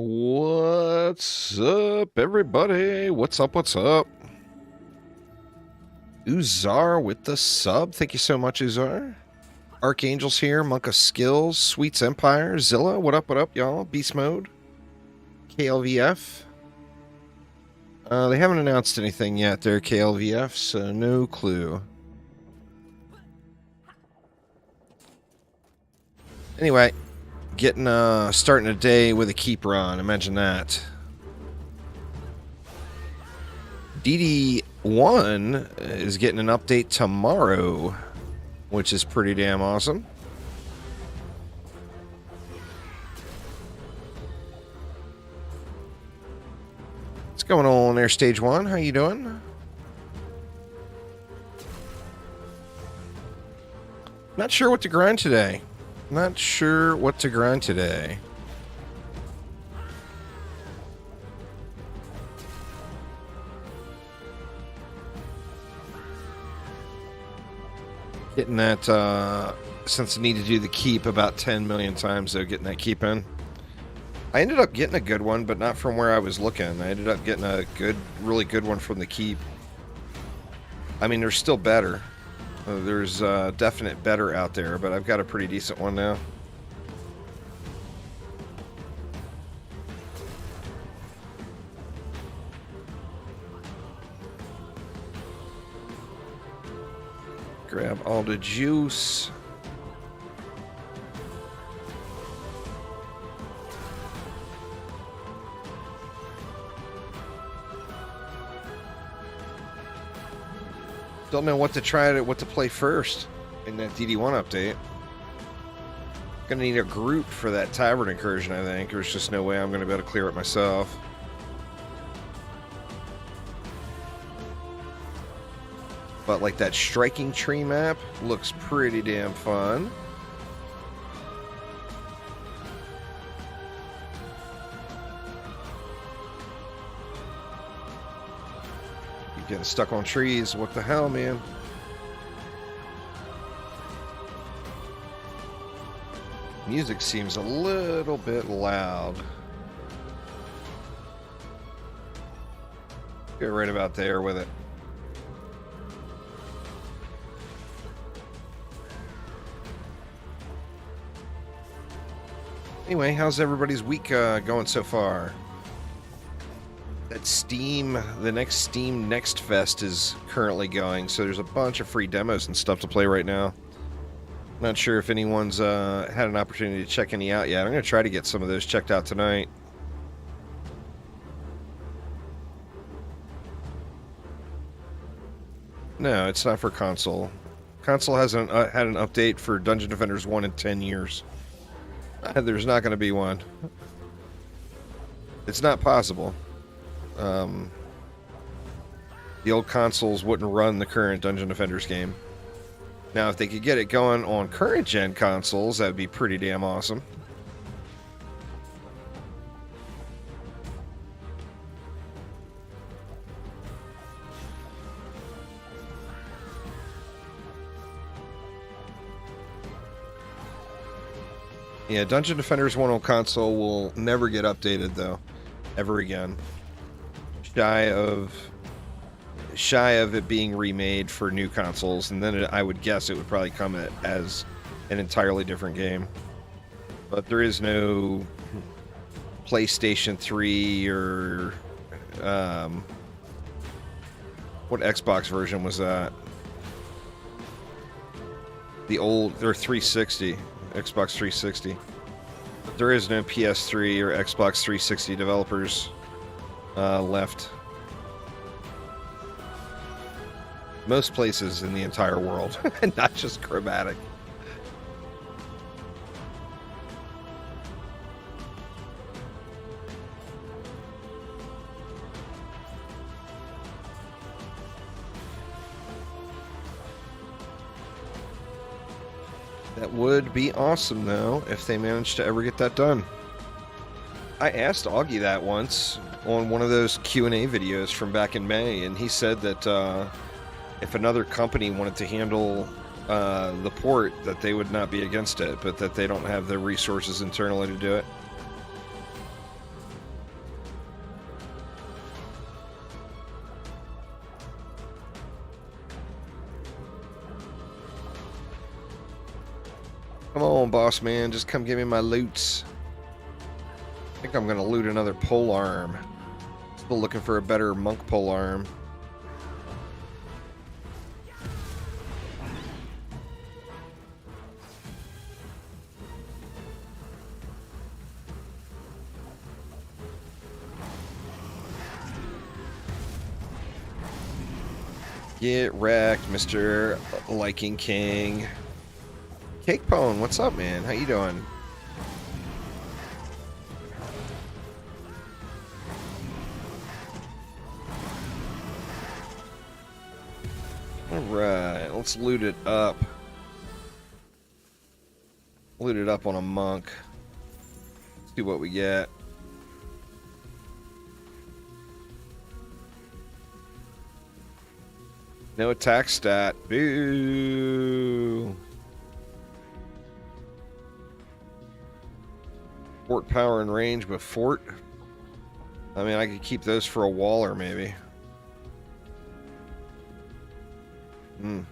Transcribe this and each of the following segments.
What's up, everybody? What's up? What's up? Uzar with the sub. Thank you so much, Uzar. Archangels here. Monk of Skills. Sweets Empire. Zilla. What up, y'all? Beast Mode. KLVF. They haven't announced anything yet there, KLVF, so no clue. Anyway, starting a day with a keeper on. Imagine that. DD1 is getting an update tomorrow, which is pretty damn awesome. What's going on there, Stage 1? How you doing? Not sure what to grind today. Getting that, since I need to do the keep about 10 million times, though, getting that keep in. I ended up getting a good one, but not from where I was looking. I ended up getting a really good one from the keep. I mean, there's still better. There's definite better out there, but I've got a pretty decent one now. Grab all the juice. Don't know what to play first in that DD1 update. Gonna need a group for that tavern incursion, I think. There's just no way I'm gonna be able to clear it myself. But like that striking tree map looks pretty damn fun. Keep getting stuck on trees. What the hell, man? Music seems a little bit loud. Get right about there with it. Anyway, how's everybody's week going so far? That the next Steam Next Fest is currently going, so there's a bunch of free demos and stuff to play right now. Not sure if anyone's had an opportunity to check any out yet. I'm going to try to get some of those checked out tonight. No, it's not for console. Console hasn't had an update for Dungeon Defenders 1 in 10 years. There's not going to be one. It's not possible. The old consoles wouldn't run the current Dungeon Defenders game. Now, if they could get it going on current-gen consoles, that would be pretty damn awesome. Yeah, Dungeon Defenders 1 on console will never get updated, though. Ever again. Shy of it being remade for new consoles, and then I would guess it would probably come as an entirely different game. But there is no PlayStation 3 or... what Xbox version was that? The old... or 360. Xbox 360. But there is no PS3 or Xbox 360 developers left. Most places in the entire world, and not just Chromatic. That would be awesome, though, if they managed to ever get that done. I asked Augie that once on one of those Q&A videos from back in May, and he said that if another company wanted to handle the port, that they would not be against it, but that they don't have the resources internally to do it. Come on, boss man. Just come give me my loots. I think I'm going to loot another pole arm. Still looking for a better monk pole arm. Get wrecked, Mr. Liking King. Cake Pone, what's up, man? How you doing? Alright, let's loot it up. Loot it up on a monk. See what we get. No attack stat. Boo! Fort power and range, but fort? I mean, I could keep those for a waller, maybe. Then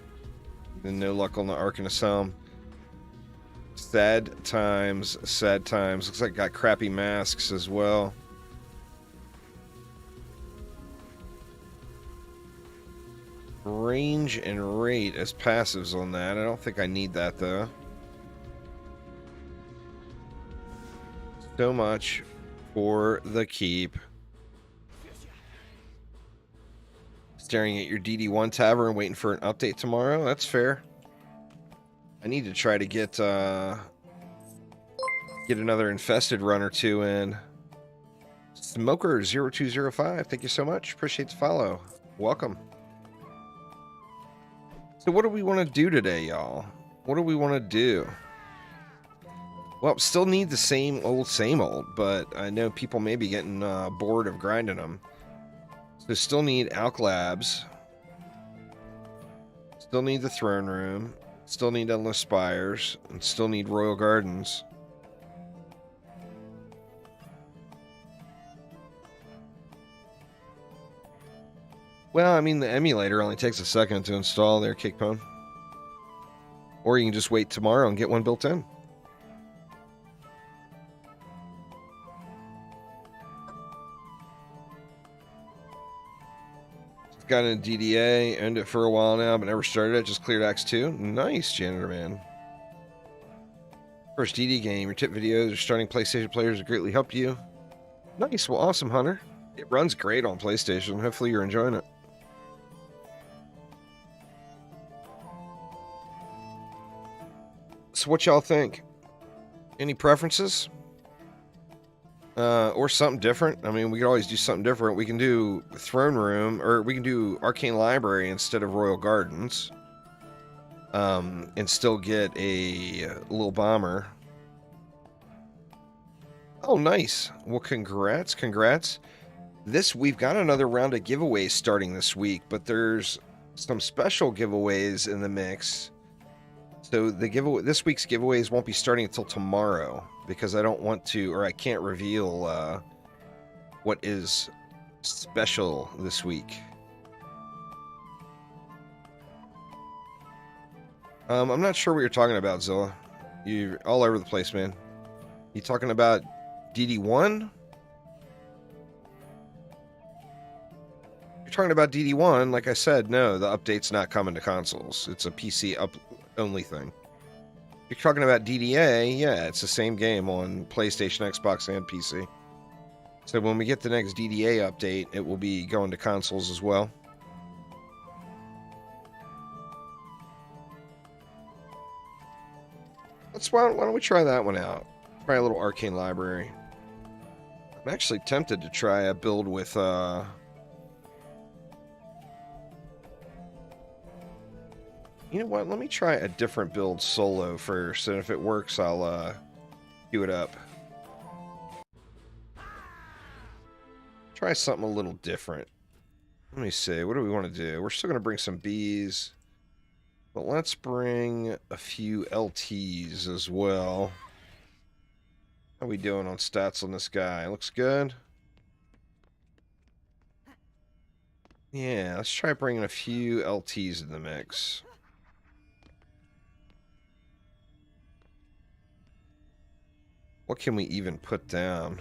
no luck on the Arcane Library. Sad times, sad times. Looks like got crappy masks as well. Range and rate as passives on that. I don't think I need that though. So much for the keep. Staring at your DD1 tavern waiting for an update tomorrow. That's fair. I need to try to get another infested run or two in. Smoker0205, thank you so much. Appreciate the follow. Welcome. So what do we want to do today, y'all? What do we want to do? Well, still need the same old, but I know people may be getting bored of grinding them. So still need Elk Labs. Still need the Throne Room. Still need Endless Spires. And still need Royal Gardens. Well, I mean, the emulator only takes a second to install there, Kickpone. Or you can just wait tomorrow and get one built in. Got in a DDA, owned it for a while now, but never started it. Just cleared Acts 2. Nice, Janitor Man. First DD game. Your tip videos or starting PlayStation players have greatly helped you. Nice. Well, awesome, Hunter. It runs great on PlayStation. Hopefully you're enjoying it. So what y'all think? Any preferences? Or something different. I mean, we could always do something different. We can do Throne Room, or we can do Arcane Library instead of Royal Gardens. And still get a little bomber. Oh, nice. Well, congrats. We've got another round of giveaways starting this week, but there's some special giveaways in the mix. So this week's giveaways won't be starting until tomorrow because I don't want to, or I can't reveal what is special this week. I'm not sure what you're talking about, Zilla. You're all over the place, man. You talking about DD1? You're talking about DD1, like I said, no, the update's not coming to consoles. It's a PC only thing. You're talking about DDA, yeah, it's the same game on PlayStation, Xbox, and PC. So when we get the next DDA update, it will be going to consoles as well. Why don't we try that one out? Try a little Arcane Library. I'm actually tempted to try a build with you know what? Let me try a different build solo first, and if it works, I'll queue it up. Try something a little different. Let me see. What do we want to do? We're still going to bring some bees, but let's bring a few LTs as well. How we doing on stats on this guy? Looks good. Yeah, let's try bringing a few LTs in the mix. What can we even put down?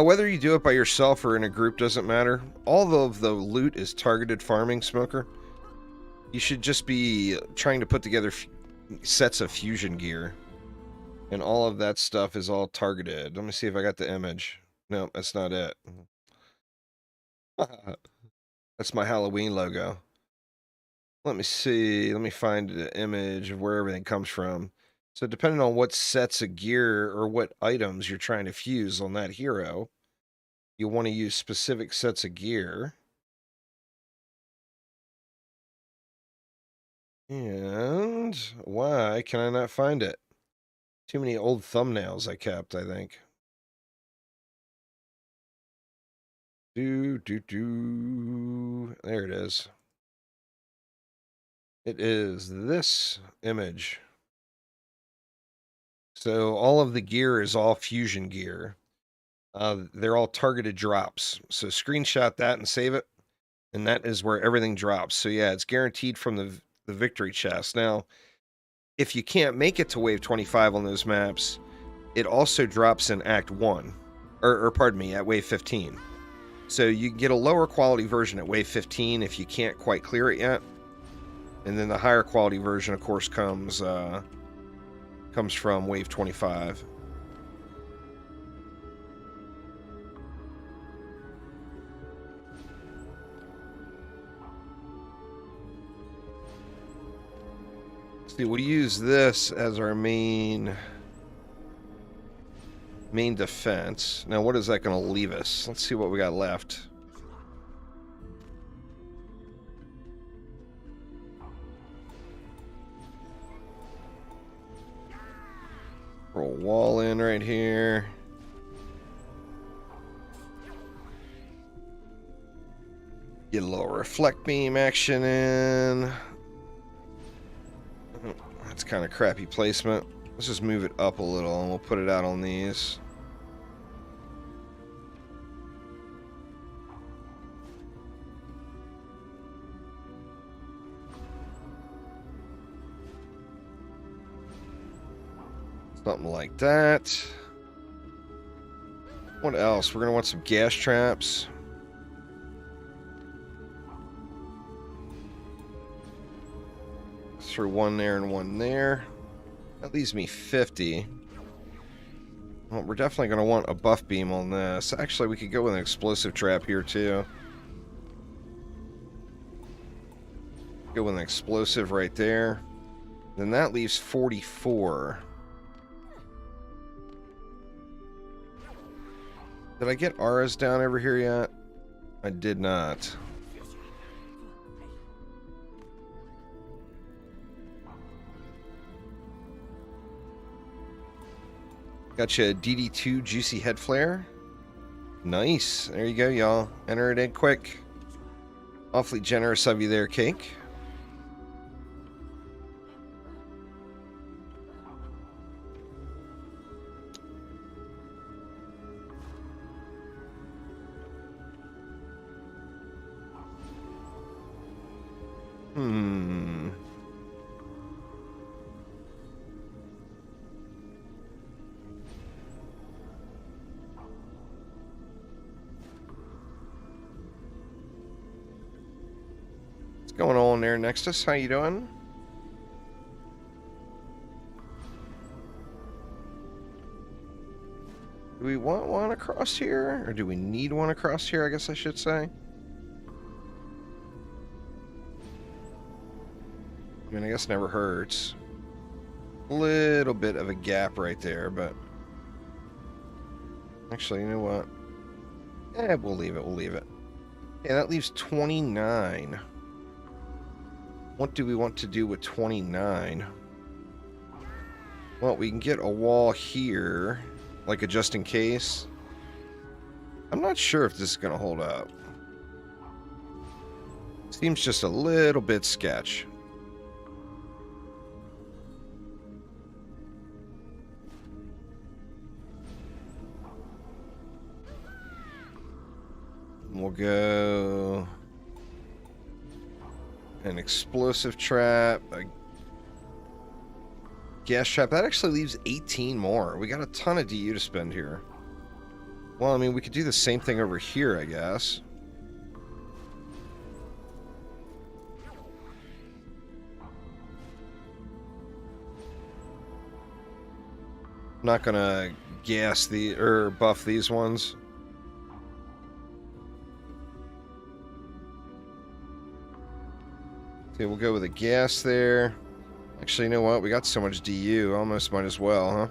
Whether you do it by yourself or in a group doesn't matter. All of the loot is targeted farming, Smoker. You should just be trying to put together sets of fusion gear. And all of that stuff is all targeted. Let me see if I got the image. No, that's not it. That's my Halloween logo. Let me see. Let me find the image of where everything comes from. So depending on what sets of gear or what items you're trying to fuse on that hero, you want to use specific sets of gear. And why can I not find it? Too many old thumbnails I kept, I think. There it is. It is this image. So all of the gear is all fusion gear. They're all targeted drops. So screenshot that and save it. And that is where everything drops. So yeah, it's guaranteed from the victory chest. Now, if you can't make it to wave 25 on those maps, it also drops in Act 1. Or pardon me, at wave 15. So you can get a lower quality version at wave 15 if you can't quite clear it yet. And then the higher quality version, of course, comes from wave 25. See, we'll use this as our main defense. Now, what is that going to leave us? Let's see what we got left. Throw a wall in right here. Get a little reflect beam action in. That's kind of crappy placement. Let's just move it up a little and we'll put it out on these. Something like that. What else? We're going to want some gas traps. Throw one there and one there. That leaves me 50. Well, we're definitely going to want a buff beam on this. Actually, we could go with an explosive trap here, too. Go with an explosive right there. Then that leaves 44. Did I get auras down over here yet? I did not. Gotcha a DD2 Juicy Head Flare. Nice. There you go, y'all. Enter it in quick. Awfully generous of you there, Cake. What's going on there next to us? How you doing? Do we want one across here? Or do we need one across here, I guess I should say? I mean, I guess never hurts. A little bit of a gap right there, but... Actually, you know what? We'll leave it, we'll leave it. Yeah, that leaves 29. What do we want to do with 29? Well, we can get a wall here, like a just in case. I'm not sure if this is going to hold up. Seems just a little bit sketch. We'll go an explosive trap, a gas trap. That actually leaves 18 more. We got a ton of DU to spend here. Well, I mean, we could do the same thing over here, I guess. I'm not gonna gas the or buff these ones. Okay, we'll go with a gas there. Actually, you know what? We got so much DU, almost might as well, huh?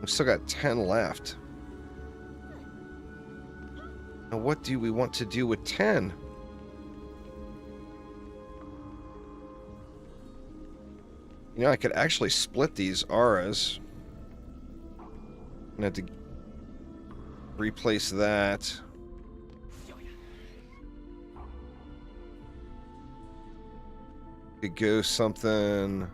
We've still got 10 left. Now, what do we want to do with 10? You know, I could actually split these auras. I'm gonna have to replace that. Could go something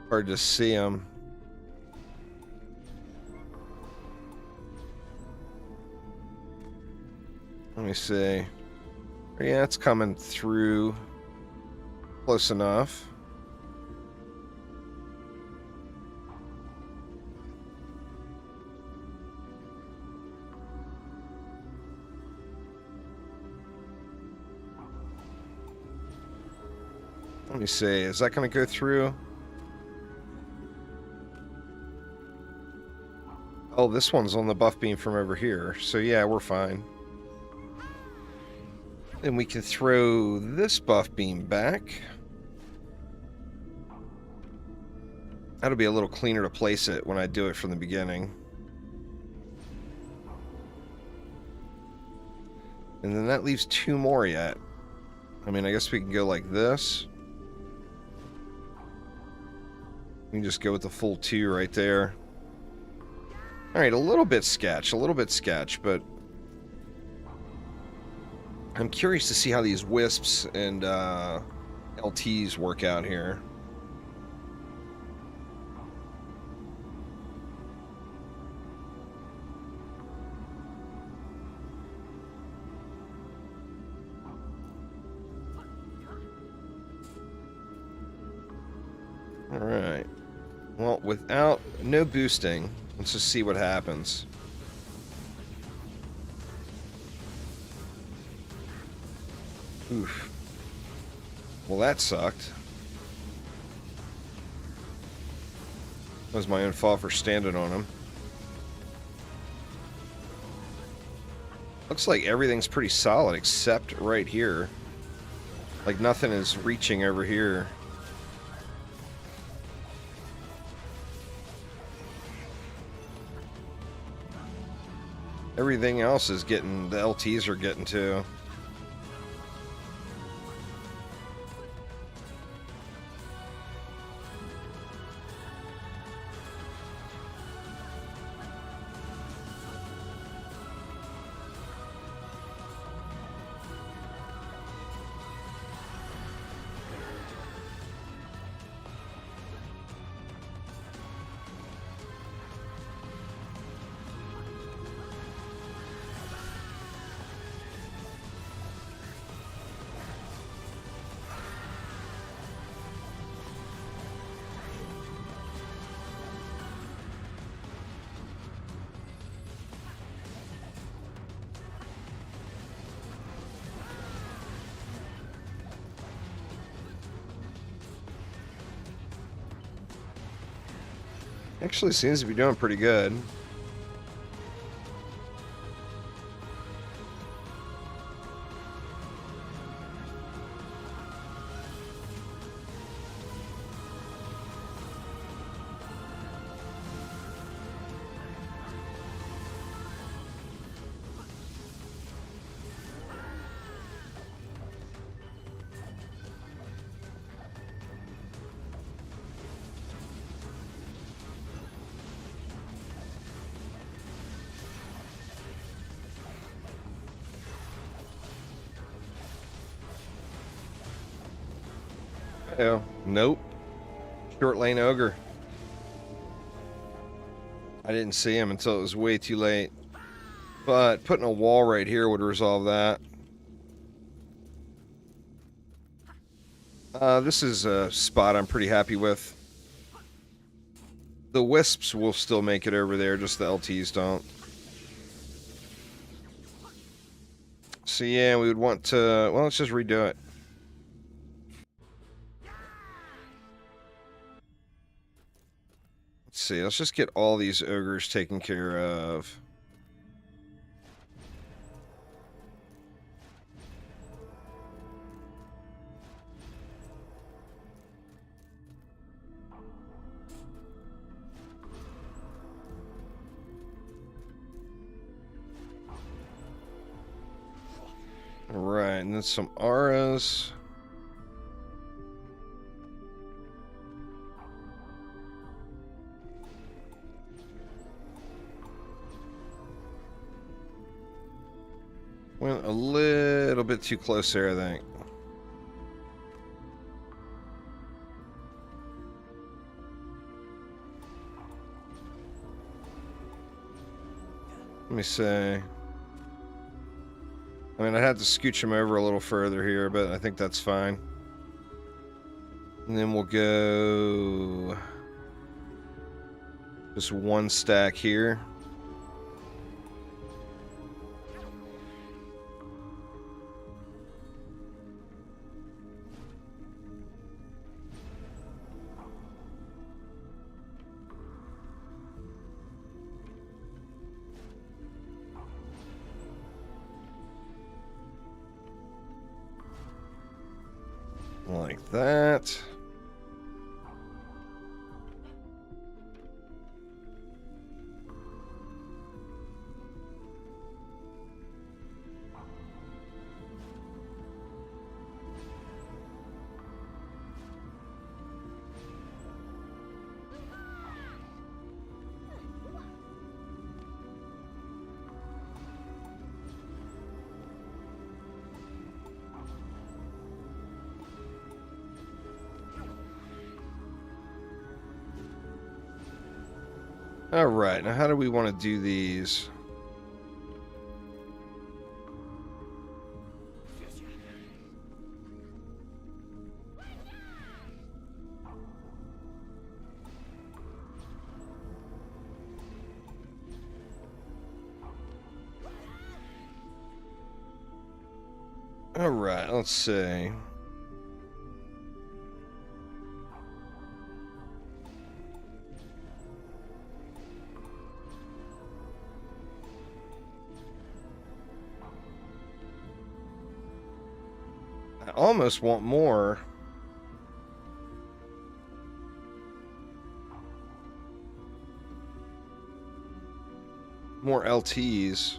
hard to see them. Let me see. Yeah, it's coming through close enough. Let me see. Is that going to go through? Oh, this one's on the buff beam from over here. So yeah, we're fine. And we can throw this buff beam back. That'll be a little cleaner to place it when I do it from the beginning. And then that leaves 2 more yet. I mean, I guess we can go like this. We can just go with the full 2 right there. Alright, a little bit sketch, but I'm curious to see how these wisps and LTs work out here. Alright. Well, without no boosting, let's just see what happens. Oof. Well, that sucked. That was my own fault for standing on him. Looks like everything's pretty solid except right here. Like nothing is reaching over here. Everything else is getting, the LTs are getting to. Actually seems to be doing pretty good. Oh, nope. Short lane ogre. I didn't see him until it was way too late. But putting a wall right here would resolve that. This is a spot I'm pretty happy with. The wisps will still make it over there, just the LTs don't. So yeah, we would want to... Well, let's just redo it. Let's see, let's just get all these ogres taken care of. Alright, and then some auras. Went a little bit too close there, I think. Let me say... I mean, I had to scooch him over a little further here, but I think that's fine. And then we'll go... just one stack here. Like that. Alright, now how do we want to do these? Alright, let's see. I almost want more. More LTs.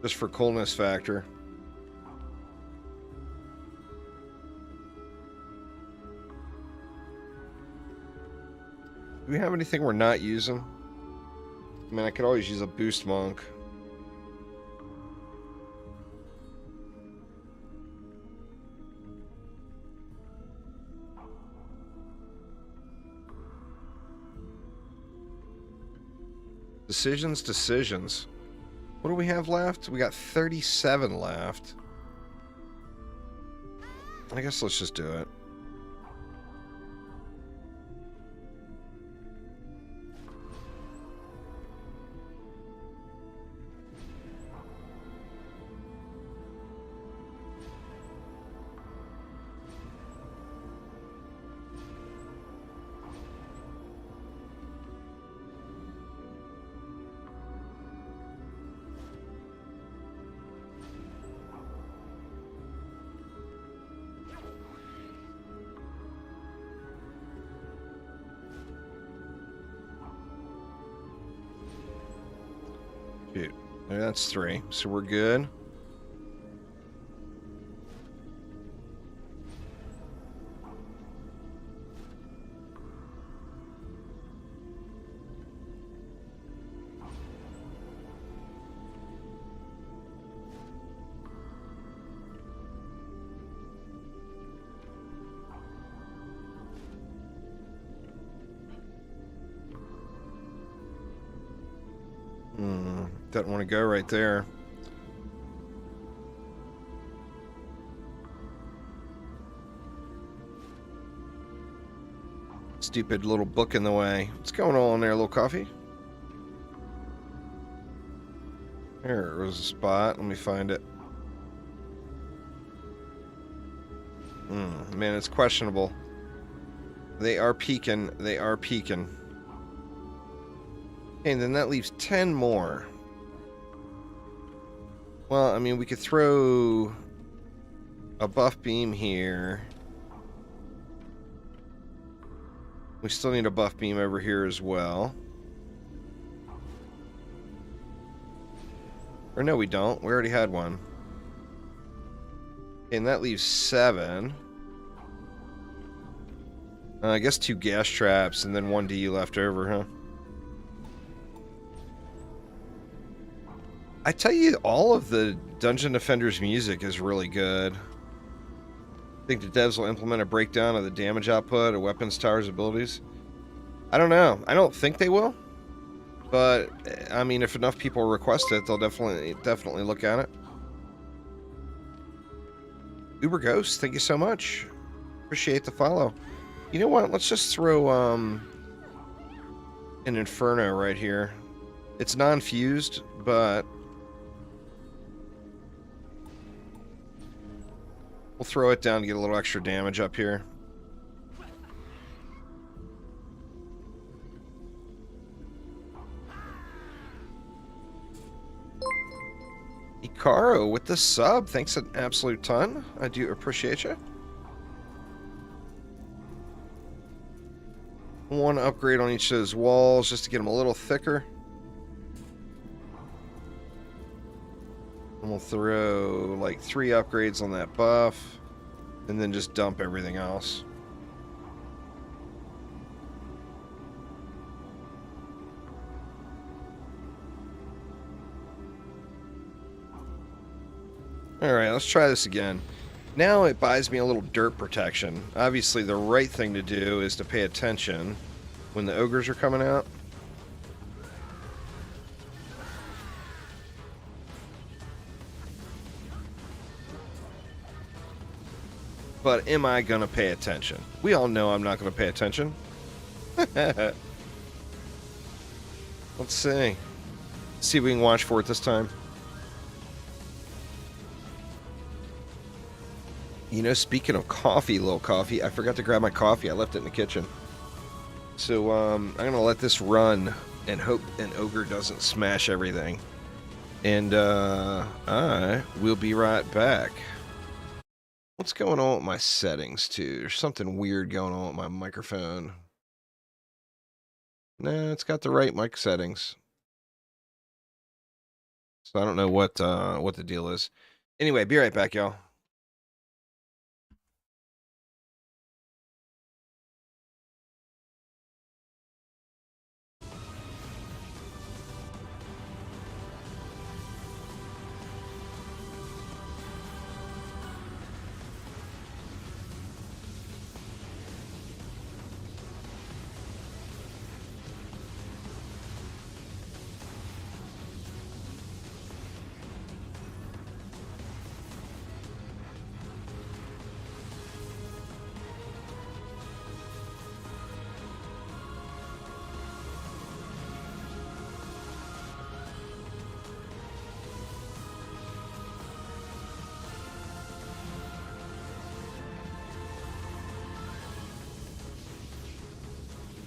Just for coolness factor. Do we have anything we're not using? I mean, I could always use a boost monk. Decisions. What do we have left? We got 37 left. I guess let's just do it. Shoot. That's 3, so we're good. Doesn't want to go right there. Stupid little book in the way. What's going on there, little coffee? There was a spot. Let me find it. Man, it's questionable. They are peeking. They are peeking. Okay, and then that leaves 10 more. Well, I mean, we could throw a buff beam here. We still need a buff beam over here as well. Or no, we don't. We already had one. Okay, and that leaves 7. I guess 2 gas traps and then 1 DU left over, huh? I tell you, all of the Dungeon Defender's music is really good. I think the devs will implement a breakdown of the damage output of weapons, towers, abilities. I don't know. I don't think they will. But, I mean, if enough people request it, they'll definitely look at it. Uber Ghost, thank you so much. Appreciate the follow. You know what? Let's just throw an Inferno right here. It's non-fused, but we'll throw it down to get a little extra damage up here. Icaro with the sub. Thanks an absolute ton. I do appreciate you. 1 upgrade on each of those walls just to get them a little thicker. And we'll throw like 3 upgrades on that buff. And then just dump everything else. Alright, let's try this again. Now it buys me a little dirt protection. Obviously the right thing to do is to pay attention when the ogres are coming out. But am I going to pay attention? We all know I'm not going to pay attention. Let's see. See if we can watch for it this time. You know, speaking of coffee, little coffee, I forgot to grab my coffee. I left it in the kitchen. So, I'm going to let this run and hope an ogre doesn't smash everything. And, I will be right back. What's going on with my settings, too? There's something weird going on with my microphone. Nah, it's got the right mic settings. So I don't know what the deal is. Anyway, be right back, y'all.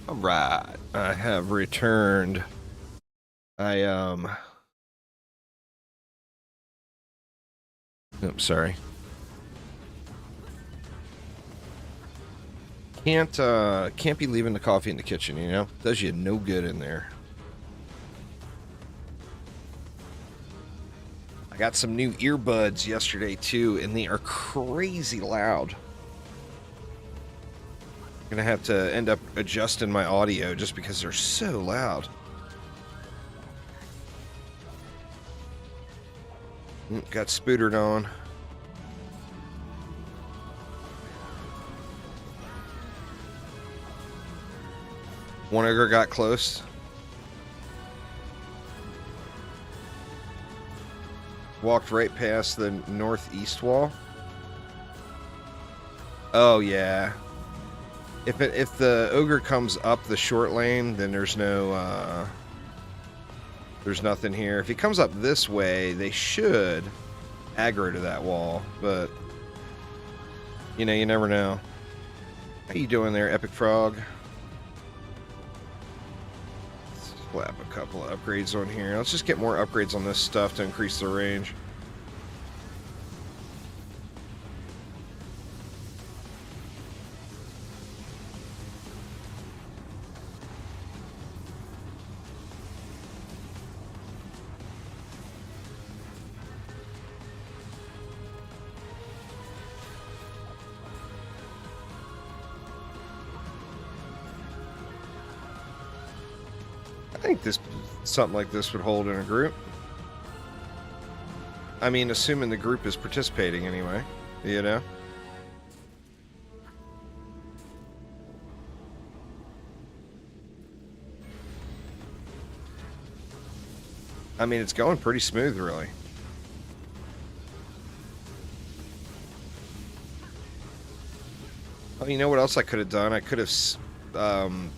Alright, I have returned. I'm sorry. Can't be leaving the coffee in the kitchen, you know? Does you no good in there. I got some new earbuds yesterday too, and they are crazy loud. I'm gonna have to end up adjusting my audio just because they're so loud. Got spootered on. One ogre got close. Walked right past the northeast wall. Oh, yeah. If the ogre comes up the short lane, then there's no, there's nothing here. If he comes up this way, they should aggro to that wall, but, you know, you never know. How you doing there, Epic Frog? Let's slap a couple of upgrades on here. Let's just get more upgrades on this stuff to increase the range. I think something like this would hold in a group. I mean, assuming the group is participating anyway, you know? I mean, it's going pretty smooth, really. Oh, you know what else I could have done? I could have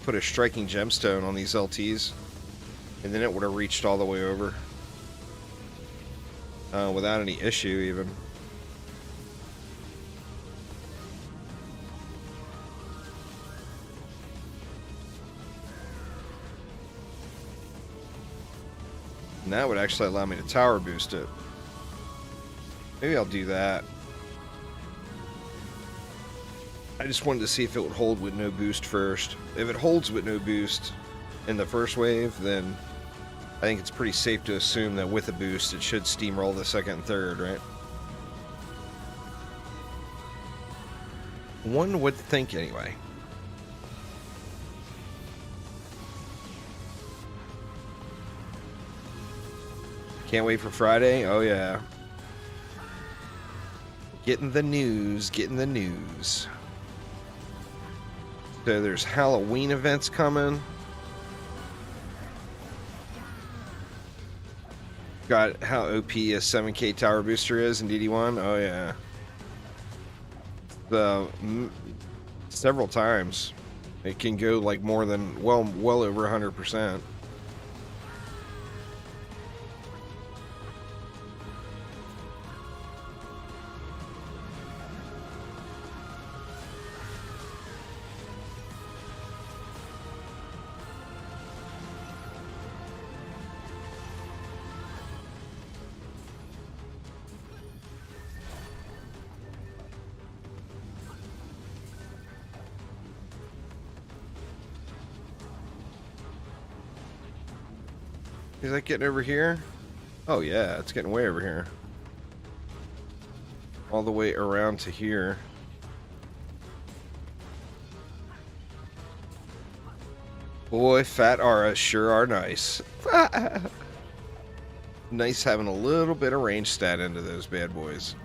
put a striking gemstone on these LTs. And then it would have reached all the way over. Without any issue, even. And that would actually allow me to tower boost it. Maybe I'll do that. I just wanted to see if it would hold with no boost first. If it holds with no boost in the first wave, then I think it's pretty safe to assume that with a boost, it should steamroll the second and third, right? One would think anyway. Can't wait for Friday? Oh, yeah. Getting the news, getting the news. So there's Halloween events coming. Got how OP a 7k tower booster is in DD1? Oh, yeah. Several times. It can go like more than, well over 100%. Is that getting over here? Oh yeah, it's getting way over here. All the way around to here. Boy, fat auras sure are nice. Nice having a little bit of range stat into those bad boys.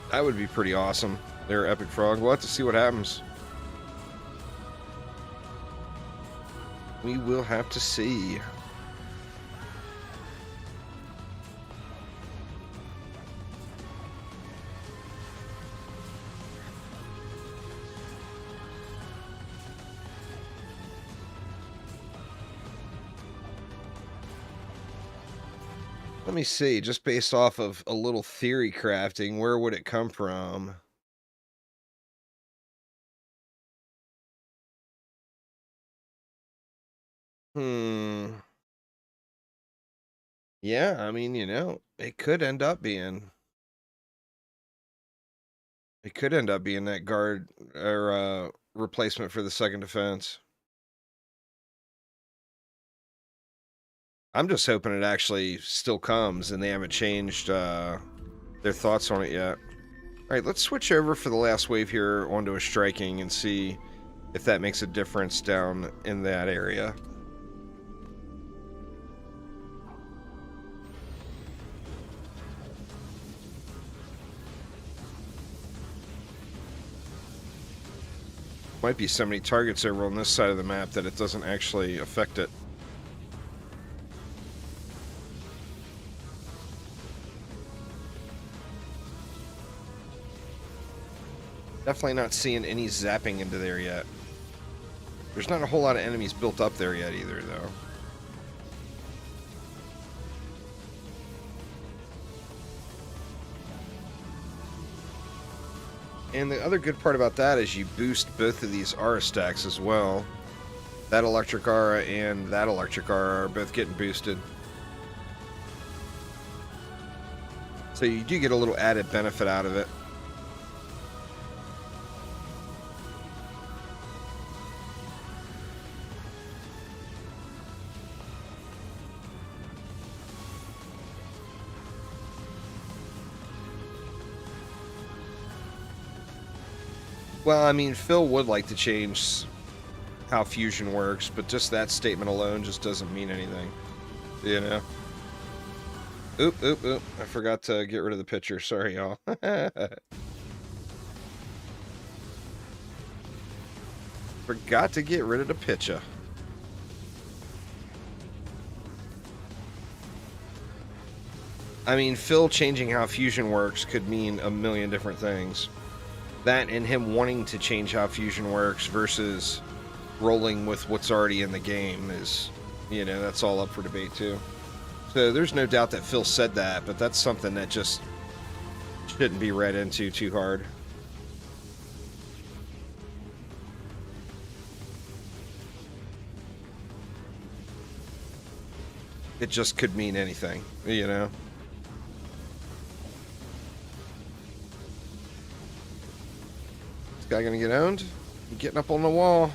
That would be pretty awesome. There, Epic Frog. We'll have to see what happens. We will have to see. Let me see, just based off of a little theory crafting, where would it come from? Yeah, I mean, you know, it could end up being that guard or replacement for the second defense. I'm just hoping it actually still comes and they haven't changed their thoughts on it yet. All right, let's switch over for the last wave here onto a striking and see if that makes a difference down in that area. might be so many targets over on this side of the map that it doesn't actually affect it. Definitely not seeing any zapping into there yet. There's not a whole lot of enemies built up there yet either, though. And the other good part about that is you boost both of these aura stacks as well. That electric aura and that electric aura are both getting boosted. So you do get a little added benefit out of it. Well, I mean, Phil would like to change how fusion works, but just that statement alone just doesn't mean anything, you know? Oop. I forgot to get rid of the picture. Sorry, y'all. Forgot to get rid of the picture. I mean, Phil changing how fusion works could mean a million different things. That and him wanting to change how fusion works versus rolling with what's already in the game is, you know, that's all up for debate too. So there's no doubt that Phil said that, but that's something that just shouldn't be read into too hard. It just could mean anything, you know? Guy gonna get owned? Getting up on the wall.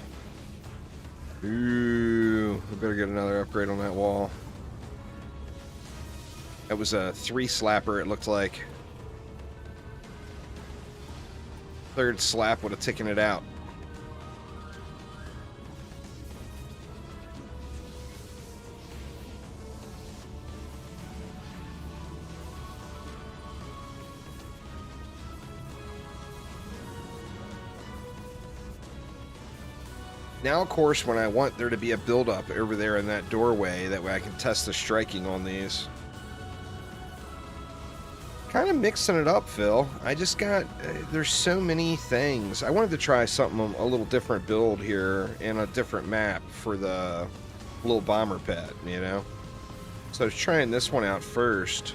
Ooh, we better get another upgrade on that wall. That was a 3-slapper, it looked like. Third slap would have taken it out. Now, of course, when I want there to be a build-up over there in that doorway, that way I can test the striking on these. Kind of mixing it up, Phil. I just got... there's so many things. I wanted to try something, a little different build here and a different map for the little bomber pet, you know? So I was trying this one out first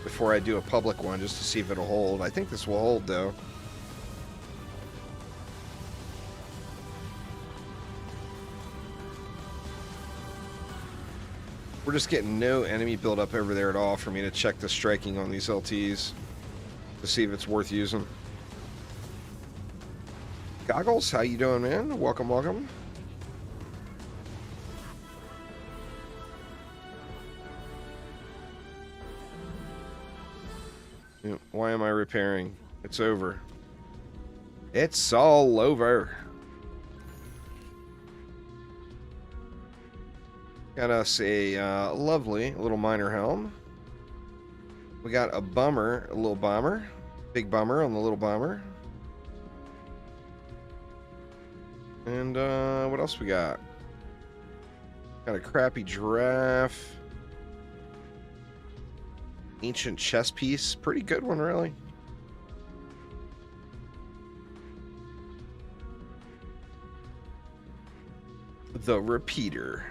before I do a public one, just to see if it'll hold. I think this will hold, though. We're just getting no enemy build-up over there at all for me to check the striking on these LTs to see if it's worth using. Goggles, how you doing, man? Welcome, welcome. Why am I repairing? It's over. It's all over. Got us a lovely little miner helm. We got a bummer, a little bomber. Big bummer on the little bomber. And what else we got? Got a crappy giraffe. Ancient chess piece. Pretty good one, really. The repeater.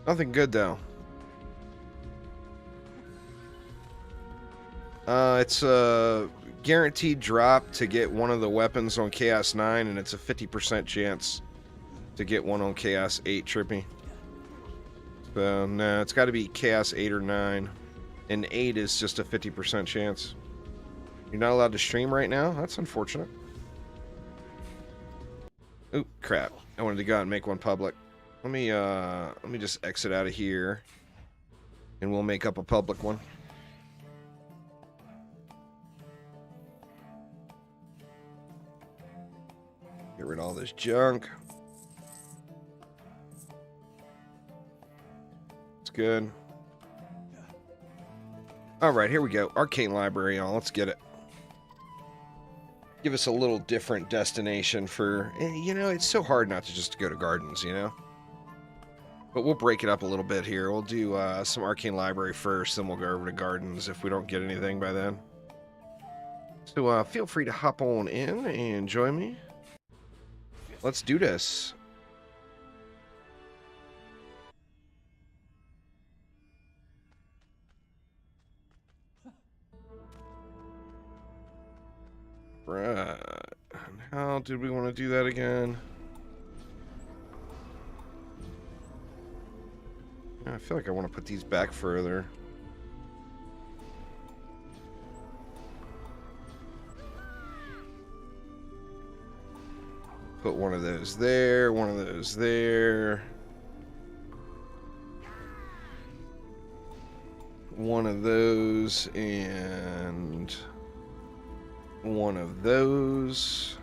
Nothing good, though. It's a guaranteed drop to get one of the weapons on Chaos 9, and it's a 50% chance to get one on Chaos 8, Trippy. So, no, it's got to be Chaos 8 or 9. And 8 is just a 50% chance. You're not allowed to stream right now? That's unfortunate. Oop, crap. I wanted to go out and make one public. Let me just exit out of here, and we'll make up a public one. Get rid of all this junk. It's good. All right, here we go. Arcane Library, y'all. Let's get it. Give us a little different destination for... You know, it's so hard not to just go to gardens, you know? But we'll break it up a little bit here. We'll do some Arcane Library first, then we'll go over to gardens if we don't get anything by then. So feel free to hop on in and join me. Let's do this. Right. How did we want to do that again? I feel like I want to put these back further. Put one of those there, one of those there. One of those and one of those.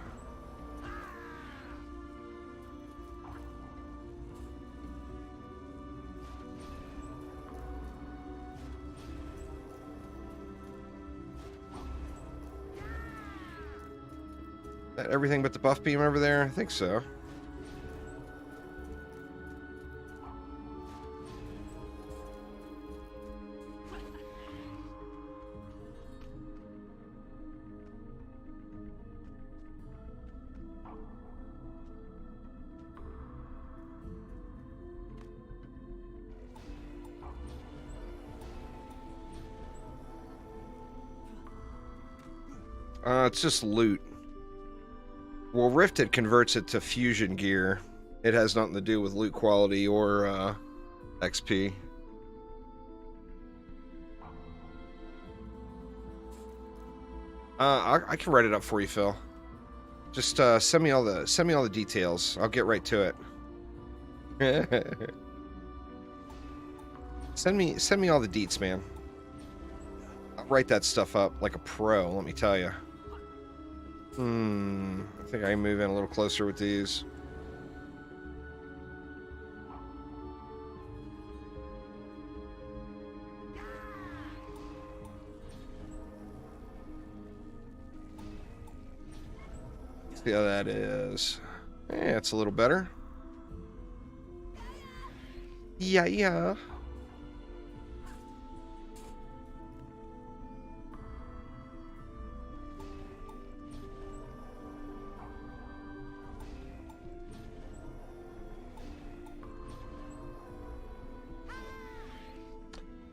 That everything but the buff beam over there? I think so. It's just loot. Well, Rifted converts it to fusion gear. It has nothing to do with loot quality or XP. I can write it up for you, Phil. Just send me all the details. I'll get right to it. Send me all the deets, man. I'll write that stuff up like a pro, let me tell you. I think I can move in a little closer with these. See how that is. Yeah, it's a little better. Yeah.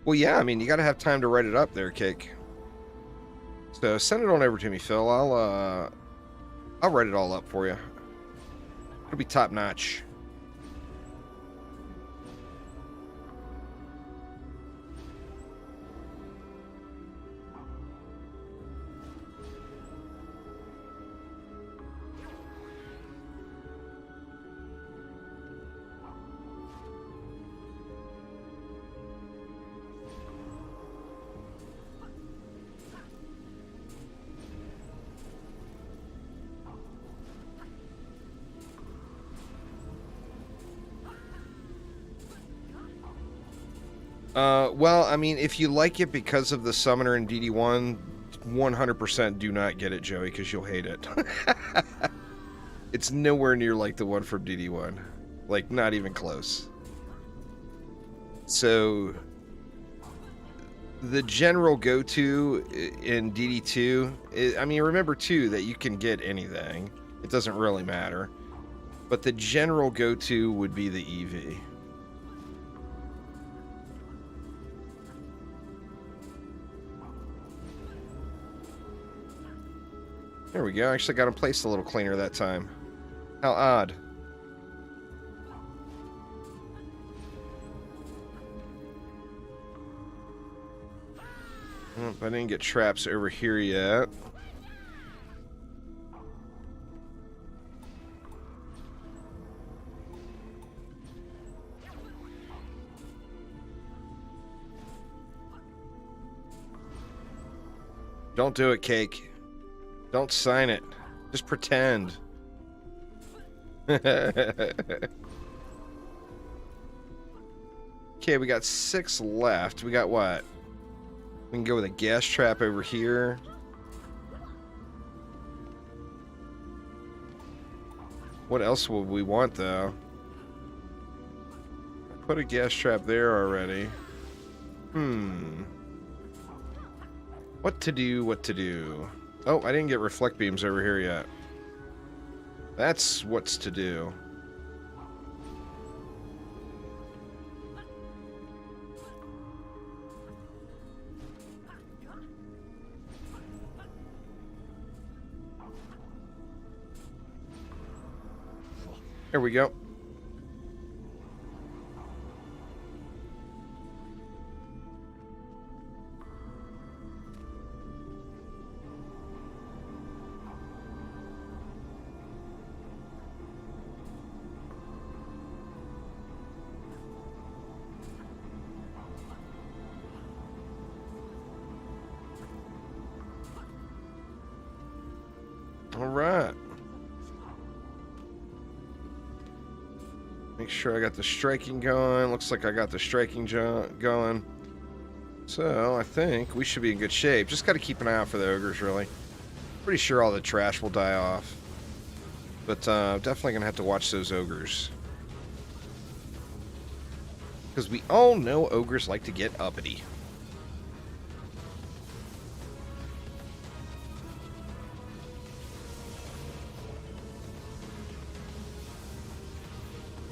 Well, yeah, I mean, you got to have time to write it up there, Cake. So send it on over to me, Phil. I'll write it all up for you. It'll be top notch. Well, I mean, if you like it because of the summoner in DD1, 100% do not get it, Joey, because you'll hate it. It's nowhere near like the one from DD1. Like, not even close. So, the general go-to in DD2, I mean, remember, too, that you can get anything. It doesn't really matter. But the general go-to would be the EV. There we go. I actually got him placed a little cleaner that time. How odd. Oh, I didn't get traps over here yet. Don't do it, Cake. Don't sign it. Just pretend. Okay, we got 6 left. We got what? We can go with a gas trap over here. What else would we want, though? I put a gas trap there already. What to do, what to do? Oh, I didn't get reflect beams over here yet. That's what's to do. There we go. All right. Make sure I got the striking going. Looks like I got the striking going. So I think we should be in good shape. Just got to keep an eye out for the ogres, really. Pretty sure all the trash will die off. But definitely going to have to watch those ogres. Because we all know ogres like to get uppity.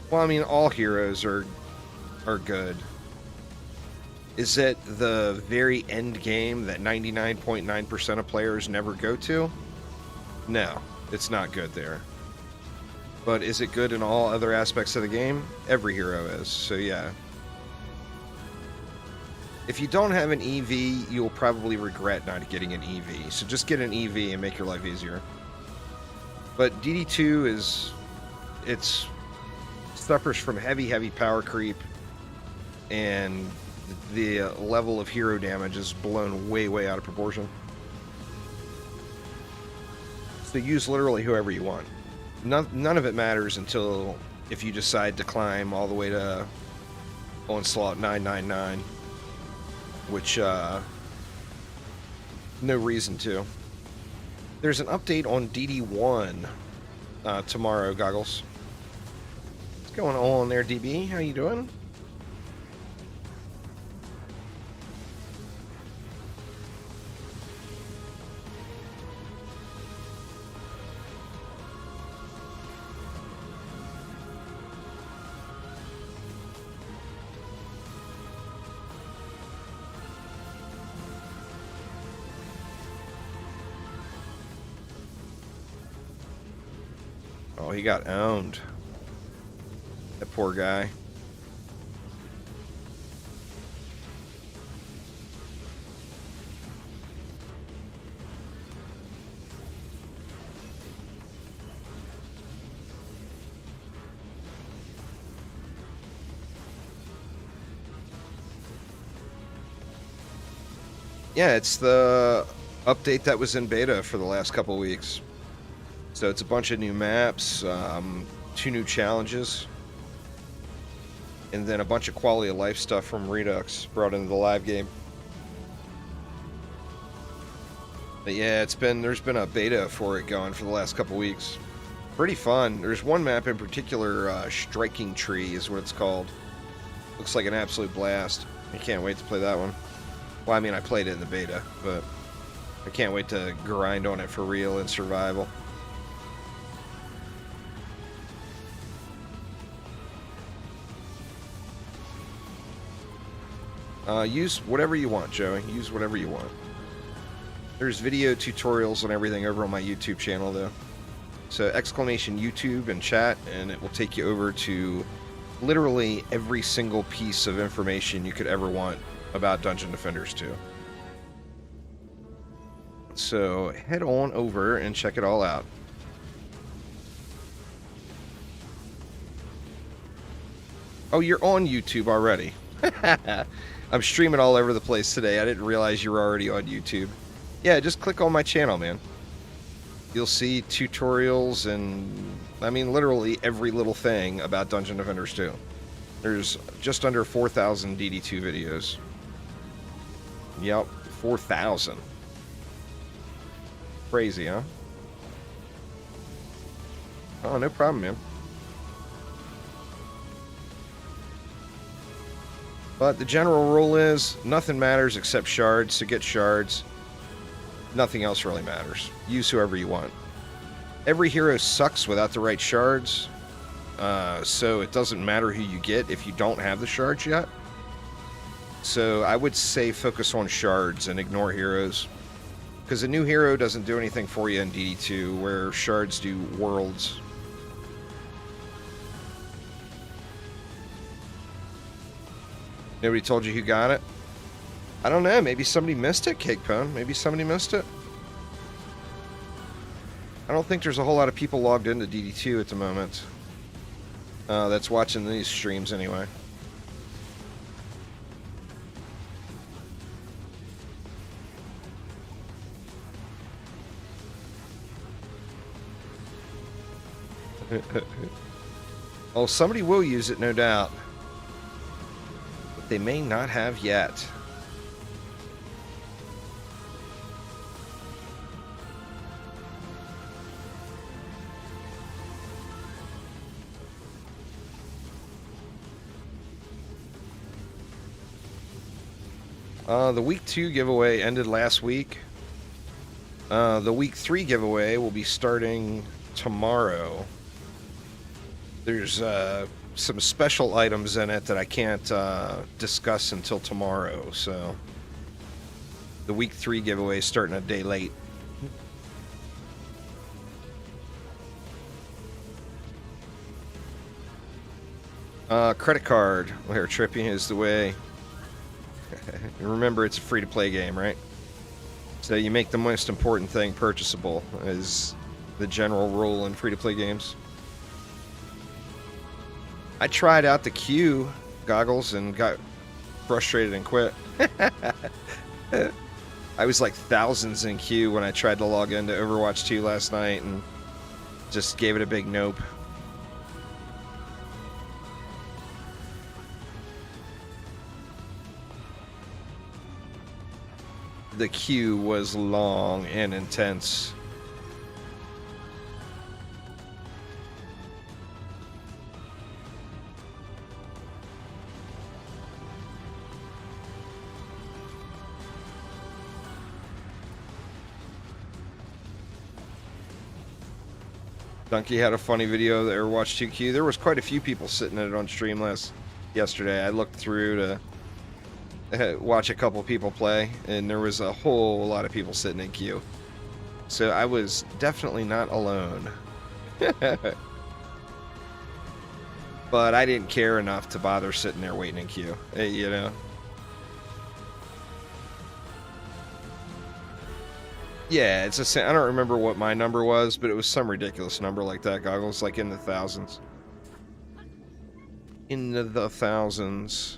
Well, I mean, all heroes are good. Is it the very end game that 99.9% of players never go to? No, it's not good there. But is it good in all other aspects of the game? Every hero is, so yeah. If you don't have an EV, you'll probably regret not getting an EV. So just get an EV and make your life easier. But DD2 it's suffers from heavy power creep, and the level of hero damage is blown way out of proportion. So use literally whoever you want. None of it matters until if you decide to climb all the way to Onslaught 999, which no reason to. There's an update on DD1 tomorrow, Goggles. What's going on there, DB? How you doing? Oh, he got owned. That poor guy. Yeah, it's the update that was in beta for the last couple weeks. So it's a bunch of new maps, 2 new challenges, and then a bunch of quality of life stuff from Redux brought into the live game. But yeah, there's been a beta for it going for the last couple weeks. Pretty fun. There's one map in particular, Striking Tree is what it's called. Looks like an absolute blast. I can't wait to play that one. Well, I mean, I played it in the beta, but I can't wait to grind on it for real in survival. Use whatever you want, Joey. Use whatever you want. There's video tutorials and everything over on my YouTube channel, though. So exclamation YouTube and chat, and it will take you over to literally every single piece of information you could ever want about Dungeon Defenders 2. So head on over and check it all out. Oh, you're on YouTube already. I'm streaming all over the place today. I didn't realize you were already on YouTube. Yeah, just click on my channel, man. You'll see tutorials and, I mean, literally every little thing about Dungeon Defenders 2. There's just under 4,000 DD2 videos. Yep, 4,000. Crazy, huh? Oh, no problem, man. But the general rule is nothing matters except shards. To get shards, nothing else really matters. Use whoever you want. Every hero sucks without the right shards, so it doesn't matter who you get if you don't have the shards yet. So I would say focus on shards and ignore heroes. Because a new hero doesn't do anything for you in DD2, where shards do worlds. Nobody told you who got it? I don't know. Maybe somebody missed it, Cake Pone. Maybe somebody missed it. I don't think there's a whole lot of people logged into DD2 at the moment. That's watching these streams anyway. Oh, somebody will use it, no doubt. But they may not have yet. The week 2 giveaway ended last week. The week 3 giveaway will be starting tomorrow. There's some special items in it that I can't discuss until tomorrow, so the week 3 giveaway is starting a day late. Credit card. Well, here, tripping is the way. Remember, it's a free-to-play game, right? So you make the most important thing purchasable, is the general rule in free-to-play games. I tried out the Q goggles and got frustrated and quit. I was like thousands in Q when I tried to log into Overwatch 2 last night and just gave it a big nope. The queue was long and intense. Donkey had a funny video that Overwatch 2Q. There was quite a few people sitting in it on stream yesterday. I looked through to watch a couple people play, and there was a whole lot of people sitting in queue. So I was definitely not alone. But I didn't care enough to bother sitting there waiting in queue, you know. Yeah, it's a. I don't remember what my number was, but it was some ridiculous number like that. Goggles, like in the thousands. In the thousands.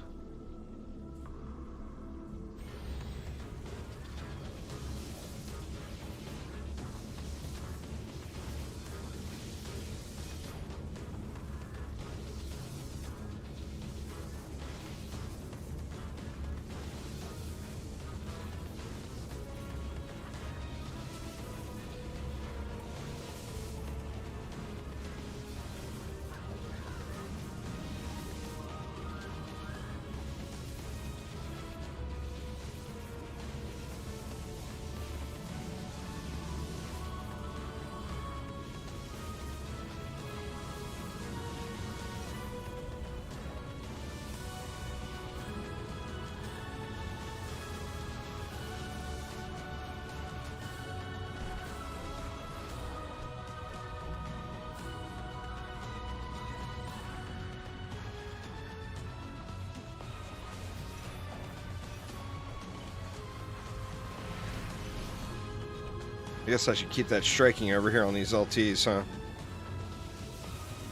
I guess I should keep that striking over here on these LTs, huh?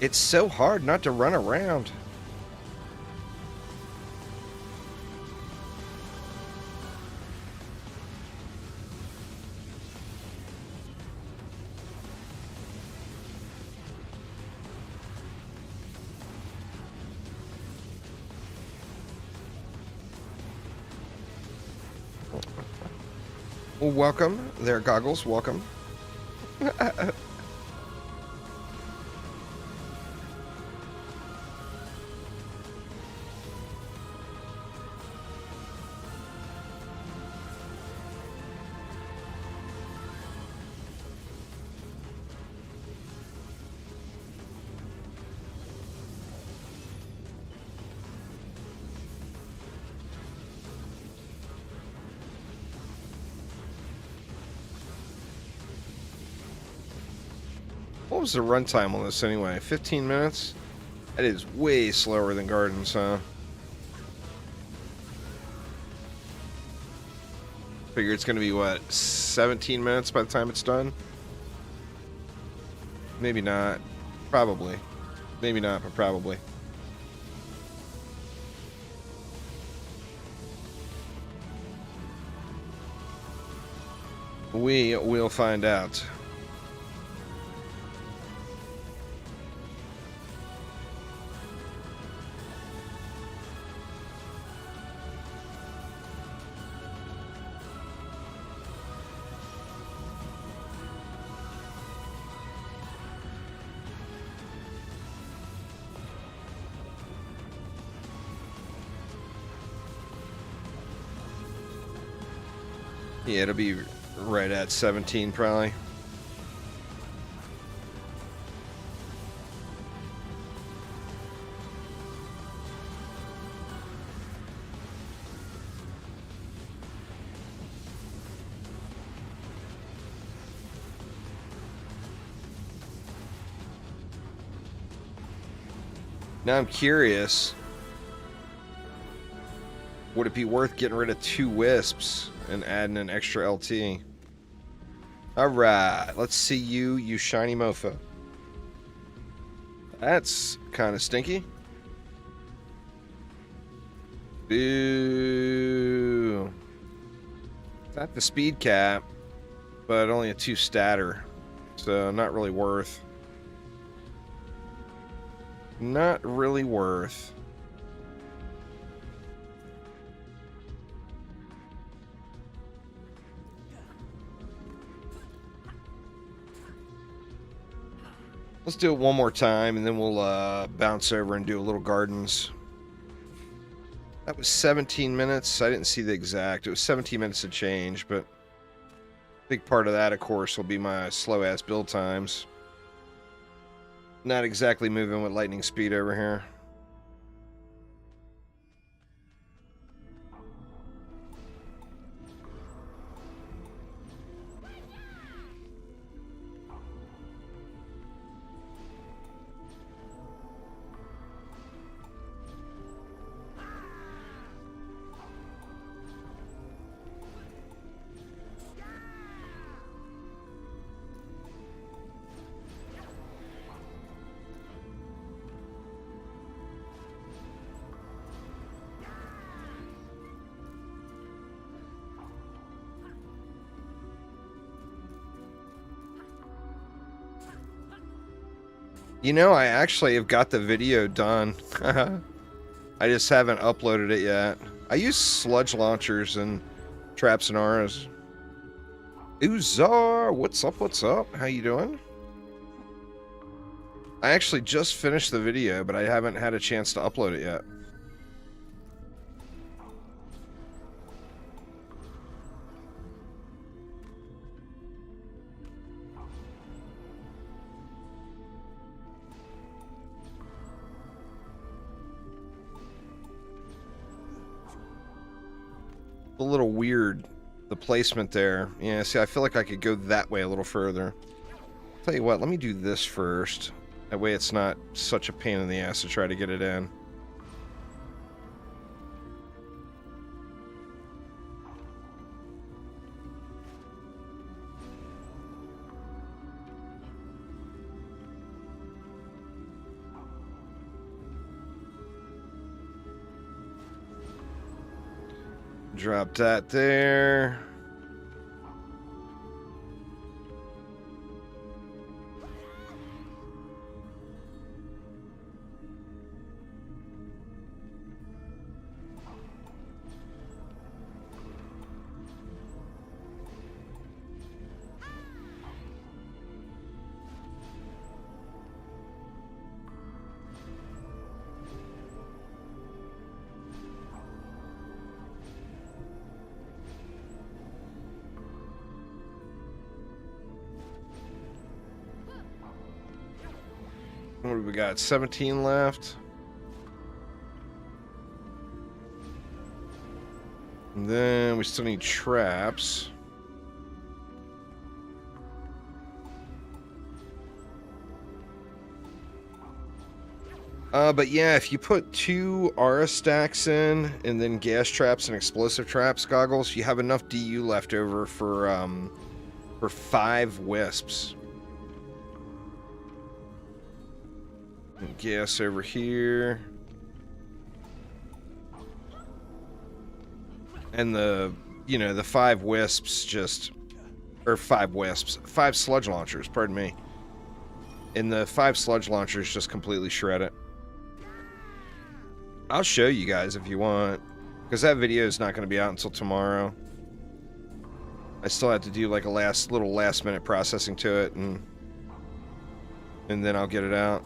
It's so hard not to run around. Well, welcome there, Goggles. Welcome. was the runtime on this anyway? 15 minutes? That is way slower than Gardens, huh? Figure it's going to be, what, 17 minutes by the time it's done? Maybe not. Probably. Maybe not, but probably. We will find out. Yeah, it'll be right at 17 probably. Now I'm curious, would it be worth getting rid of 2 wisps and adding an extra LT? Alright, let's see you shiny mofo. That's kind of stinky. Boo. It's at the speed cap, but only a 2 statter, so not really worth. Not really worth. Let's do it one more time, and then we'll bounce over and do a little Gardens. That was 17 minutes. I didn't see the exact. It was 17 minutes to change, but a big part of that, of course, will be my slow-ass build times. Not exactly moving with lightning speed over here. You know, I actually have got the video done. I just haven't uploaded it yet. I use sludge launchers and traps and auras. Uzar, what's up, what's up? How you doing? I actually just finished the video, but I haven't had a chance to upload it yet. A little weird, the placement there. Yeah, see, I feel like I could go that way a little further. Tell you what, let me do this first. That way it's not such a pain in the ass to try to get it in. Drop that there. What do we got? 17 left. And then we still need traps. But yeah, if you put 2 aura stacks in, and then gas traps and explosive traps goggles, you have enough DU left over for 5 wisps. And gas over here. And the 5 wisps just... Or 5 wisps. 5 sludge launchers, pardon me. And the 5 sludge launchers just completely shred it. I'll show you guys if you want. Because that video is not going to be out until tomorrow. I still have to do like a last minute processing to it. And then I'll get it out.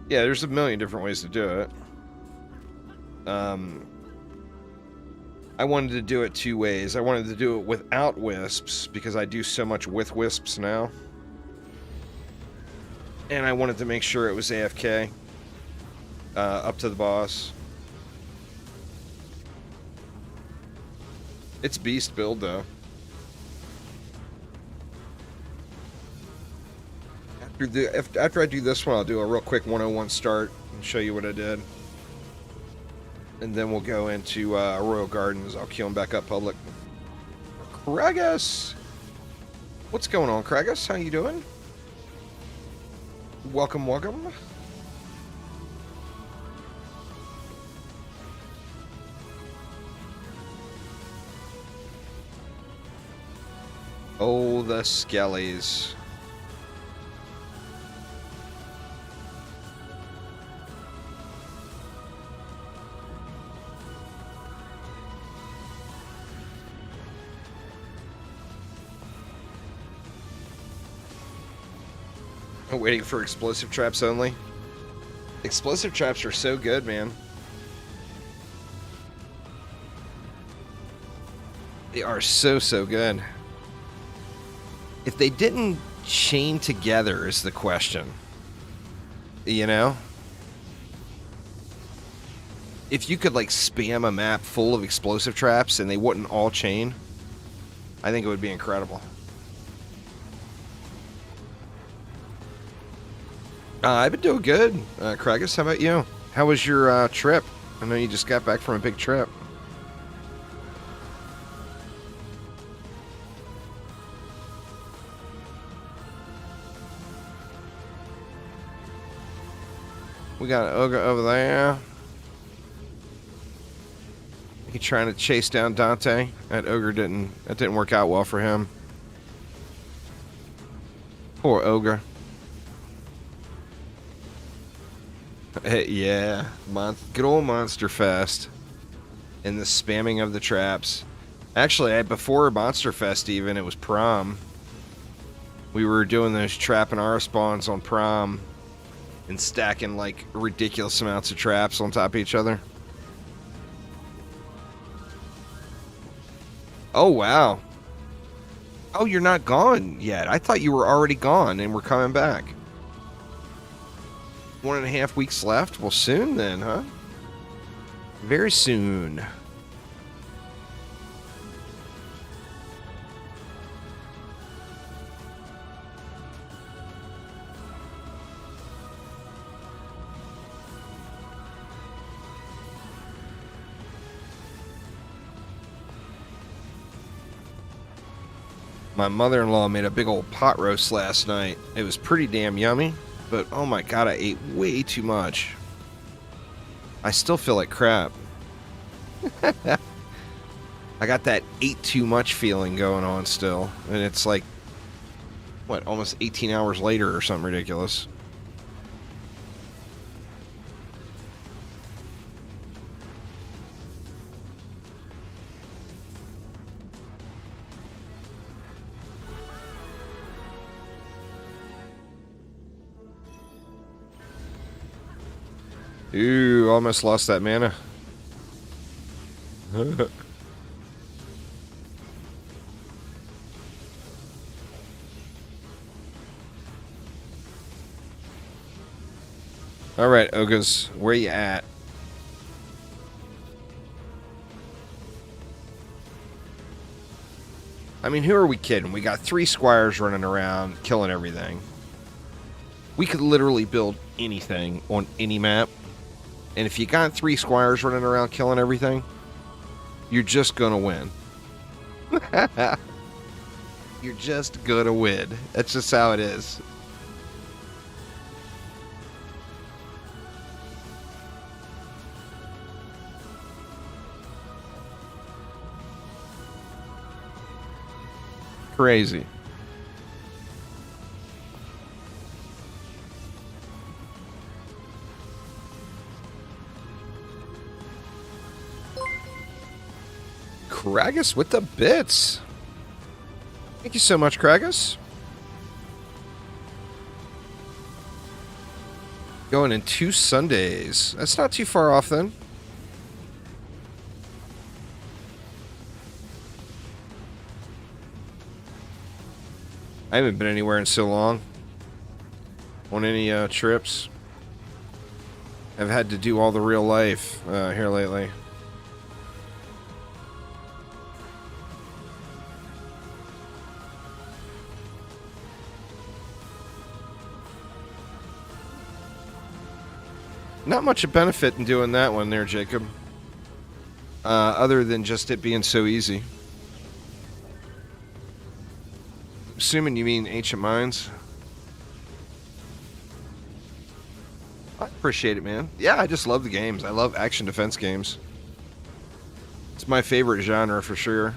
Yeah, there's a million different ways to do it. I wanted to do it 2 ways. I wanted to do it without wisps, because I do so much with wisps now. And I wanted to make sure it was AFK. Up to the boss. It's beast build, though. After I do this one, I'll do a real quick 101 start and show you what I did. And then we'll go into Royal Gardens. I'll queue him back up public. Kragus! What's going on, Kragus? How you doing? Welcome, welcome. Oh, the skellies. I'm waiting for explosive traps only. Explosive traps are so good, man. They are so good. If they didn't chain together is the question. You know? If you could like spam a map full of explosive traps and they wouldn't all chain, I think it would be incredible. I've been doing good. Kragus, how about you? How was your trip? I know you just got back from a big trip. We got an ogre over there. He trying to chase down Dante. That didn't work out well for him. Poor ogre. Yeah, good old Monster Fest. And the spamming of the traps. Actually, before Monster Fest even, it was prom. We were doing those trap and R spawns on prom. And stacking like ridiculous amounts of traps on top of each other. Oh, wow. Oh, you're not gone yet. I thought you were already gone and we're coming back. 1.5 weeks left? Well, soon then, huh? Very soon. My mother-in-law made a big old pot roast last night. It was pretty damn yummy. But, oh my god, I ate way too much. I still feel like crap. I got that ate too much feeling going on still. And it's like, what, almost 18 hours later or something ridiculous. Ooh, almost lost that mana. Alright, Ogres, where you at? I mean, who are we kidding? We got 3 squires running around, killing everything. We could literally build anything on any map. And if you got 3 squires running around killing everything, you're just gonna win. You're just gonna win. That's just how it is. Crazy. Kragus with the bits. Thank you so much, Kragus. Going in 2 Sundays. That's not too far off then. I haven't been anywhere in so long. On any trips. I've had to do all the real life here lately. Not much of benefit in doing that one there, Jacob. Other than just it being so easy. Assuming you mean Ancient Minds. I appreciate it, man. Yeah, I just love the games. I love action defense games. It's my favorite genre for sure.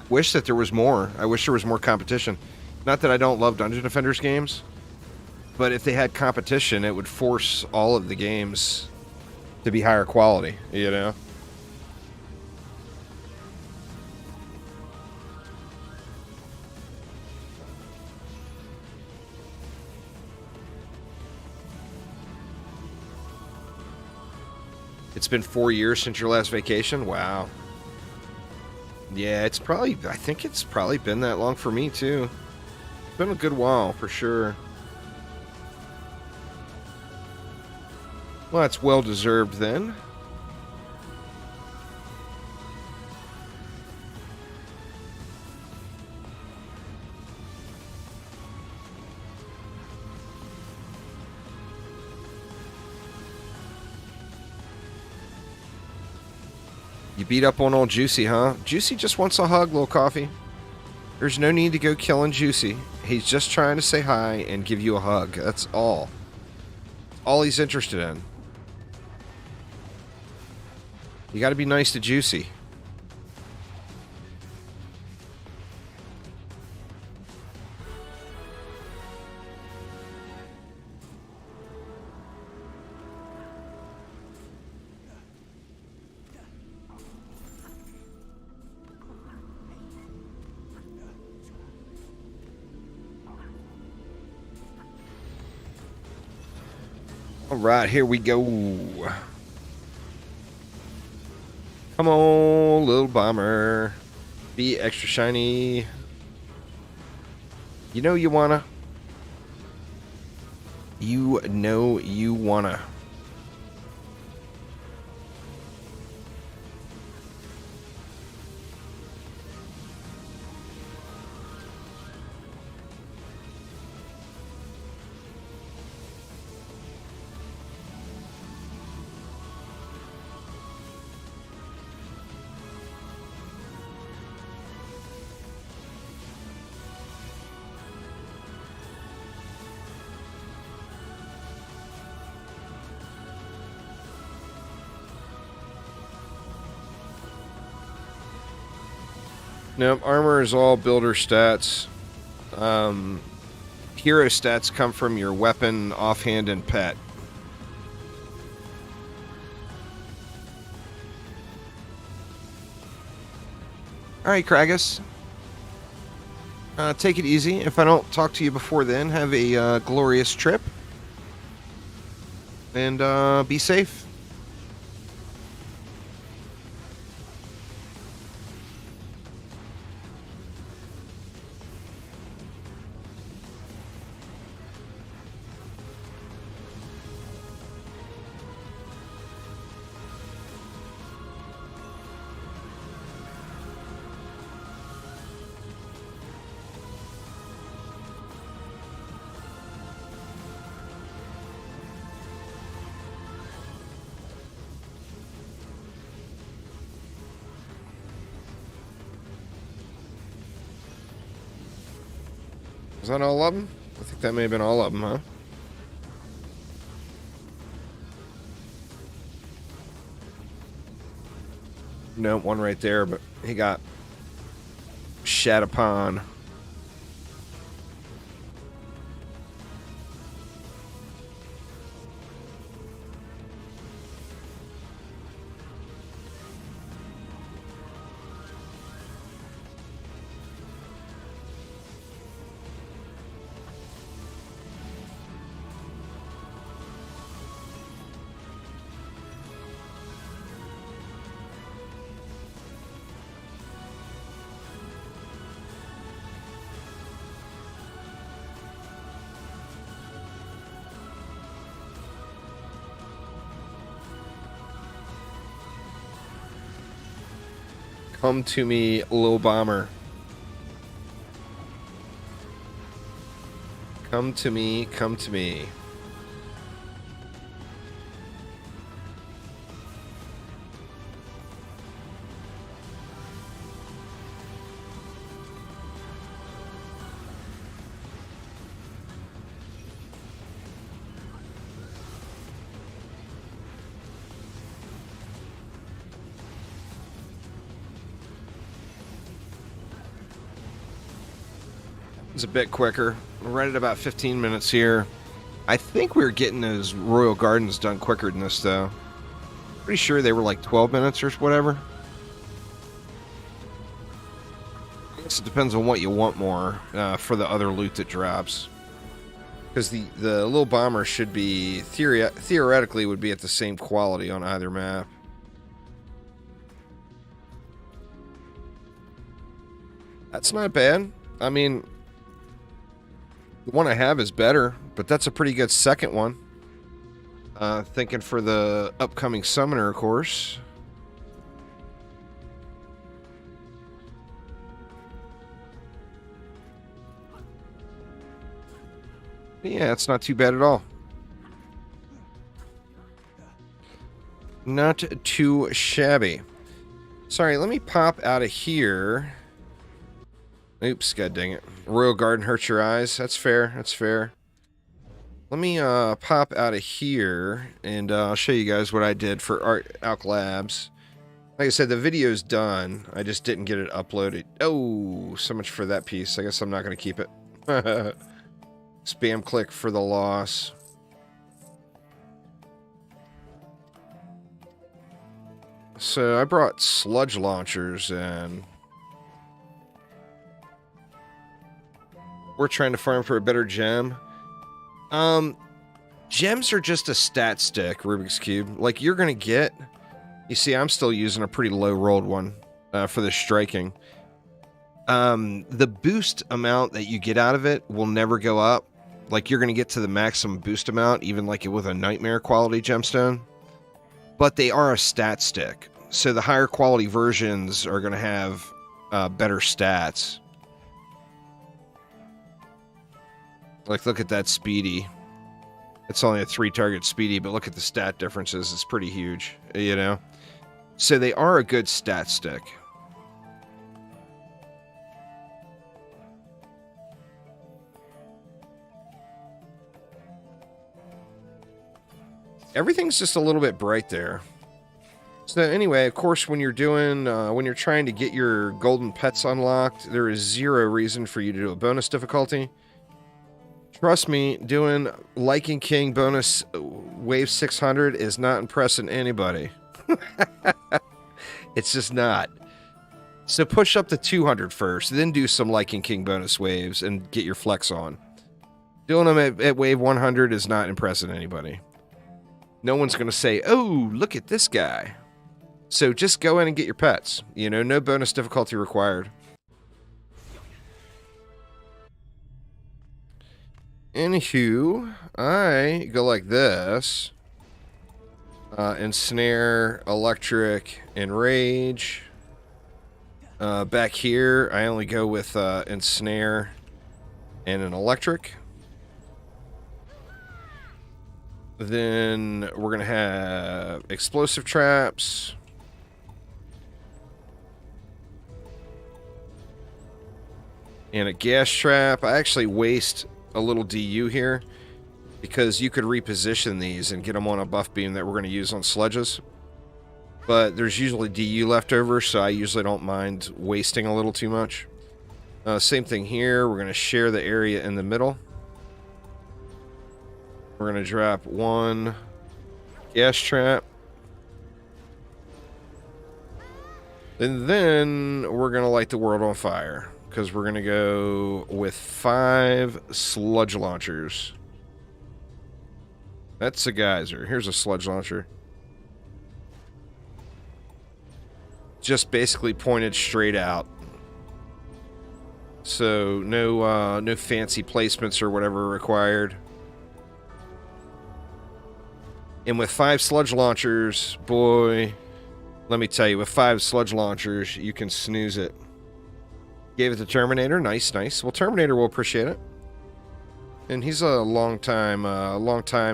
Wish that there was more. I wish there was more competition. Not that I don't love Dungeon Defenders games, but if they had competition, it would force all of the games to be higher quality, you know? It's been 4 years since your last vacation? Wow. Yeah, it's probably, I think it's probably been that long for me too. It's been a good while, for sure. Well, that's well deserved then. You beat up on old Juicy, huh? Juicy just wants a hug, little coffee. There's no need to go killing Juicy. He's just trying to say hi and give you a hug. That's all. All he's interested in. You gotta be nice to Juicy. Alright, here we go. Come on, little bomber. Be extra shiny. You know you wanna. You know you wanna. Nope, armor is all builder stats. Hero stats come from your weapon, offhand, and pet. Alright, Kragus. Take it easy. If I don't talk to you before then, have a glorious trip. And be safe. Was that all of them? I think that may have been all of them, huh? No, one right there, but he got shat upon. Come to me, little bomber. Come to me, come to me. It's a bit quicker. We're right at about 15 minutes here. I think we were getting those Royal Gardens done quicker than this, though. Pretty sure they were like 12 minutes or whatever. I guess it depends on what you want more for the other loot that drops. Because the little bomber should be, theoretically, would be at the same quality on either map. That's not bad. I mean, the one I have is better, but that's a pretty good second one. Thinking for the upcoming summoner, of course. Yeah, it's not too bad at all. Not too shabby. Sorry, let me pop out of here. Oops, god dang it. Royal Garden hurts your eyes. That's fair, that's fair. Let me pop out of here, and I'll show you guys what I did for Elk Labs. Like I said, the video's done. I just didn't get it uploaded. Oh, so much for that piece. I guess I'm not going to keep it. Spam click for the loss. So I brought sludge launchers, and we're trying to farm for a better gem. Gems are just a stat stick, Rubik's Cube. Like, you're gonna get... You see, I'm still using a pretty low-rolled one for the striking. The boost amount that you get out of it will never go up. Like, you're gonna get to the maximum boost amount, even like with a nightmare quality gemstone. But they are a stat stick. So the higher quality versions are gonna have better stats. Like, look at that speedy. It's only a 3-target speedy, but look at the stat differences. It's pretty huge, you know? So they are a good stat stick. Everything's just a little bit bright there. So anyway, of course, when you're doing, when you're trying to get your golden pets unlocked, there is zero reason for you to do a bonus difficulty. Trust me, doing Lichen King bonus wave 600 is not impressing anybody. It's just not. So push up to 200 first, then do some Lichen King bonus waves and get your flex on. Doing them at wave 100 is not impressing anybody. No one's going to say, oh, look at this guy. So just go in and get your pets. You know, no bonus difficulty required. Anywho, I go like this. Ensnare, Electric, Enrage. Back here, I only go with Ensnare and an Electric. Then we're going to have Explosive Traps. And a gas trap. I actually waste a little DU here because you could reposition these and get them on a buff beam that we're going to use on sledges. But there's usually DU left over, so I usually don't mind wasting a little too much. Same thing here. We're going to share the area in the middle. We're going to drop one gas trap. And then we're going to light the world on fire, because we're going to go with 5 sludge launchers. That's a geyser. Here's a sludge launcher. Just basically pointed straight out. So no fancy placements or whatever required. And with 5 sludge launchers, boy, let me tell you, with 5 sludge launchers, you can snooze it. Gave it to Terminator. Nice, nice. Well, Terminator will appreciate it. And he's a long time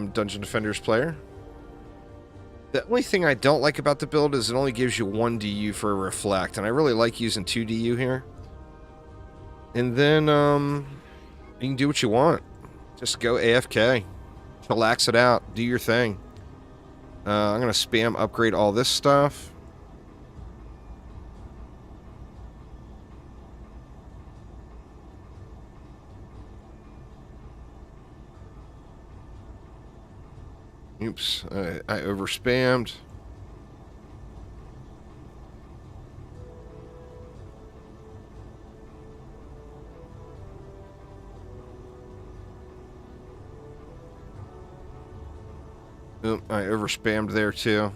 Dungeon Defenders player. The only thing I don't like about the build is it only gives you 1 DU for a reflect, and I really like using 2 DU here. And then you can do what you want. Just go AFK. Chillax it out. Do your thing. I'm going to spam upgrade all this stuff. Oops, I overspammed. Oop, I overspammed there too.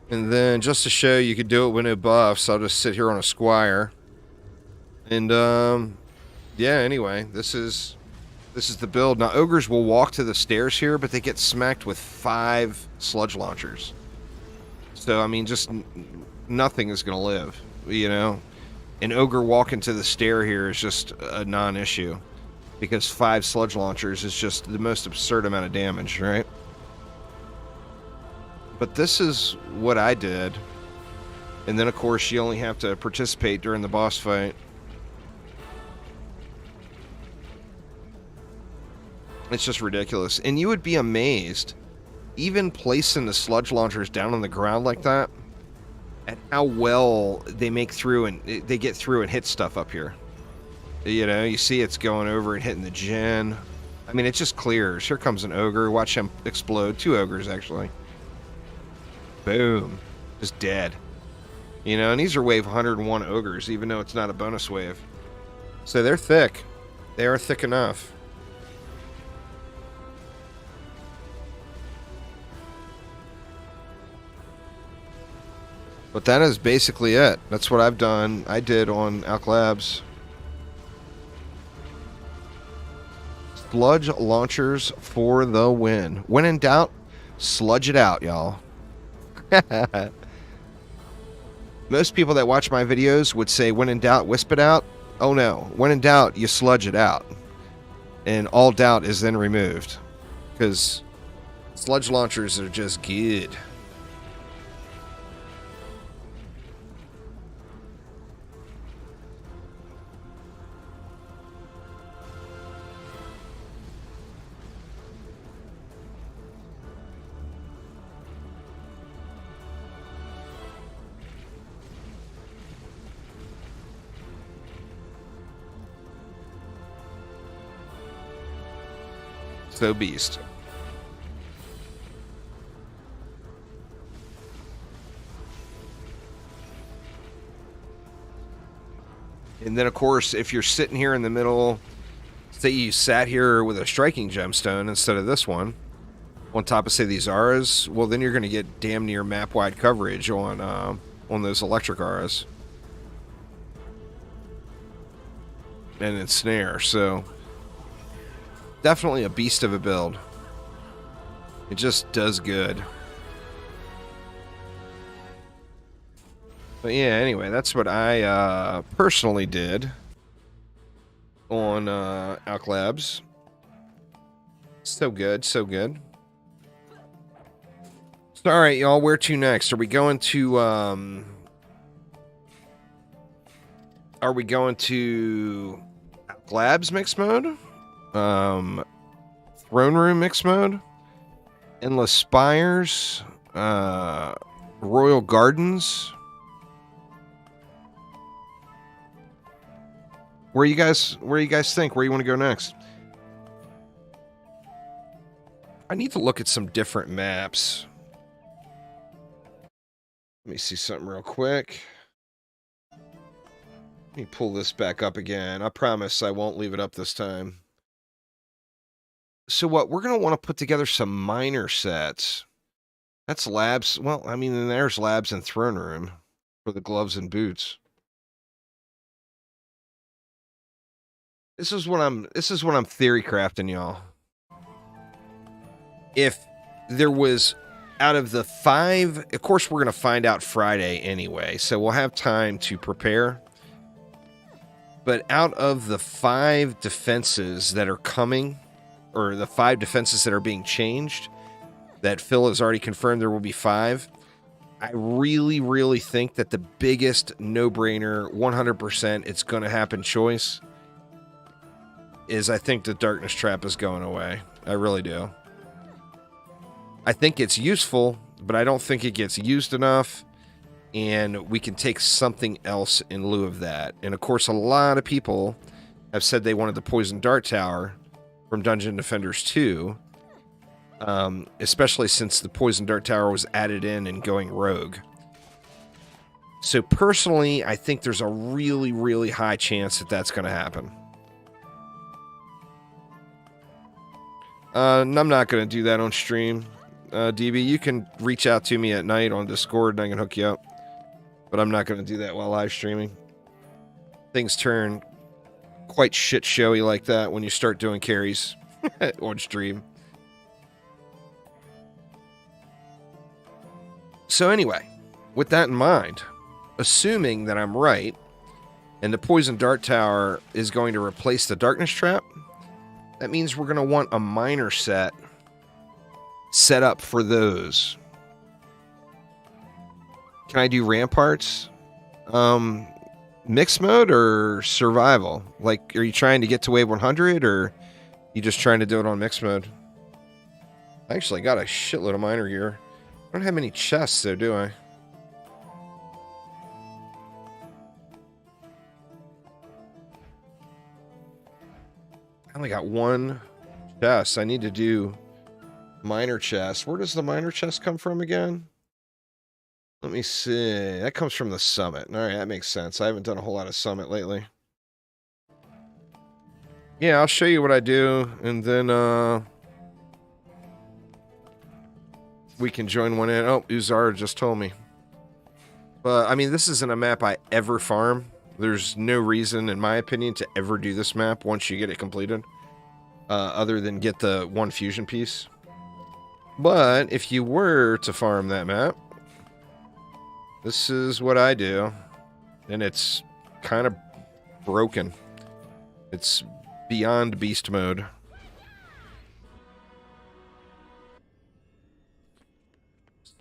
And then, just to show you could do it with no buffs, I'll just sit here on a squire. And, yeah, anyway, this is the build. Now, ogres will walk to the stairs here, but they get smacked with 5 sludge launchers. So, I mean, just nothing is going to live, you know? An ogre walking to the stair here is just a non-issue, because 5 sludge launchers is just the most absurd amount of damage, right? But this is what I did. And then, of course, you only have to participate during the boss fight. It's just ridiculous. And you would be amazed, even placing the sludge launchers down on the ground like that, at how well they make through and they get through and hit stuff up here. You know, you see it's going over and hitting the gen. I mean, it just clears. Here comes an ogre. Watch him explode. 2 ogres, actually. Boom. Just dead. You know, and these are wave 101 ogres, even though it's not a bonus wave. So they're thick. They are thick enough. But that is basically it. That's what I've done. I did on Elk Labs. Sludge launchers for the win. When in doubt, sludge it out, y'all. Most people that watch my videos would say, when in doubt, wisp it out. Oh no. When in doubt, you sludge it out. And all doubt is then removed. Because sludge launchers are just good. So beast. And then, of course, if you're sitting here in the middle, say you sat here with a striking gemstone instead of this one, on top of, say, these auras, well, then you're going to get damn near map-wide coverage on those electric auras. And ensnare, so definitely a beast of a build. It just does good. But yeah, anyway, that's what I personally did on Elk Labs. So good, so good. So, all right, y'all, where to next? Are we going to Elk Labs mix mode? Throne Room mix mode? Endless Spires? Royal Gardens? Where you guys think? Where you want to go next? I need to look at some different maps. Let me see something real quick. Let me pull this back up again. I promise I won't leave it up this time. So what? We're going to want to put together some minor sets. That's labs. Well, I mean, there's labs and throne room for the gloves and boots. This is what I'm theory crafting, y'all. If there was, out of the 5, of course we're going to find out Friday anyway, so we'll have time to prepare. But out of the 5 defenses that are coming, or the 5 defenses that are being changed, that Phil has already confirmed there will be 5, I really, really think that the biggest no-brainer, 100% it's going to happen choice, is I think the Darkness Trap is going away. I really do. I think it's useful, but I don't think it gets used enough, and we can take something else in lieu of that. And of course, a lot of people have said they wanted the Poison Dart Tower from Dungeon Defenders 2, especially since the Poison Dart Tower was added in and going rogue. So personally, I think there's a really, really high chance that that's going to happen. And I'm not going to do that on stream. DB, you can reach out to me at night on Discord and I can hook you up. But I'm not going to do that while live streaming. Things turn quite shit showy like that when you start doing carries on stream. So anyway, with that in mind, assuming that I'm right, and the Poison Dart Tower is going to replace the Darkness Trap, that means we're going to want a minor set up for those. Can I do ramparts? Mixed mode or survival? Like, are you trying to get to wave 100 or you just trying to do it on mixed mode? I actually got a shitload of miner gear. I don't have many chests though, do I? I only got 1 chest. I need to do miner chest. Where does the miner chest come from again? Let me see. That comes from the summit. All right, that makes sense. I haven't done a whole lot of summit lately. Yeah, I'll show you what I do, and then we can join one in. Oh, Uzar just told me. But, I mean, this isn't a map I ever farm. There's no reason, in my opinion, to ever do this map once you get it completed. Other than get the 1 fusion piece. But, if you were to farm that map, this is what I do. And it's kind of broken. It's beyond beast mode.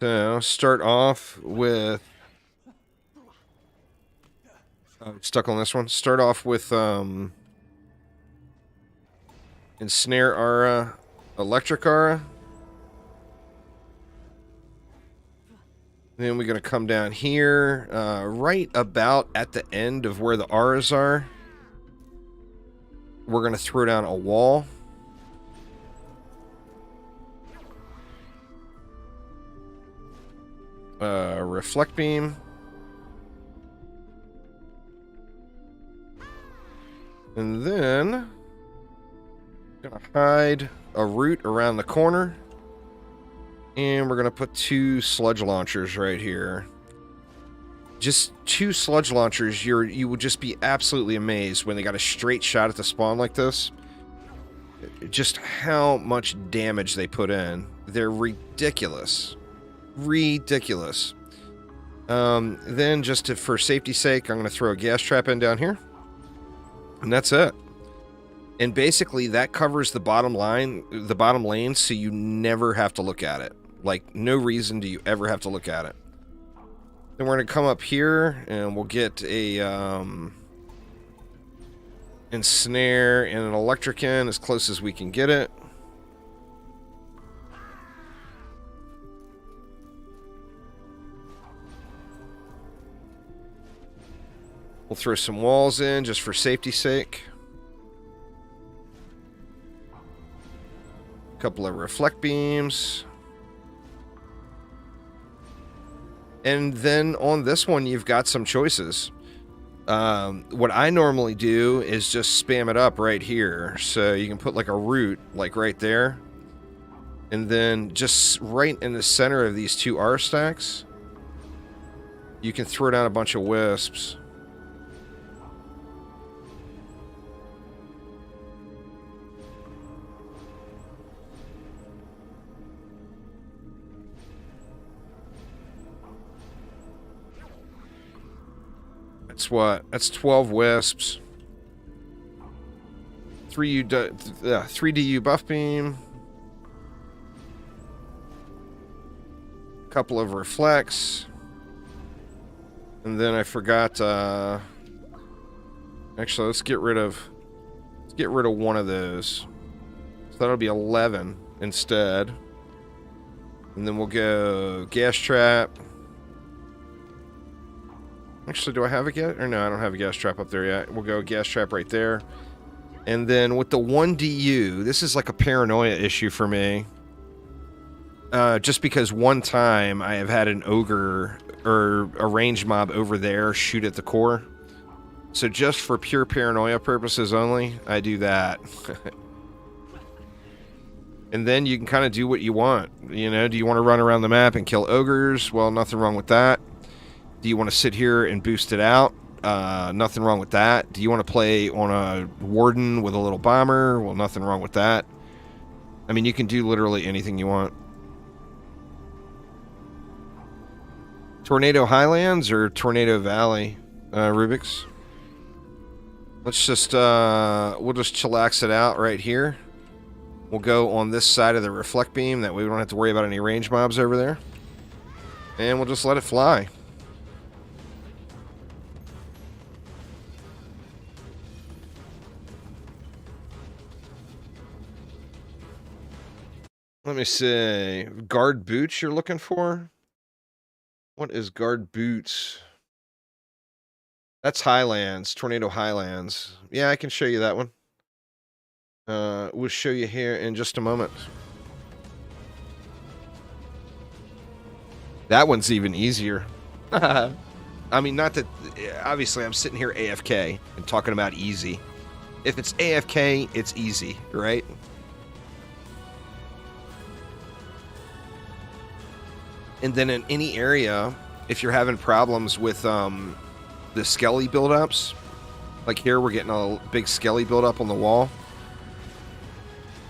So, start off with... stuck on this one. Start off with Ensnare Aura, Electric Aura. Then we're going to come down here, right about at the end of where the auras are. We're going to throw down a wall. Reflect Beam. And then, going to hide a root around the corner. And we're going to put 2 sludge launchers right here. Just 2 sludge launchers, you will just be absolutely amazed when they got a straight shot at the spawn like this. Just how much damage they put in. They're ridiculous. Ridiculous. Then just for safety's sake, I'm going to throw a gas trap in down here. And that's it. And basically that covers the bottom lane, so you never have to look at it. Like, no reason do you ever have to look at it. Then we're going to come up here, and we'll get a ensnare and an electric in as close as we can get it. We'll throw some walls in just for safety's sake. A couple of reflect beams. And then on this one, you've got some choices. What I normally do is just spam it up right here. So you can put like a root, like right there. And then just right in the center of these two R stacks, you can throw down a bunch of wisps. That's what? That's 12 wisps. 3DU buff beam. Couple of reflects. And then I forgot, actually, let's get rid of one of those. So that'll be 11 instead. And then we'll go gas trap. Actually, do I have a gas? Or no, I don't have a gas trap up there yet. We'll go gas trap right there. And then with the 1DU, this is like a paranoia issue for me. Just because one time I have had an ogre or a ranged mob over there shoot at the core. So just for pure paranoia purposes only, I do that. And then you can kind of do what you want. You know, do you want to run around the map and kill ogres? Well, nothing wrong with that. Do you want to sit here and boost it out? Nothing wrong with that. Do you want to play on a warden with a little bomber? Well, nothing wrong with that. I mean, you can do literally anything you want. Tornado Highlands or Tornado Valley, Rubik's? Let's just, we'll just chillax it out right here. We'll go on this side of the reflect beam. That way we don't have to worry about any range mobs over there. And we'll just let it fly. Let me see. Guard boots you're looking for? What is guard boots? That's Highlands. Tornado Highlands. Yeah, I can show you that one. We'll show you here in just a moment. That one's even easier. I mean, not that... Obviously, I'm sitting here AFK and talking about easy. If it's AFK, it's easy, right? And then in any area, if you're having problems with the skelly buildups, like here we're getting a big skelly buildup on the wall,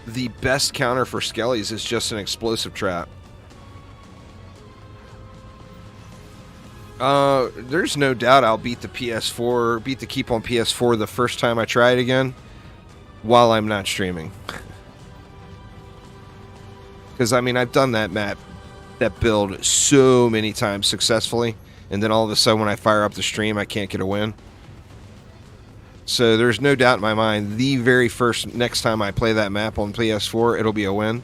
the best counter for skellies is just an explosive trap. There's no doubt I'll beat the PS4, beat the keep on PS4 the first time I try it again, while I'm not streaming. Because, I mean, I've done that map, that build so many times successfully, and then all of a sudden when I fire up the stream, I can't get a win. So there's no doubt in my mind, the very first, next time I play that map on PS4, it'll be a win.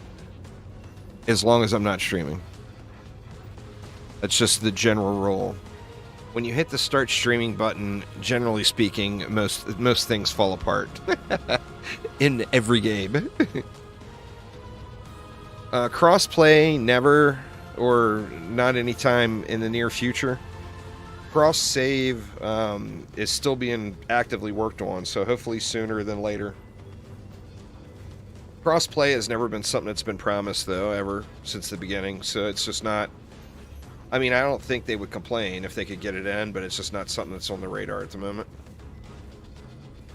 As long as I'm not streaming. That's just the general rule. When you hit the start streaming button, generally speaking, most things fall apart. In every game. Crossplay, never, or not anytime in the near future. Cross save is still being actively worked on, so hopefully sooner than later. Crossplay has never been something that's been promised, though, ever since the beginning, so it's just not... I mean, I don't think they would complain if they could get it in, but it's just not something that's on the radar at the moment.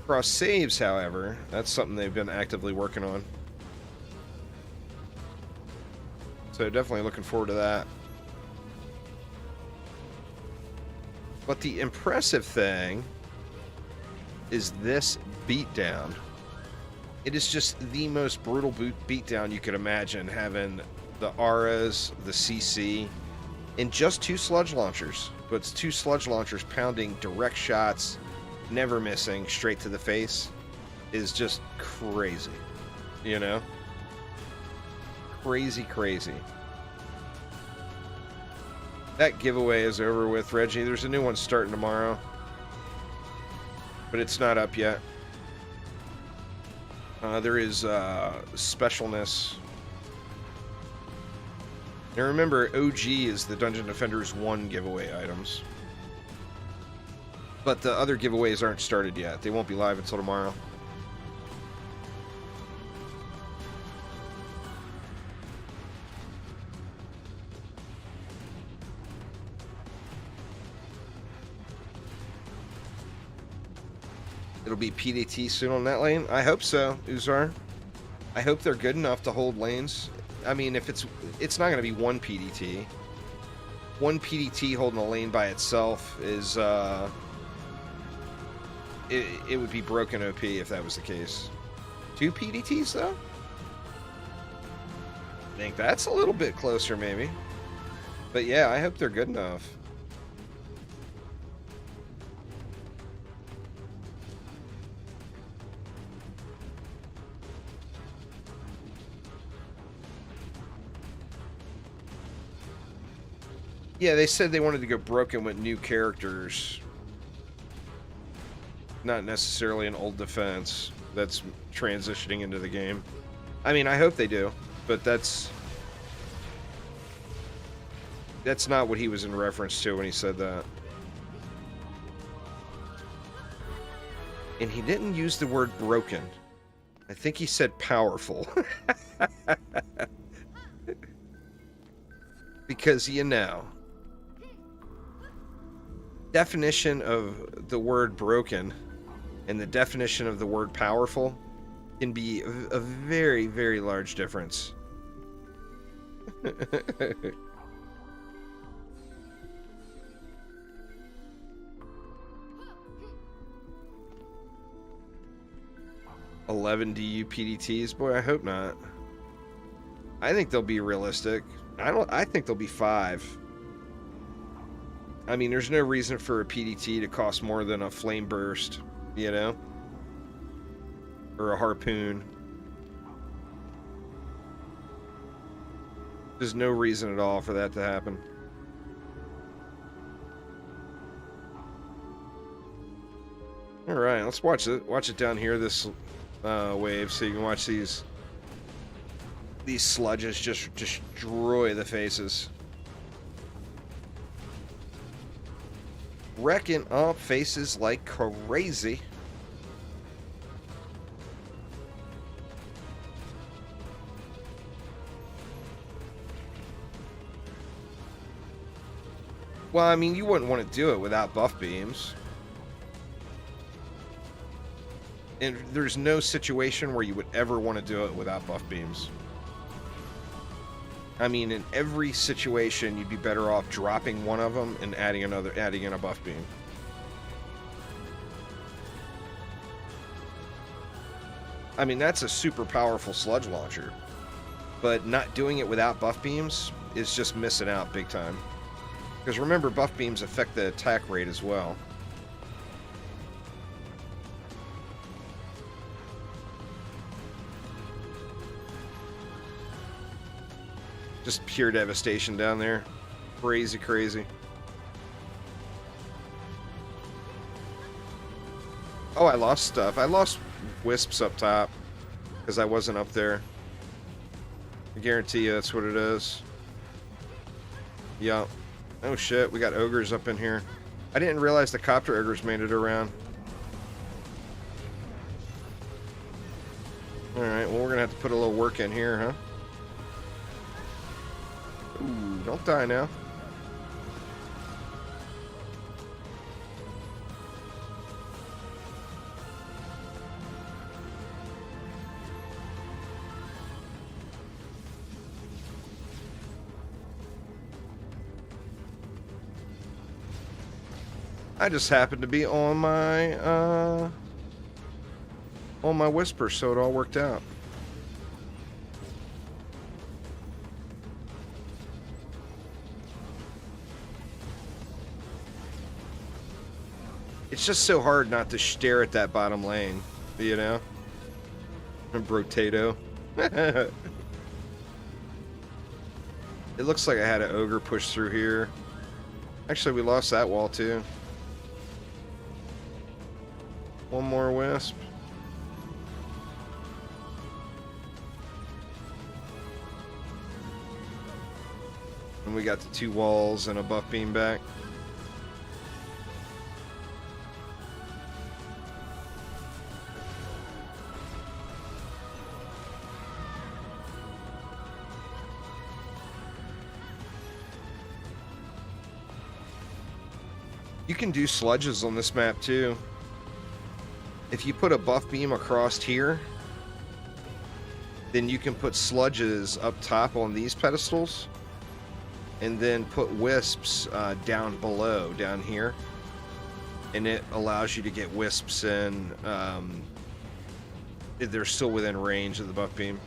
Cross saves, however, that's something they've been actively working on. So definitely looking forward to that. But the impressive thing is this beatdown. It is just the most brutal beatdown you could imagine, having the auras, the CC, and just 2 sludge launchers. But it's 2 sludge launchers pounding direct shots, never missing, straight to the face, is just crazy. You know? Crazy, crazy. That giveaway is over with, Reggie. There's a new one starting tomorrow. But it's not up yet. There is specialness. Now remember, OG is the Dungeon Defenders 1 giveaway items. But the other giveaways aren't started yet. They won't be live until tomorrow. It'll be PDT soon on that lane. I hope so, Uzar. I hope they're good enough to hold lanes. I mean, if it's not going to be one PDT. One PDT holding a lane by itself is it would be broken OP if that was the case. 2 PDTs though? I think that's a little bit closer maybe. But yeah, I hope they're good enough. Yeah, they said they wanted to go broken with new characters. Not necessarily an old defense that's transitioning into the game. I mean, I hope they do, but that's not what he was in reference to when he said that. And he didn't use the word broken. I think he said powerful. Because, you know, definition of the word broken and the definition of the word powerful can be a very, very large difference. $11 DU PDTs? Boy, I hope not. I think they'll be realistic. I think they'll be 5. I mean, there's no reason for a PDT to cost more than a flame burst, you know? Or a harpoon. There's no reason at all for that to happen. Alright, let's watch it down here, this wave, so you can watch these sludges just destroy the faces. Wrecking up faces like crazy. Well, I mean, you wouldn't want to do it without buff beams. And there's no situation where you would ever want to do it without buff beams. I mean, in every situation, you'd be better off dropping one of them and adding in a buff beam. I mean, that's a super powerful sludge launcher. But not doing it without buff beams is just missing out big time. Because remember, buff beams affect the attack rate as well. Just pure devastation down there. Crazy, crazy. Oh, I lost stuff. I lost wisps up top because I wasn't up there. I guarantee you that's what it is. Yup. Oh shit, we got ogres up in here. I didn't realize the copter ogres made it around. Alright, well, we're gonna have to put a little work in here, huh? Ooh, don't die now. I just happened to be on my whisper, so it all worked out. It's just so hard not to stare at that bottom lane, you know? Brotato. It looks like I had an ogre push through here. Actually, we lost that wall too. One more wisp. And we got the 2 walls and a buff beam back. You can do sludges on this map too. If you put a buff beam across here, then you can put sludges up top on these pedestals, and then put wisps down below, down here, and it allows you to get wisps in. They're still within range of the buff beam.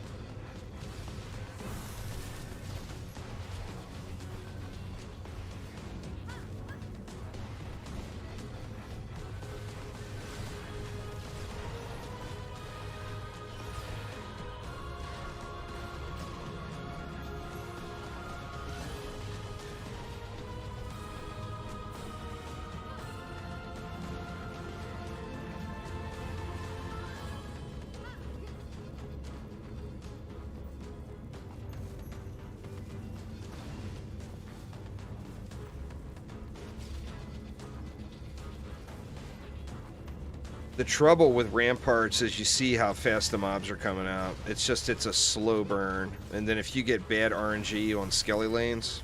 The trouble with ramparts is you see how fast the mobs are coming out. It's a slow burn. And then if you get bad RNG on skelly lanes,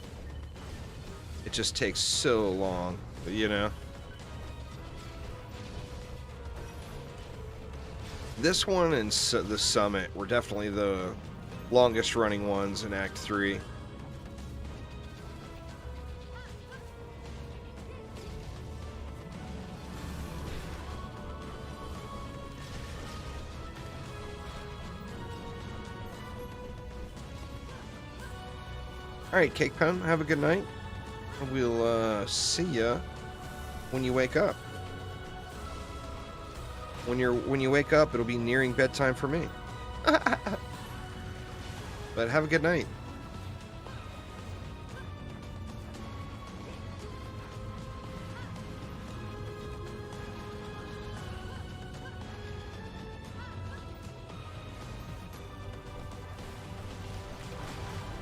it just takes so long, you know? This one and the Summit were definitely the longest running ones in Act 3. Alright, Cake Pen, have a good night. We'll see ya when you wake up. When you wake up, it'll be nearing bedtime for me. But have a good night.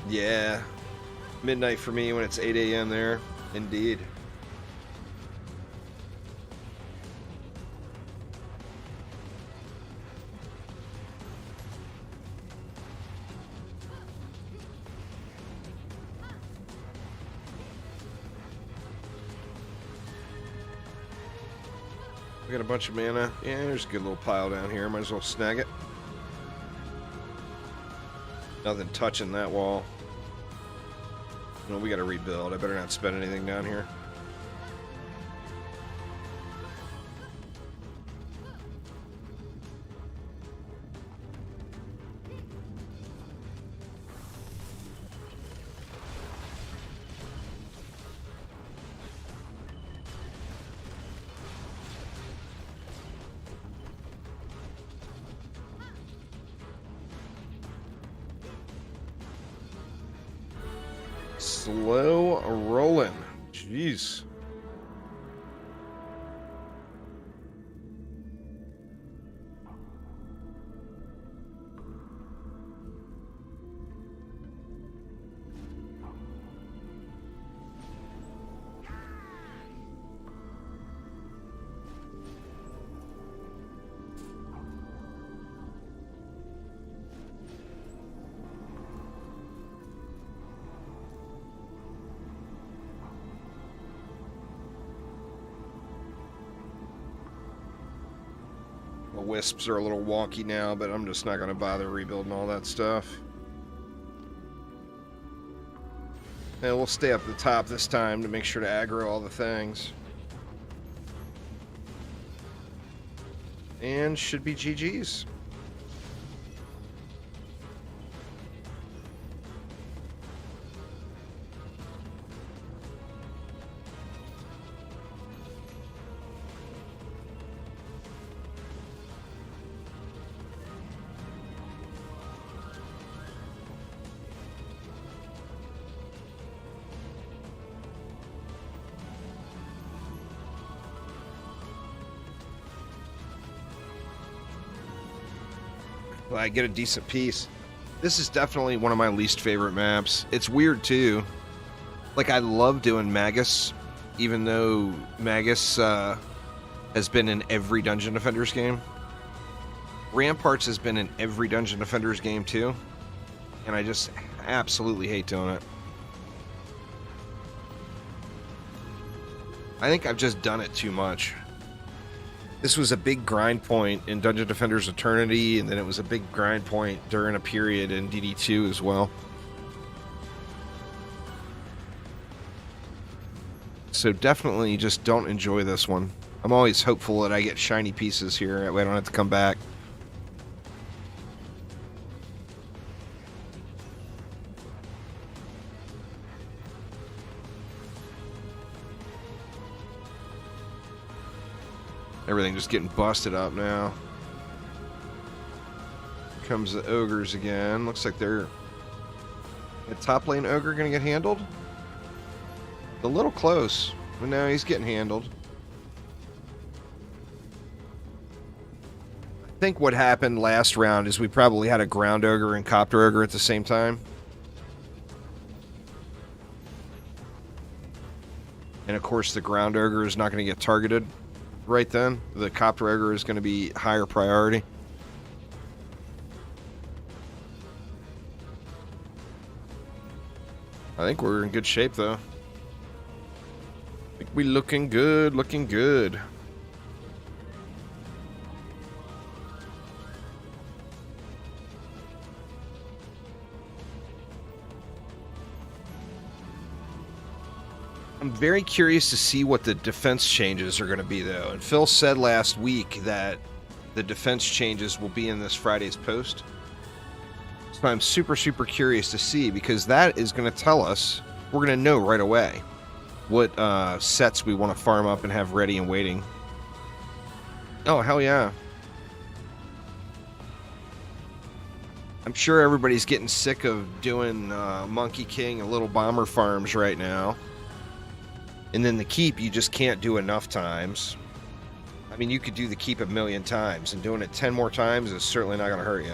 Yeah. Midnight for me when it's 8 a.m. there. Indeed. We got a bunch of mana. Yeah, there's a good little pile down here. Might as well snag it. Nothing touching that wall. No, we gotta rebuild. I better not spend anything down here. Slow rolling. Jeez. The wisps are a little wonky now, but I'm just not going to bother rebuilding all that stuff. And we'll stay up the top this time to make sure to aggro all the things. And should be GG's. I get a decent piece. This is definitely one of my least favorite maps. It's weird too. Like, I love doing Magus, even though Magus has been in every Dungeon Defenders game. Ramparts has been in every Dungeon Defenders game too, and I just absolutely hate doing it. I think I've just done it too much. This was a big grind point in Dungeon Defenders Eternity, and then it was a big grind point during a period in DD2 as well. So definitely just don't enjoy this one. I'm always hopeful that I get shiny pieces here, that way I don't have to come back. Everything just getting busted up now. Here comes the ogres again. Looks like they're... The top lane ogre gonna get handled? A little close, but no, he's getting handled. I think what happened last round is we probably had a ground ogre and copter ogre at the same time. And of course the ground ogre is not going to get targeted right then. The copter ogre is going to be higher priority. I think we're in good shape though. I think we're looking good, looking good. I'm very curious to see what the defense changes are going to be, though. And Phil said last week that the defense changes will be in this Friday's post. So I'm super, super curious to see, because that is going to tell us, we're going to know right away what sets we want to farm up and have ready and waiting. Oh, hell yeah. I'm sure everybody's getting sick of doing Monkey King and Little Bomber farms right now. And then the keep, you just can't do enough times. I mean, you could do the keep a million times, and doing it 10 more times is certainly not going to hurt you.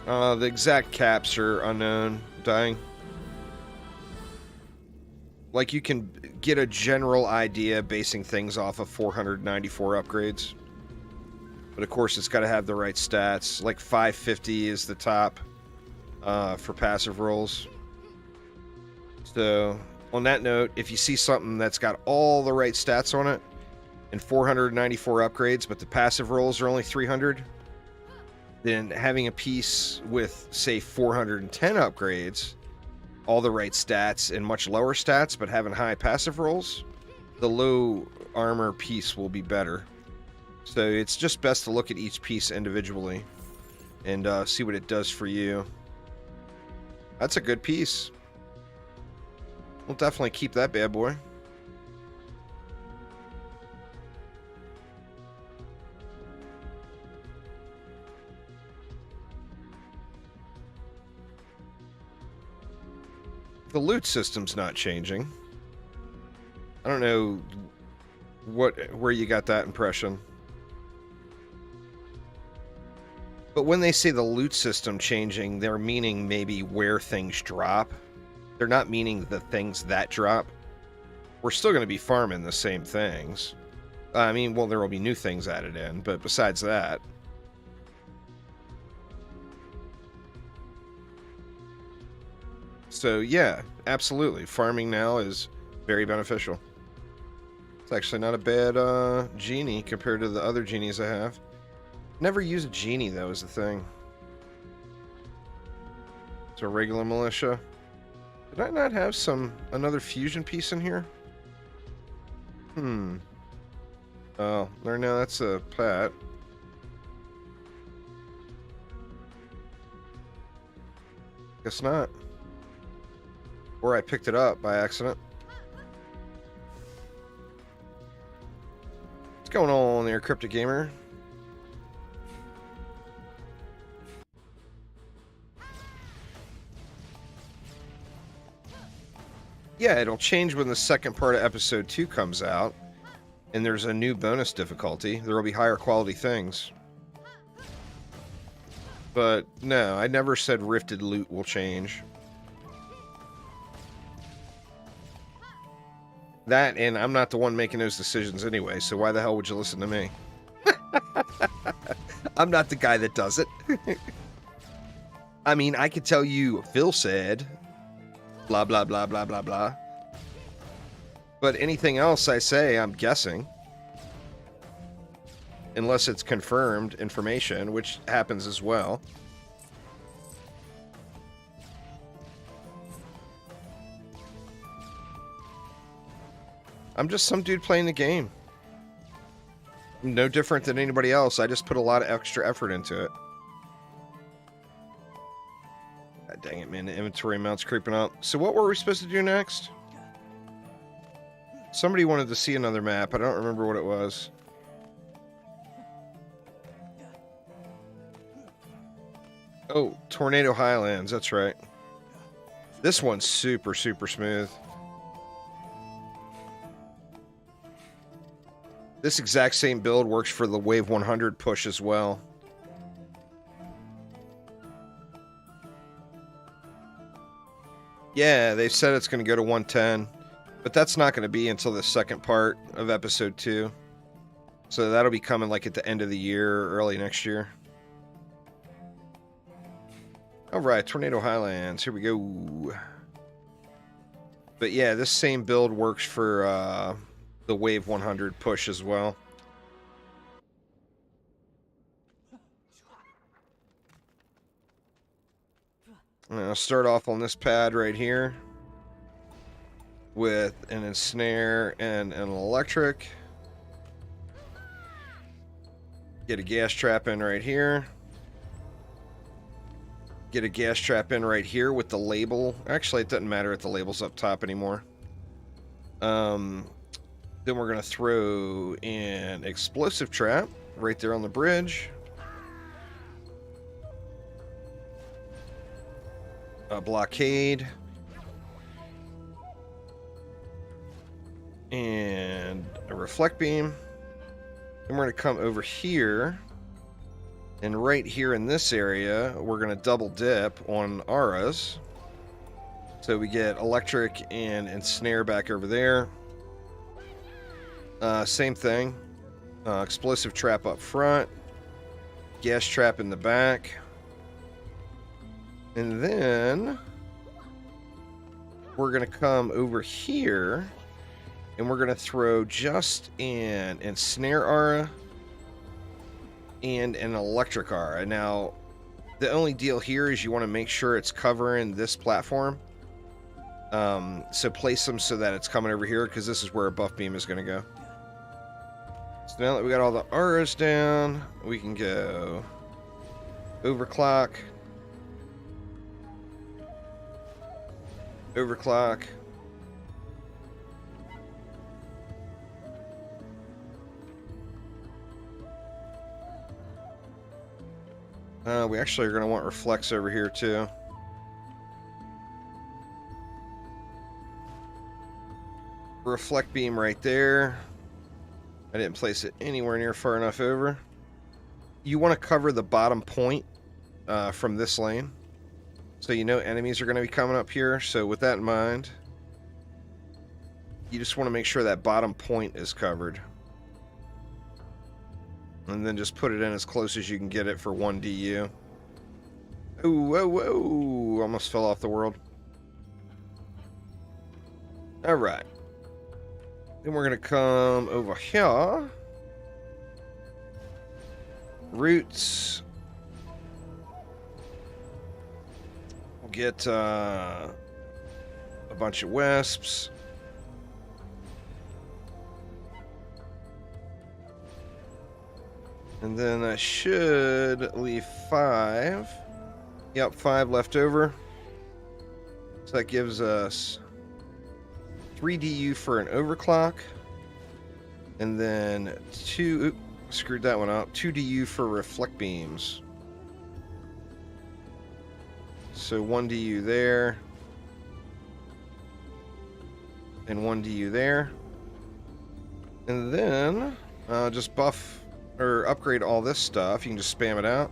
The exact caps are unknown, dying. Like, you can get a general idea basing things off of 494 upgrades. But of course, it's got to have the right stats. Like 550 is the top for passive rolls. So, on that note, if you see something that's got all the right stats on it and 494 upgrades, but the passive rolls are only 300, then having a piece with, say, 410 upgrades, all the right stats and much lower stats, but having high passive rolls, the low armor piece will be better. So it's just best to look at each piece individually and see what it does for you. That's a good piece. We'll definitely keep that bad boy. The loot system's not changing. I don't know where you got that impression. But when they say the loot system changing, they're meaning maybe where things drop. They're not meaning the things that drop. We're still going to be farming the same things. I mean, well, there will be new things added in, but besides that... So, yeah, absolutely. Farming now is very beneficial. It's actually not a bad genie compared to the other genies I have. Never use a genie, though, is the thing. It's a regular militia. Did I not have another fusion piece in here? Oh, no, that's a pet. Guess not. Or I picked it up by accident. What's going on there, Cryptic Gamer? Yeah, it'll change when the second part of episode 2 comes out, and there's a new bonus difficulty. There will be higher quality things. But no, I never said rifted loot will change. That, and I'm not the one making those decisions anyway, so why the hell would you listen to me? I'm not the guy that does it. I mean, I could tell you, Phil said, blah, blah, blah, blah, blah, blah. But anything else I say, I'm guessing. Unless it's confirmed information, which happens as well. I'm just some dude playing the game. No different than anybody else. I just put a lot of extra effort into it. God dang it, man. The inventory amount's creeping up. So what were we supposed to do next? Somebody wanted to see another map. I don't remember what it was. Oh, Tornado Highlands. That's right. This one's super, super smooth. This exact same build works for the Wave 100 push as well. Yeah, they said it's going to go to 110, but that's not going to be until the second part of episode 2. So that'll be coming like at the end of the year or early next year. Alright, Tornado Highlands, here we go. But yeah, this same build works for the Wave 100 push as well. I'll start off on this pad right here with an ensnare and an electric. Get a gas trap in right here. Get a gas trap in right here with the label. Actually, it doesn't matter if the label's up top anymore. Then we're going to throw an explosive trap right there on the bridge. A blockade. And a reflect beam. Then we're going to come over here. And right here in this area, we're going to double dip on auras. So we get electric and ensnare back over there. Same thing. Explosive trap up front. Gas trap in the back. And then we're going to come over here. And we're going to throw just an ensnare aura and an electric aura. Now, the only deal here is you want to make sure it's covering this platform. So place them so that it's coming over here, because this is where a buff beam is going to go. So now that we got all the auras down, we can go overclock, overclock, we actually are going to want reflex over here too. Reflect beam right there. I didn't place it anywhere near far enough over. You want to cover the bottom point from this lane, so you know enemies are going to be coming up here. So with that in mind, you just want to make sure that bottom point is covered. And then just put it in as close as you can get it for 1 DU. Oh, whoa, whoa. Almost fell off the world. Alright. Then we're going to come over here. Roots. We'll get a bunch of wisps. And then I should leave 5. Yep, 5 left over. So that gives us 3 DU for an overclock. And then 2... Oops, screwed that one up. 2 DU for reflect beams. So 1 DU there. And 1 DU there. And then just buff or upgrade all this stuff. You can just spam it out.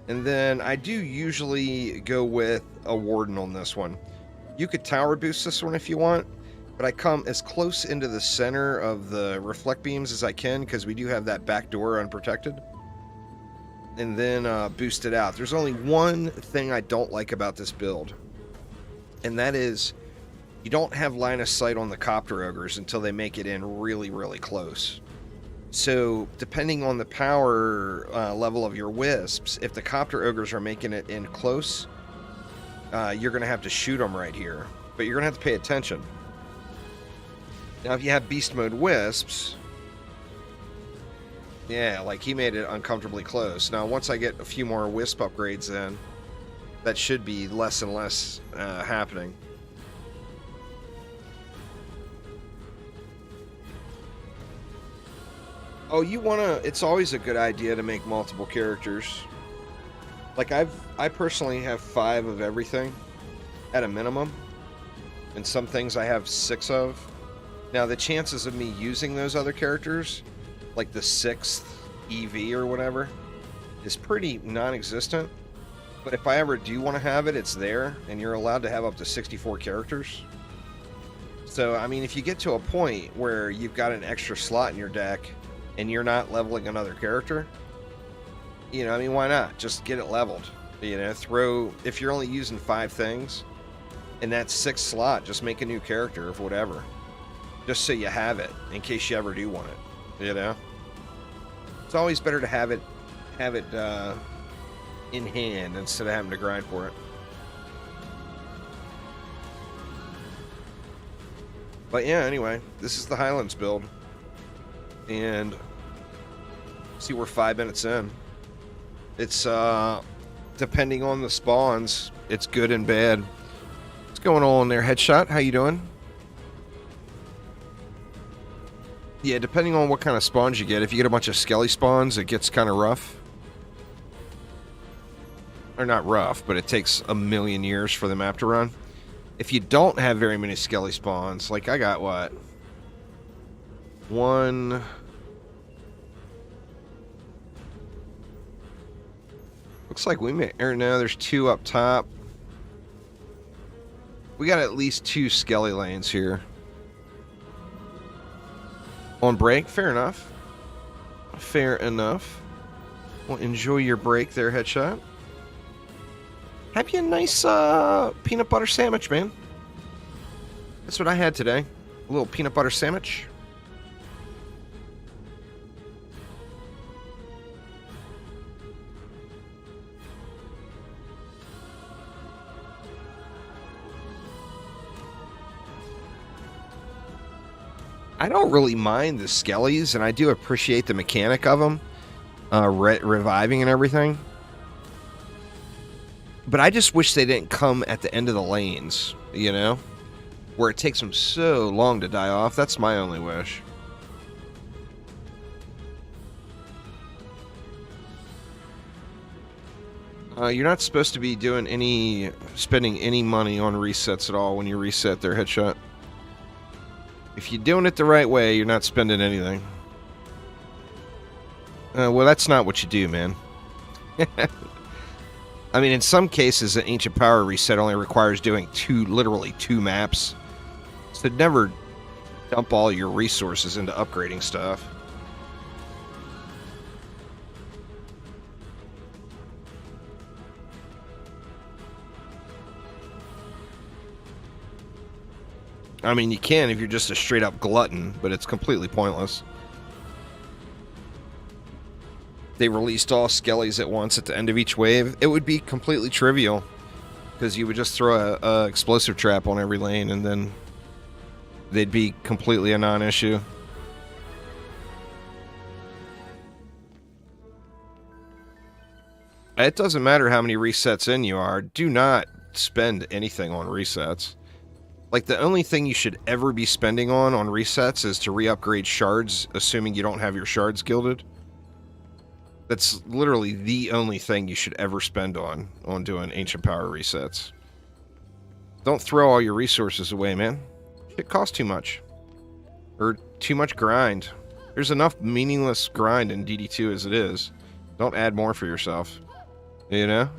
And then I do usually go with a Warden on this one. You could tower boost this one if you want, but I come as close into the center of the reflect beams as I can because we do have that back door unprotected. And then boost it out. There's only one thing I don't like about this build, and that is you don't have line of sight on the copter ogres until they make it in really, really close. So depending on the power level of your wisps, if the copter ogres are making it in close, you're going to have to shoot them right here. But you're going to have to pay attention. Now, if you have beast mode wisps, yeah, like he made it uncomfortably close. Now, once I get a few more wisp upgrades in, that should be less and less happening. Oh, you wanna... It's always a good idea to make multiple characters. Like, I personally have 5 of everything, at a minimum. And some things I have 6 of. Now, the chances of me using those other characters, like the 6th EV or whatever, is pretty non-existent. But if I ever do want to have it, it's there, and you're allowed to have up to 64 characters. So, I mean, if you get to a point where you've got an extra slot in your deck, and you're not leveling another character, you know, I mean, why not? Just get it leveled. You know, if you're only using 5 things, in that 6th slot, just make a new character of whatever. Just so you have it, in case you ever do want it, you know? It's always better to have it in hand instead of having to grind for it. But yeah, anyway, this is the Highlands build. And see, we're 5 minutes in. It's depending on the spawns, it's good and bad. What's going on there, Headshot? How you doing? Yeah, depending on what kind of spawns you get. If you get a bunch of skelly spawns, it gets kind of rough. Or not rough, but it takes a million years for the map to run. If you don't have very many skelly spawns, like I got what? 1... Looks like we may... Or no, there's 2 up top. We got at least 2 skelly lanes here. On break? Fair enough. Fair enough. Well, enjoy your break there, Headshot. Have you a nice peanut butter sandwich, man. That's what I had today. A little peanut butter sandwich. I don't really mind the skellies, and I do appreciate the mechanic of them, reviving and everything. But I just wish they didn't come at the end of the lanes, you know? Where it takes them so long to die off. That's my only wish. You're not supposed to be spending any money on resets at all when you reset their Headshot. If you're doing it the right way, you're not spending anything. Well, that's not what you do, man. I mean, in some cases, an Ancient Power reset only requires doing literally two maps. So never dump all your resources into upgrading stuff. I mean, you can if you're just a straight-up glutton, but it's completely pointless. they released all skellies at once at the end of each wave, it would be completely trivial. Because you would just throw a explosive trap on every lane, and then they'd be completely a non-issue. It doesn't matter how many resets in you are. Do not spend anything on resets. Like, the only thing you should ever be spending on resets is to re-upgrade shards, assuming you don't have your shards gilded. That's literally the only thing you should ever spend on doing Ancient Power resets. Don't throw all your resources away, man. It costs too much. Or too much grind. There's enough meaningless grind in DD2 as it is. Don't add more for yourself. You know?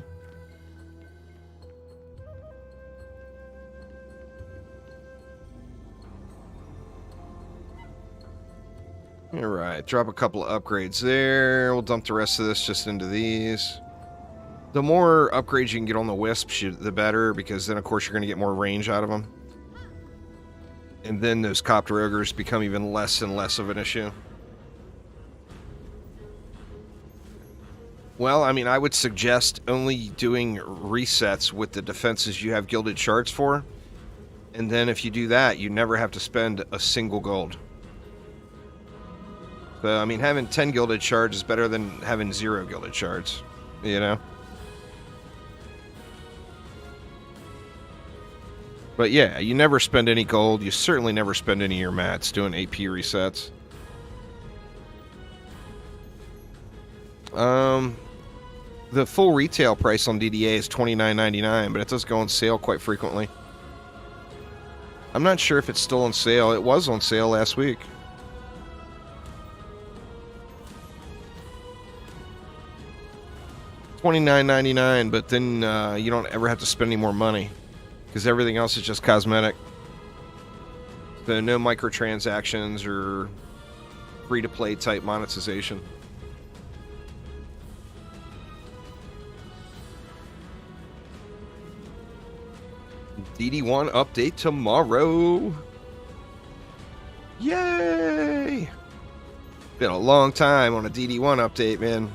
Alright, drop a couple of upgrades there. We'll dump the rest of this just into these. The more upgrades you can get on the Wisps, the better, because then, of course, you're going to get more range out of them. And then those Copter Ogres become even less and less of an issue. Well, I mean, I would suggest only doing resets with the defenses you have gilded shards for. And then if you do that, you never have to spend a single gold. So, I mean, having 10 gilded shards is better than having 0 gilded shards, you know? But yeah, you never spend any gold. You certainly never spend any of your mats doing AP resets. The full retail price on DDA is $29.99, but it does go on sale quite frequently. I'm not sure if it's still on sale. It was on sale last week. $29.99, but then you don't ever have to spend any more money because everything else is just cosmetic. So no microtransactions or free-to-play type monetization. DD1 update tomorrow. Yay! Been a long time on a DD1 update, man.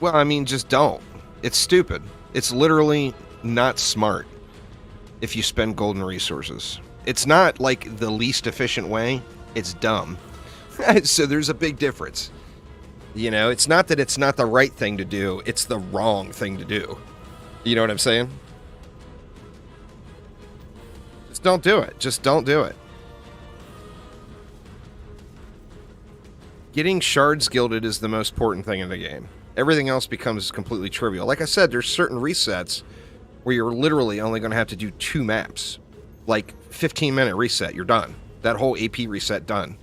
Well, I mean, just don't. It's stupid. It's literally not smart if you spend golden resources. It's not like the least efficient way. It's dumb. So there's a big difference. You know, it's not that it's not the right thing to do. It's the wrong thing to do. You know what I'm saying? Just don't do it. Just don't do it. Getting shards gilded is the most important thing in the game. Everything else becomes completely trivial. Like I said, there's certain resets where you're literally only going to have to do 2 maps. Like, 15-minute reset, you're done. That whole AP reset, done.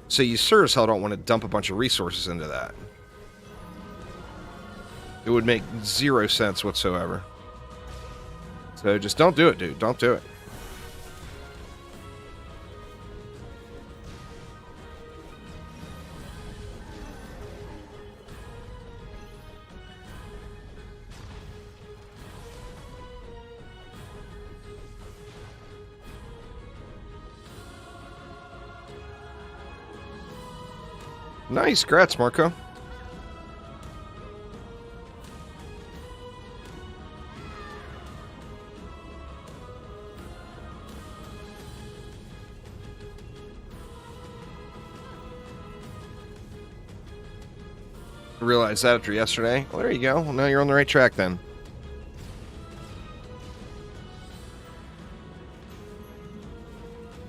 So you sure as hell don't want to dump a bunch of resources into that. It would make 0 sense whatsoever. So just don't do it, dude. Don't do it. Nice, grats, Marco. I realized that after yesterday. Well, there you go. Well, now you're on the right track then.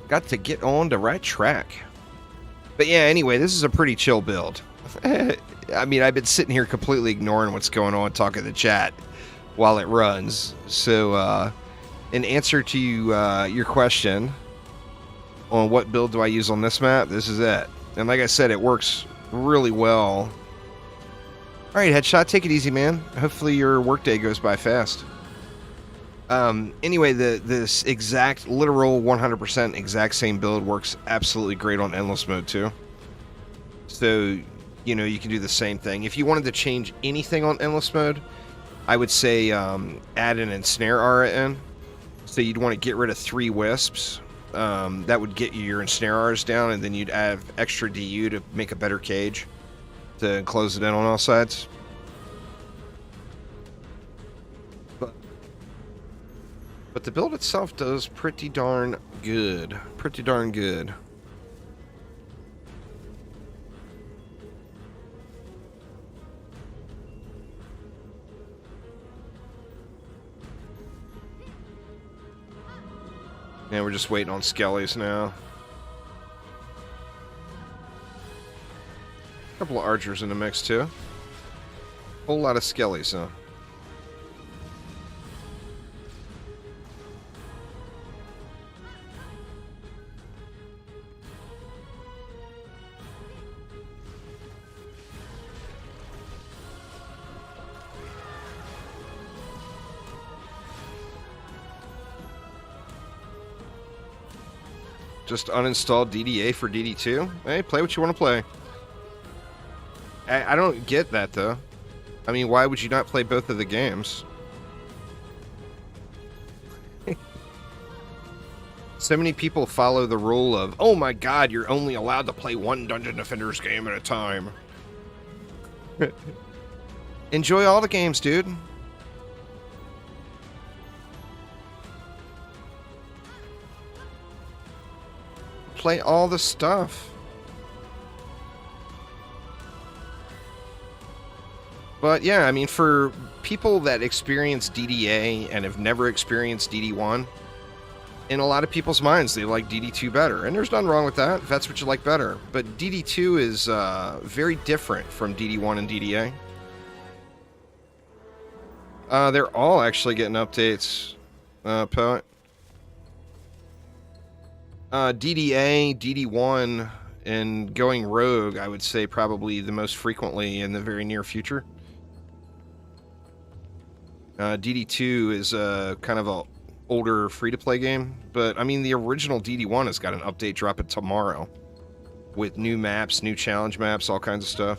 Got to get on the right track. But yeah, anyway, this is a pretty chill build. I mean, I've been sitting here completely ignoring what's going on, talking to chat while it runs. So, in answer to your question on what build do I use on this map, this is it. And like I said, it works really well. Alright, Headshot, take it easy, man. Hopefully your workday goes by fast. Anyway, this exact, literal, 100% exact same build works absolutely great on Endless Mode, too. So, you know, you can do the same thing. If you wanted to change anything on endless mode, I would say add an ensnare aura in. So you'd want to get rid of 3 wisps. That would get you your ensnare auras down, and then you'd add extra DU to make a better cage to close it in on all sides. But the build itself does pretty darn good. Pretty darn good. And we're just waiting on skellies now. A couple of archers in the mix too. Whole lot of skellies, huh? Just uninstall DDA for DD2? Hey, play what you want to play. I don't get that, though. I mean, why would you not play both of the games? So many people follow the rule of, oh my god, you're only allowed to play one Dungeon Defenders game at a time. Enjoy all the games, dude. Play all the stuff. But yeah, I mean, for people that experience DDA and have never experienced DD1, in a lot of people's minds, they like DD2 better. And there's nothing wrong with that, if that's what you like better. But DD2 is very different from DD1 and DDA. They're all actually getting updates, Poet. DDA, DD1, and going rogue, I would say probably the most frequently in the very near future. DD2 is kind of a older free-to-play game, but I mean the original DD1 has got an update dropping tomorrow with new maps, new challenge maps, all kinds of stuff.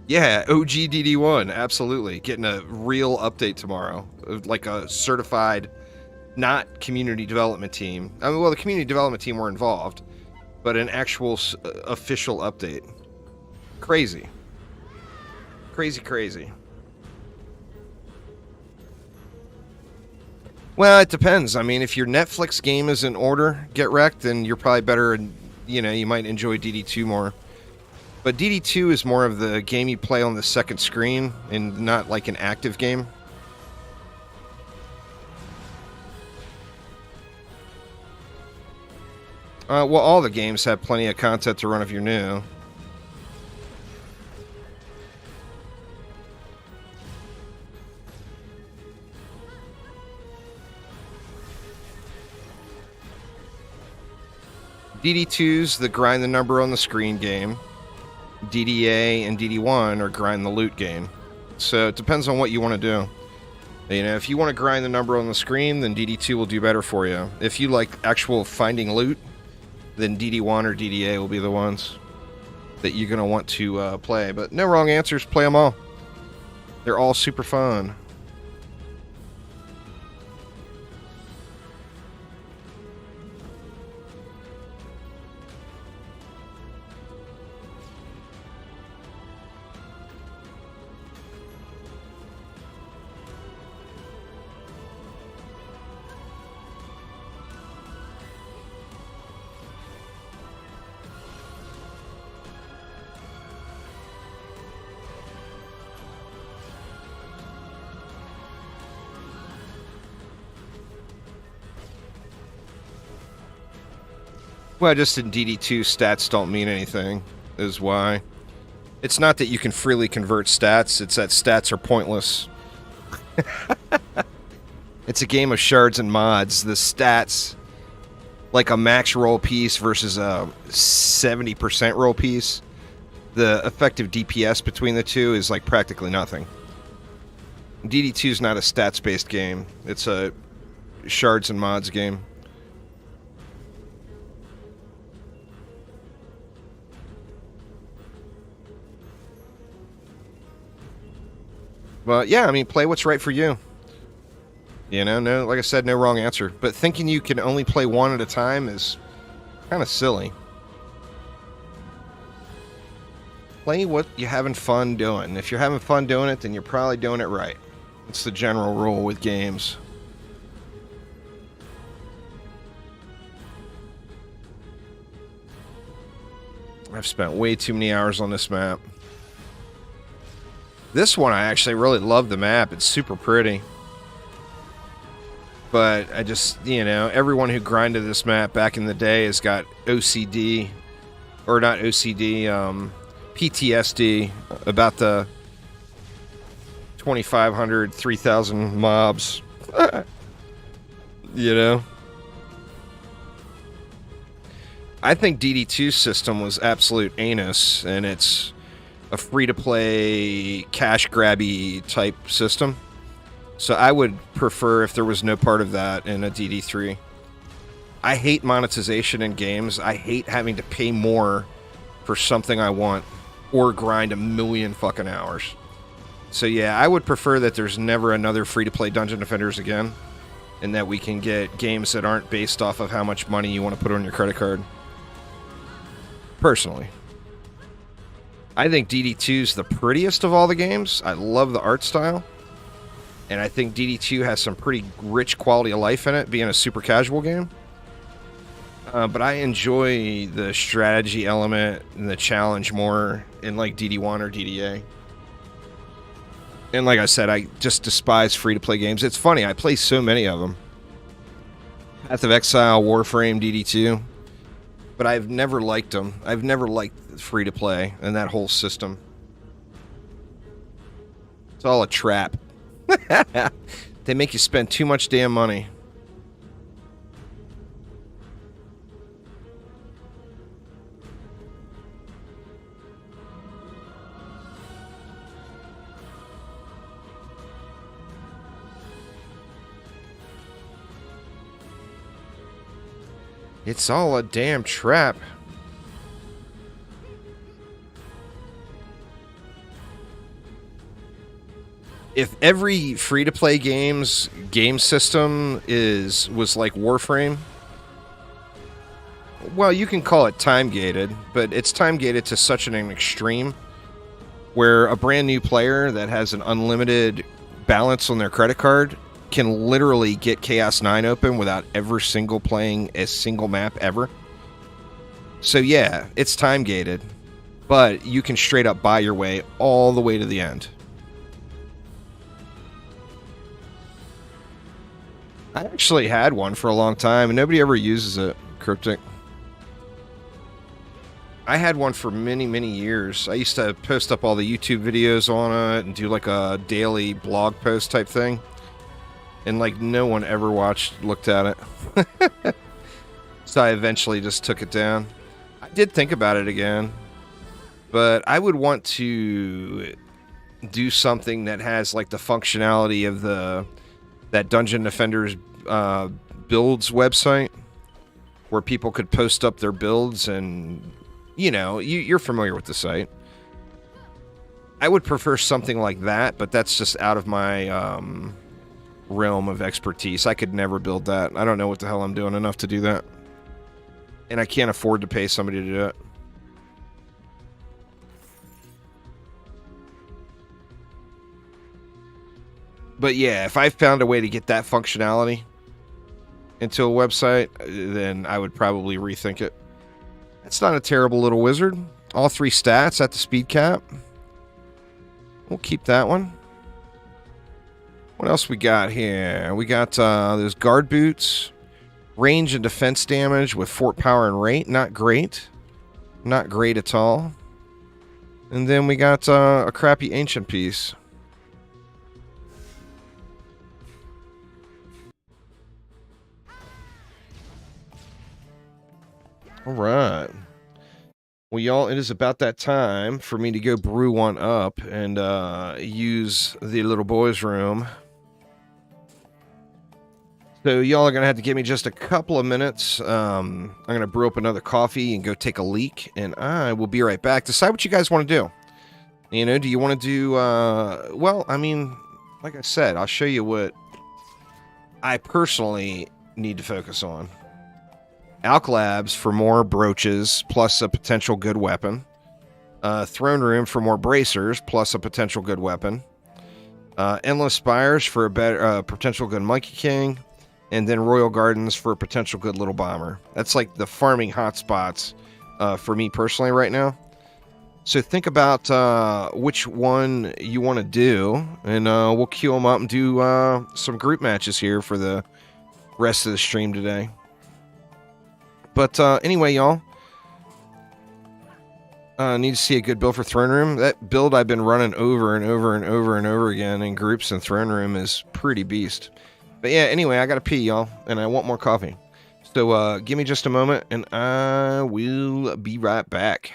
Yeah, OG DD1, absolutely. Getting a real update tomorrow, like a certified, not community development team. I mean, well, the community development team were involved, but an actual official update. Crazy. Crazy, crazy. Well, it depends. I mean, if your Netflix game is in order, get wrecked, then you're probably better, and you know, you might enjoy DD2 more. But DD2 is more of the game you play on the second screen and not like an active game. Well, all the games have plenty of content to run if you're new. DD2's the grind the number on the screen game. DDA and DD1 are grind the loot game. So it depends on what you want to do. You know, if you want to grind the number on the screen, then DD2 will do better for you. If you like actual finding loot, then DD1 or DDA will be the ones that you're going to want to play. But no wrong answers, play them all. They're all super fun. Well, just in DD2, stats don't mean anything, is why. It's not that you can freely convert stats, it's that stats are pointless. It's a game of shards and mods. The stats, like a max roll piece versus a 70% roll piece, the effective DPS between the two is like practically nothing. DD2 is not a stats-based game. It's a shards and mods game. But yeah, I mean, play what's right for you. You know, no, like I said, no wrong answer. But thinking you can only play one at a time is kind of silly. Play what you're having fun doing. If you're having fun doing it, then you're probably doing it right. It's the general rule with games. I've spent way too many hours on this map. This one, I actually really love the map. It's super pretty. But I just, you know, everyone who grinded this map back in the day has got OCD, or not OCD, PTSD about the 2,500, 3,000 mobs. You know? I think DD2's system was absolute anus, and it's a free-to-play, cash-grabby type system. So I would prefer if there was no part of that in a DD3. I hate monetization in games. I hate having to pay more for something I want or grind a million fucking hours. So yeah, I would prefer that there's never another free-to-play Dungeon Defenders again, and that we can get games that aren't based off of how much money you want to put on your credit card. Personally. I think DD2's the prettiest of all the games. I love the art style. And I think DD2 has some pretty rich quality of life in it, being a super casual game. But I enjoy the strategy element and the challenge more in like DD1 or DDA. And like I said, I just despise free-to-play games. It's funny, I play so many of them. Path of Exile, Warframe, DD2. But I've never liked them. I've never liked free-to-play and that whole system. It's all a trap. They make you spend too much damn money. It's all a damn trap. If every free-to-play game system was like Warframe, well, you can call it time-gated, but it's time-gated to such an extreme where a brand new player that has an unlimited balance on their credit card can literally get Chaos 9 open without ever playing a single map ever. So yeah, it's time-gated, but you can straight up buy your way all the way to the end. I actually had one for a long time, and nobody ever uses it, Cryptic. I had one for many, many years. I used to post up all the YouTube videos on it and do like a daily blog post type thing. And like no one ever looked at it. So I eventually just took it down. I did think about it again, but I would want to do something that has like the functionality of that Dungeon Defenders builds website, where people could post up their builds, and you know, you're familiar with the site. I would prefer something like that, but that's just out of my realm of expertise. I could never build that. I don't know what the hell I'm doing enough to do that. And I can't afford to pay somebody to do it. But yeah, if I found a way to get that functionality into a website, then I would probably rethink it. That's not a terrible little wizard. All 3 stats at the speed cap. We'll keep that one. What else we got here? We got those guard boots. Range and defense damage with fort power and rate. Not great. Not great at all. And then we got a crappy ancient piece. All right. Well, y'all, it is about that time for me to go brew one up and use the little boy's room. So y'all are going to have to give me just a couple of minutes. I'm going to brew up another coffee and go take a leak, and I will be right back. Decide what you guys want to do. You know, do you want to do, well, I mean, like I said, I'll show you what I personally need to focus on. Elk Labs for more brooches, plus a potential good weapon. Throne Room for more bracers, plus a potential good weapon. Endless Spires for a better potential good Monkey King. And then Royal Gardens for a potential good little bomber. That's like the farming hotspots for me personally right now. So think about which one you want to do, and we'll queue them up and do some group matches here for the rest of the stream today. But anyway, y'all, need to see a good build for Throne Room. That build I've been running over and over and over and over again in groups in Throne Room is pretty beast. But yeah, anyway, I gotta pee, y'all, and I want more coffee. So give me just a moment, and I will be right back.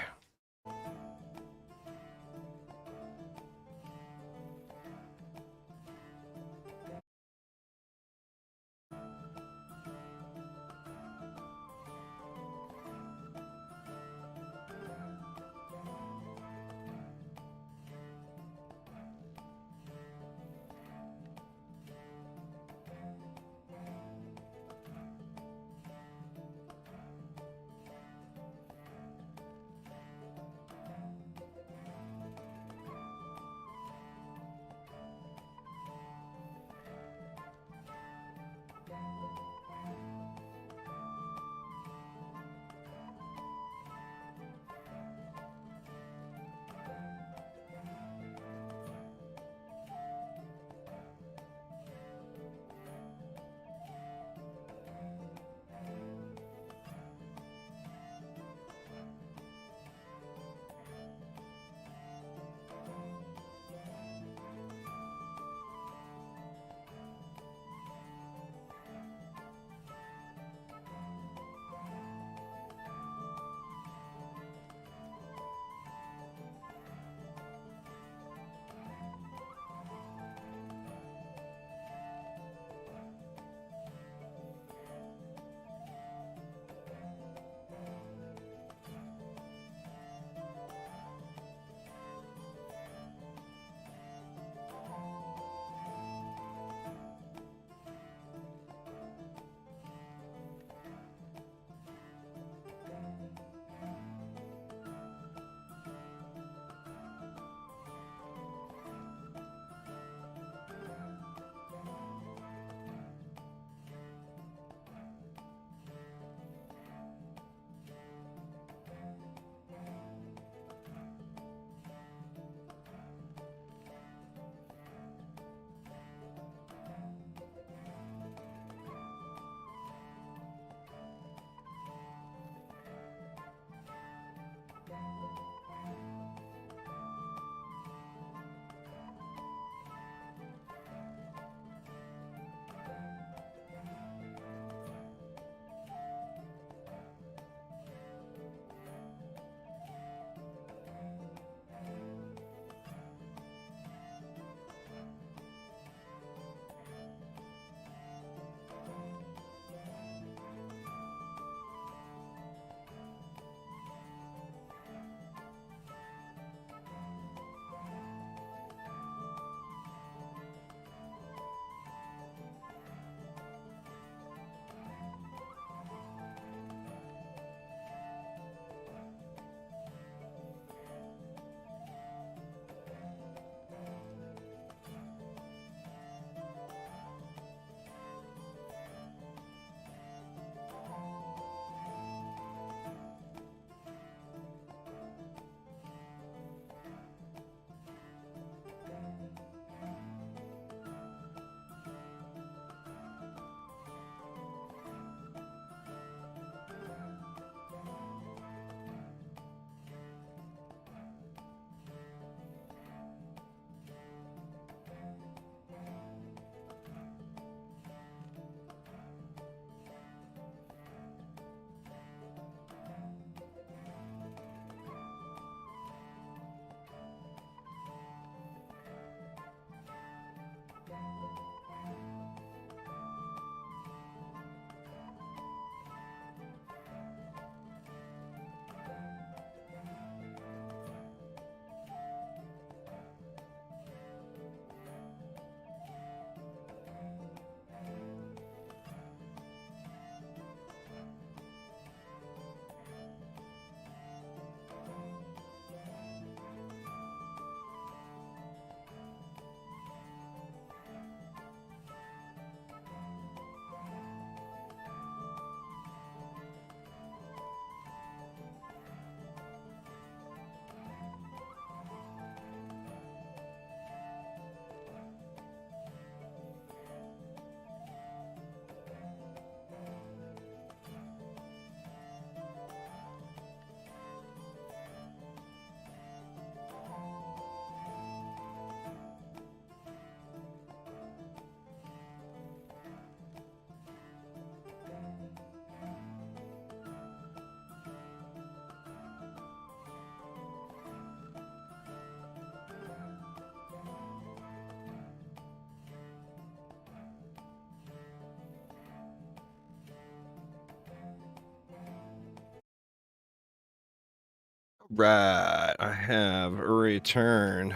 Right, I have returned.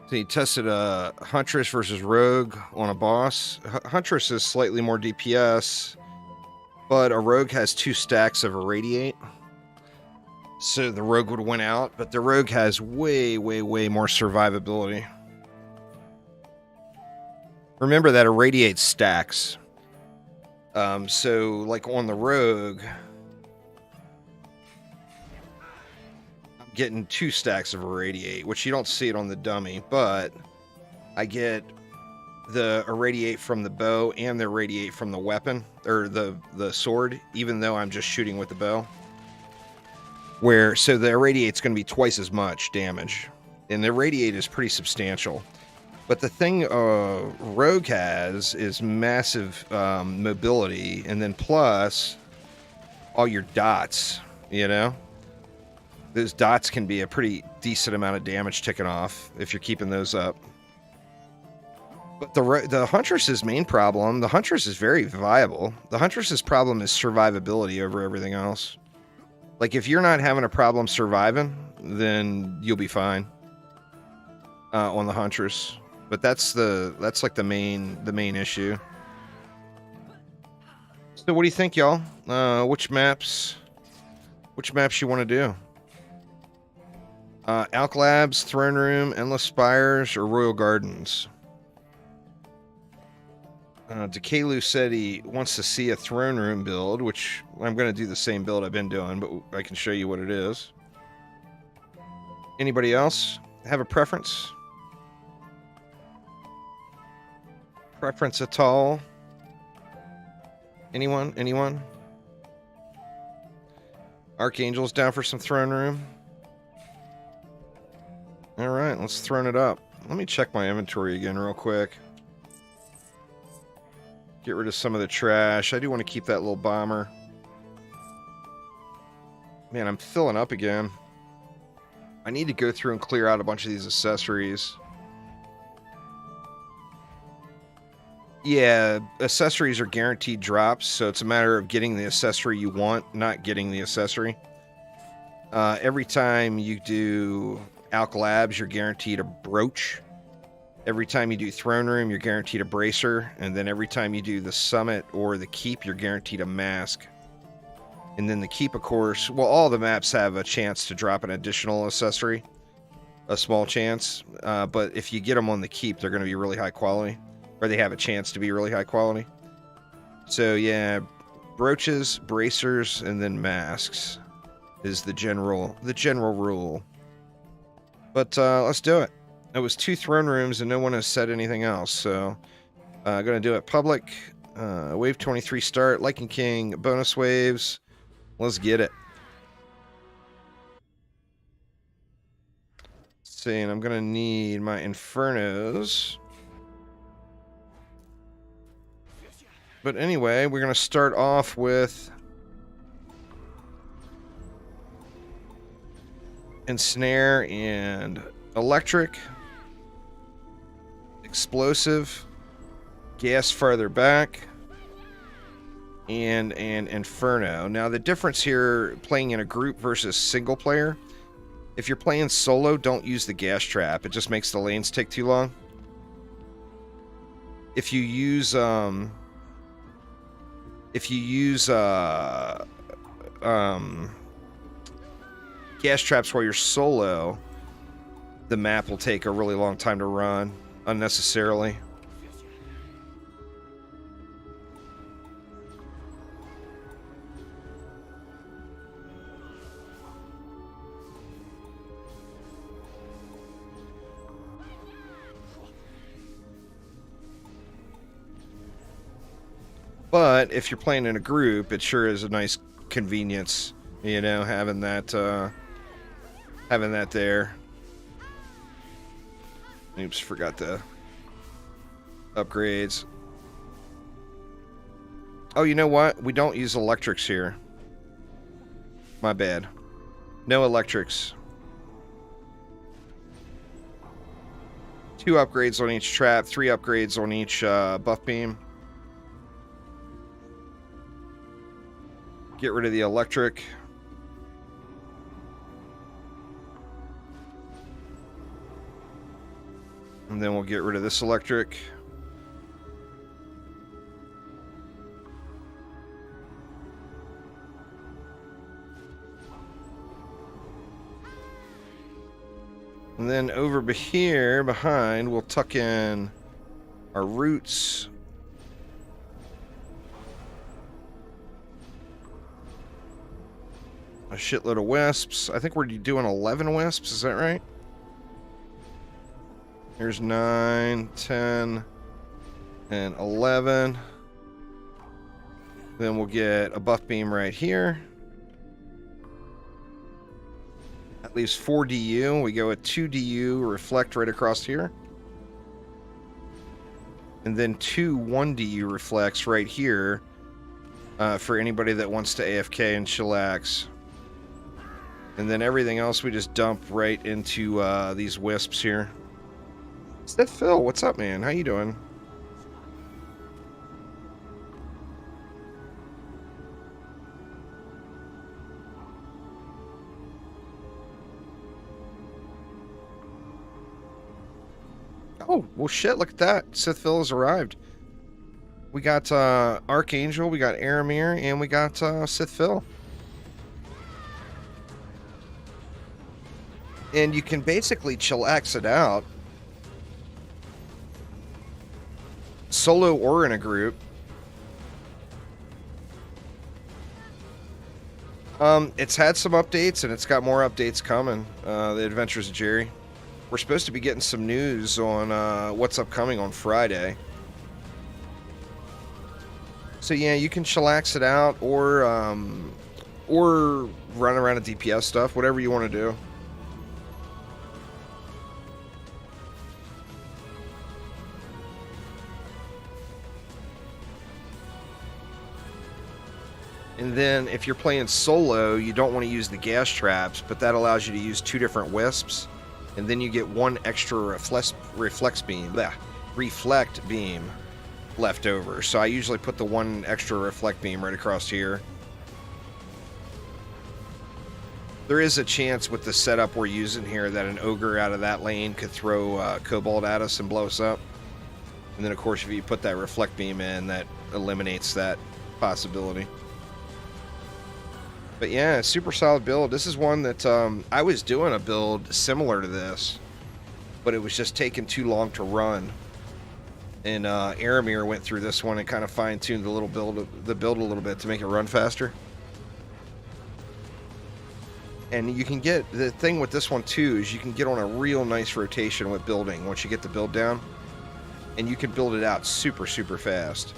So he tested a Huntress versus Rogue on a boss. Huntress is slightly more DPS, but a Rogue has 2 stacks of Irradiate. So the Rogue would win out, but the Rogue has way, way, way more survivability. Remember that Irradiate stacks. So, like on the Rogue, I'm getting 2 stacks of Irradiate, which you don't see it on the dummy, but I get the Irradiate from the bow and the Irradiate from the weapon, or the sword, even though I'm just shooting with the bow. So the Irradiate's going to be twice as much damage, and the Irradiate is pretty substantial. But the thing Rogue has is massive mobility, and then plus all your dots, you know? Those dots can be a pretty decent amount of damage ticking off if you're keeping those up. But the Huntress's main problem, the Huntress is very viable. The Huntress's problem is survivability over everything else. Like, if you're not having a problem surviving, then you'll be fine on the Huntress. But that's like the main issue. So what do you think, y'all? Which maps you want to do? Elk Labs, Throne Room, Endless Spires, or Royal Gardens? Decaylu said he wants to see a Throne Room build, which I'm going to do the same build I've been doing, but I can show you what it is. Anybody else have a preference? Preference at all? Anyone? Anyone? Archangel's down for some Throne Room. Alright, let's throne it up. Let me check my inventory again real quick. Get rid of some of the trash. I do want to keep that little bomber. Man, I'm filling up again. I need to go through and clear out a bunch of these accessories. Yeah, accessories are guaranteed drops, so it's a matter of getting the accessory you want, not getting the accessory. Every time you do Elk Labs, you're guaranteed a brooch. Every time you do Throne Room, you're guaranteed a bracer. And then every time you do the Summit or the Keep, you're guaranteed a mask. And then the Keep, of course, well, all the maps have a chance to drop an additional accessory. A small chance. But if you get them on the Keep, they're going to be really high quality. Or they have a chance to be really high quality. So, yeah, brooches, bracers, and then masks is the general rule. But let's do it. It was 2 Throne Rooms, and no one has said anything else, so I'm going to do it public. Wave 23 start, Lycan King, bonus waves. Let's get it. Let's see, and I'm going to need my Infernos. But anyway, we're going to start off with Ensnare and Electric. Explosive, gas farther back, and Inferno. Now the difference here, playing in a group versus single player, if you're playing solo, don't use the gas trap. It just makes the lanes take too long. If you use gas traps while you're solo, the map will take a really long time to run unnecessarily. But if you're playing in a group, it sure is a nice convenience, you know, having that there. Oops, forgot the upgrades. Oh, you know what? We don't use electrics here. My bad. No electrics. 2 upgrades on each trap, 3 upgrades on each buff beam. Get rid of the electric. And then we'll get rid of this electric. And then over here behind, we'll tuck in our roots. A shitload of wisps. I think we're doing 11 wisps, is that right? Here's 9, 10, and 11. Then we'll get a buff beam right here. That leaves 4 DU. We go with 2 DU reflect right across here. And then 2 1 DU reflects right here for anybody that wants to AFK and chillax. And then everything else we just dump right into these wisps here. Is that Phil? What's up, man? How you doing? Oh, well shit, look at that. Sith Phil has arrived. We got Archangel, we got Aramir, and we got Sith Phil. And you can basically chillax it out, solo or in a group. It's had some updates, and it's got more updates coming. The Adventures of Jerry. We're supposed to be getting some news on what's upcoming on Friday. So yeah, you can chillax it out, or run around a DPS stuff, whatever you want to do. And then if you're playing solo, you don't want to use the gas traps, but that allows you to use 2 different wisps. And then you get 1 extra reflect beam left over. So I usually put the 1 extra reflect beam right across here. There is a chance with the setup we're using here that an ogre out of that lane could throw cobalt at us and blow us up. And then of course if you put that reflect beam in, that eliminates that possibility. But yeah, super solid build. This is one that I was doing a build similar to this, but it was just taking too long to run. And Aramir went through this one and kind of fine-tuned the build a little bit to make it run faster. And you can get, the thing with this one too is you can get on a real nice rotation with building once you get the build down, and you can build it out super fast.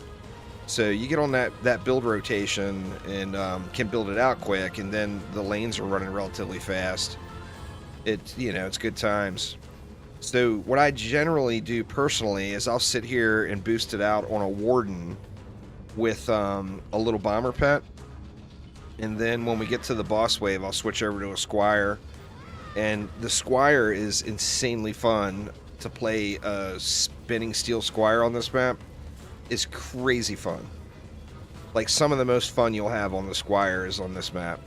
So you get on that build rotation and can build it out quick, and then the lanes are running relatively fast. It's good times. So what I generally do personally is I'll sit here and boost it out on a Warden with a little Bomber Pet. And then when we get to the boss wave, I'll switch over to a Squire. And the Squire is insanely fun to play. A spinning steel Squire on this map is crazy fun. Like, some of the most fun you'll have on the Squire is on this map.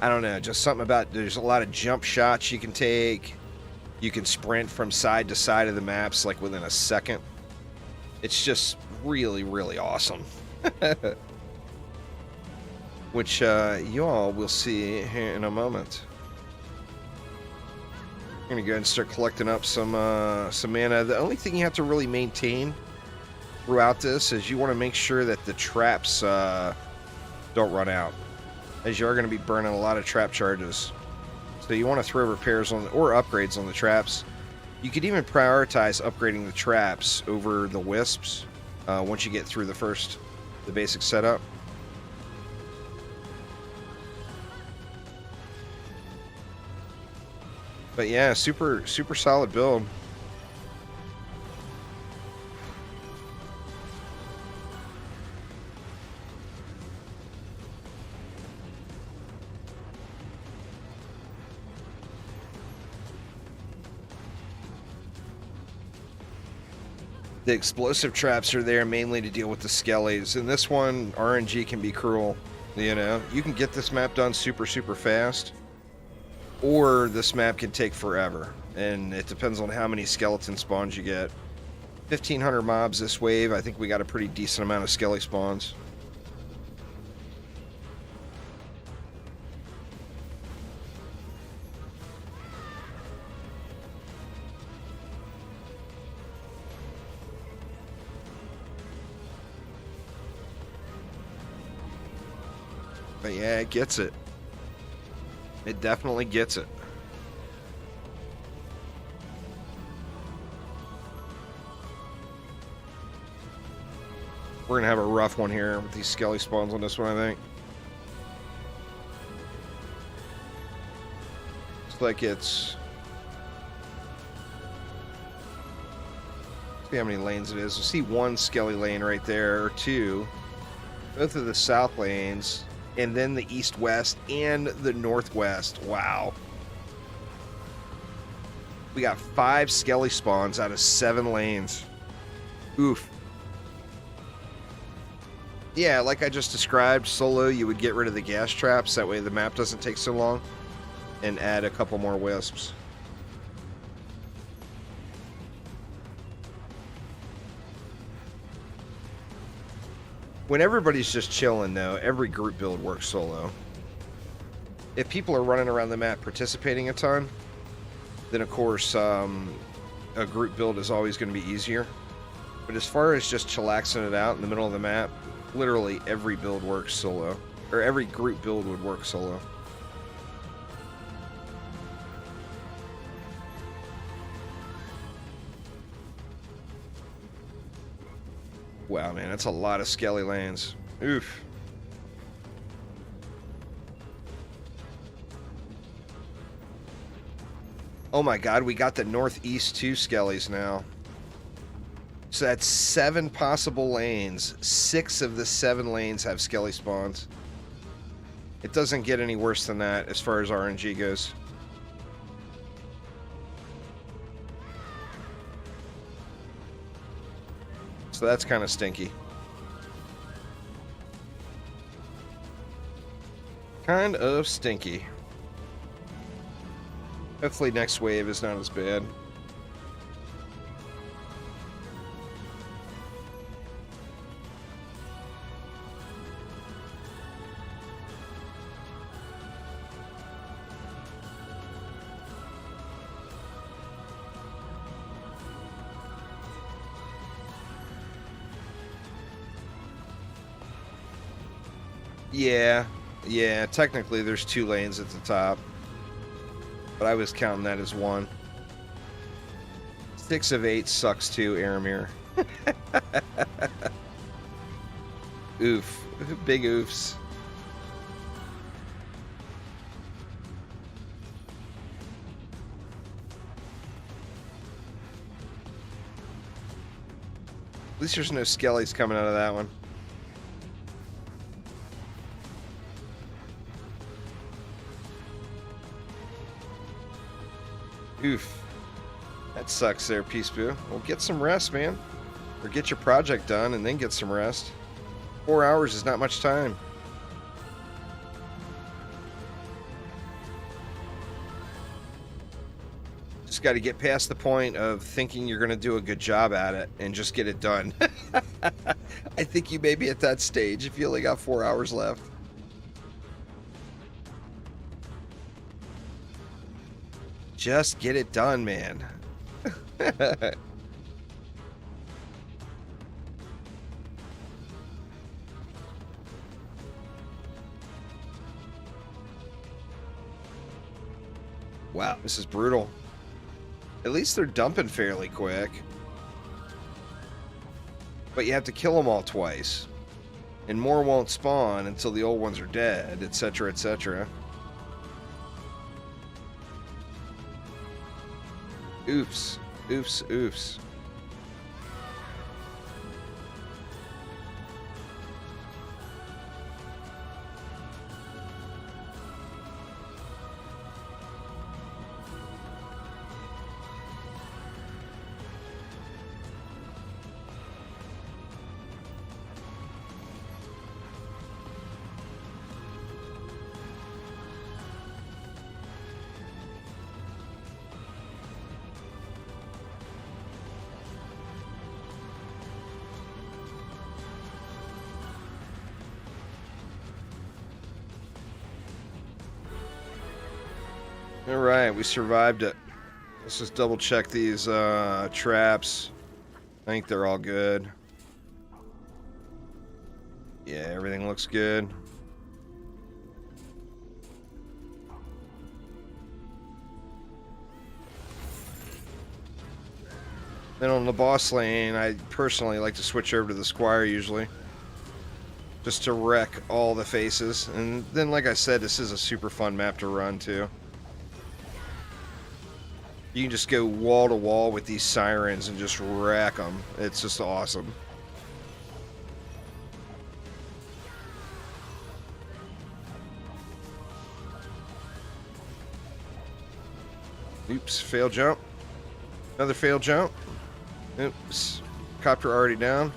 I don't know, just something about, there's a lot of jump shots you can take. You can sprint from side to side of the maps like within a second. It's just really awesome. Which you all will see here in a moment. I'm gonna go ahead and start collecting up some mana. The only thing you have to really maintain throughout this is you want to make sure that the traps don't run out, as you are going to be burning a lot of trap charges. So you want to throw repairs on or upgrades on the traps. You could even prioritize upgrading the traps over the wisps once you get through the basic setup. But yeah, super solid build. The explosive traps are there mainly to deal with the skellies. In this one, RNG can be cruel. You know, you can get this map done super fast. or this map can take forever, and it depends on how many skeleton spawns you get. 1,500 mobs this wave. I think we got a pretty decent amount of skelly spawns. But yeah, it gets it. It definitely gets it. We're going to have a rough one here with these skelly spawns on this one, I think. Looks like it's... Let's see how many lanes it is. We'll see one skelly lane right there, or two. Both of the south lanes. And then the east-west and the northwest. Wow. We got 5 skelly spawns out of 7 lanes. Oof. Yeah, like I just described, solo, you would get rid of the gas traps. That way the map doesn't take so long. And add a couple more wisps. When everybody's just chilling, though, every group build works solo. If people are running around the map participating a ton, then of course a group build is always going to be easier. But as far as just chillaxing it out in the middle of the map, literally every build works solo. Or every group build would work solo. Wow, man, that's a lot of skelly lanes. Oof. Oh my god, we got the northeast 2 skellies now. So that's 7 possible lanes. 6 of the 7 lanes have skelly spawns. It doesn't get any worse than that as far as RNG goes. So that's kind of stinky. Kind of stinky. Hopefully next wave is not as bad. Yeah, technically there's 2 lanes at the top. But I was counting that as 1. 6 of 8 sucks too, Aramir. Oof. Big oofs. At least there's no skellies coming out of that one. Oof. That sucks there, Peace Boo. Well, get some rest, man. Or get your project done and then get some rest. 4 hours is not much time. Just got to get past the point of thinking you're going to do a good job at it and just get it done. I think you may be at that stage if you only got 4 hours left. Just get it done, man. Wow, this is brutal. At least they're dumping fairly quick. But you have to kill them all twice. And more won't spawn until the old ones are dead, etc., etc. Oofs. Oofs, oofs. Alright, we survived it. Let's just double check these traps. I think they're all good. Yeah, everything looks good. Then on the boss lane, I personally like to switch over to the Squire usually. Just to wreck all the faces. And then, like I said, this is a super fun map to run too. You can just go wall to wall with these sirens and just wreck them. It's just awesome. Oops, fail jump. Another fail jump. Oops, copter already down.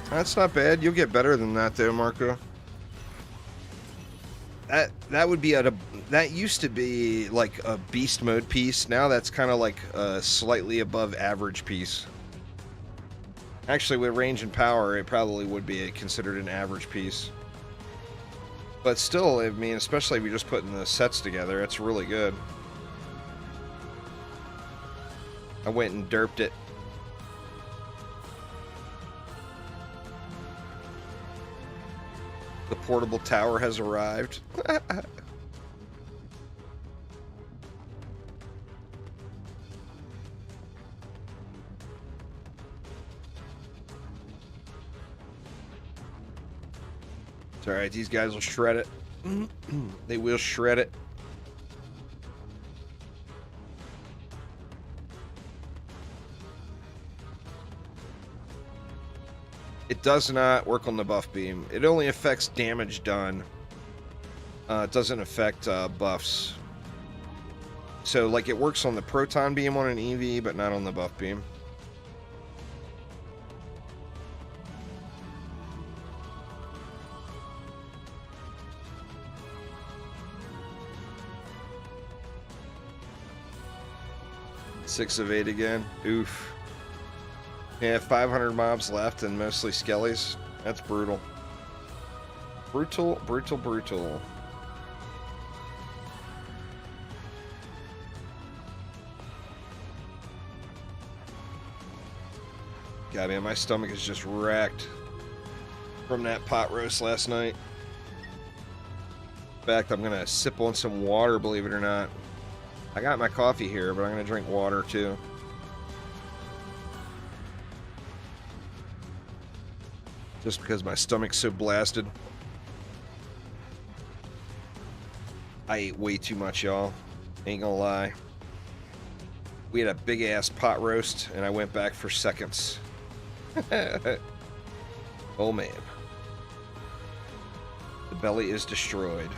That's not bad. You'll get better than that, though, Marco. That would be that used to be like a beast mode piece. Now that's kind of like a slightly above average piece. Actually, with range and power, it probably would be considered an average piece. But still, I mean, especially if you're just putting the sets together, it's really good. I went and derped it. The portable tower has arrived. It's alright, these guys will shred it. They will shred it. It does not work on the buff beam. It only affects damage done. It doesn't affect buffs. So, like, it works on the proton beam on an EV, but not on the buff beam. Six of 8 again. Oof. Yeah, 500 mobs left and mostly skellies. That's brutal. Brutal, brutal, brutal. God, man, my stomach is just wrecked from that pot roast last night. In fact, I'm going to sip on some water, believe it or not. I got my coffee here, but I'm going to drink water too. Just because my stomach's so blasted. I ate way too much, y'all. Ain't gonna lie. We had a big ass pot roast, and I went back for seconds. Oh man. The belly is destroyed.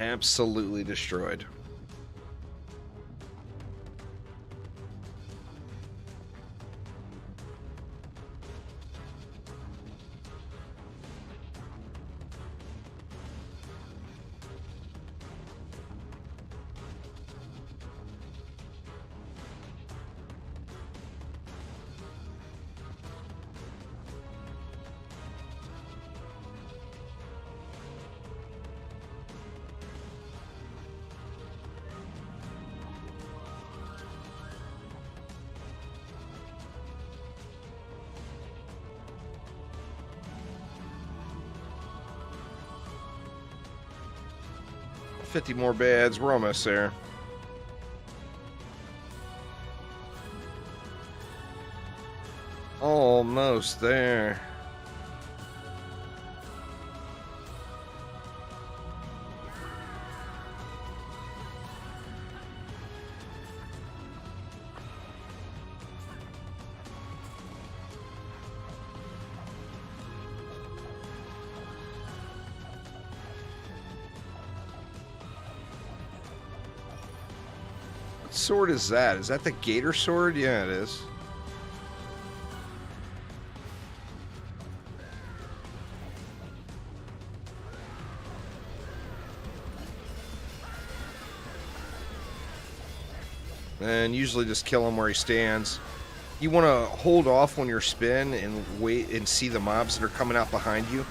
Absolutely destroyed. $50 more beds. We're almost there. Almost there. sword is that? Is that the gator sword? Yeah, it is. And usually just kill him where he stands. You want to hold off on your spin and wait and see the mobs that are coming out behind you.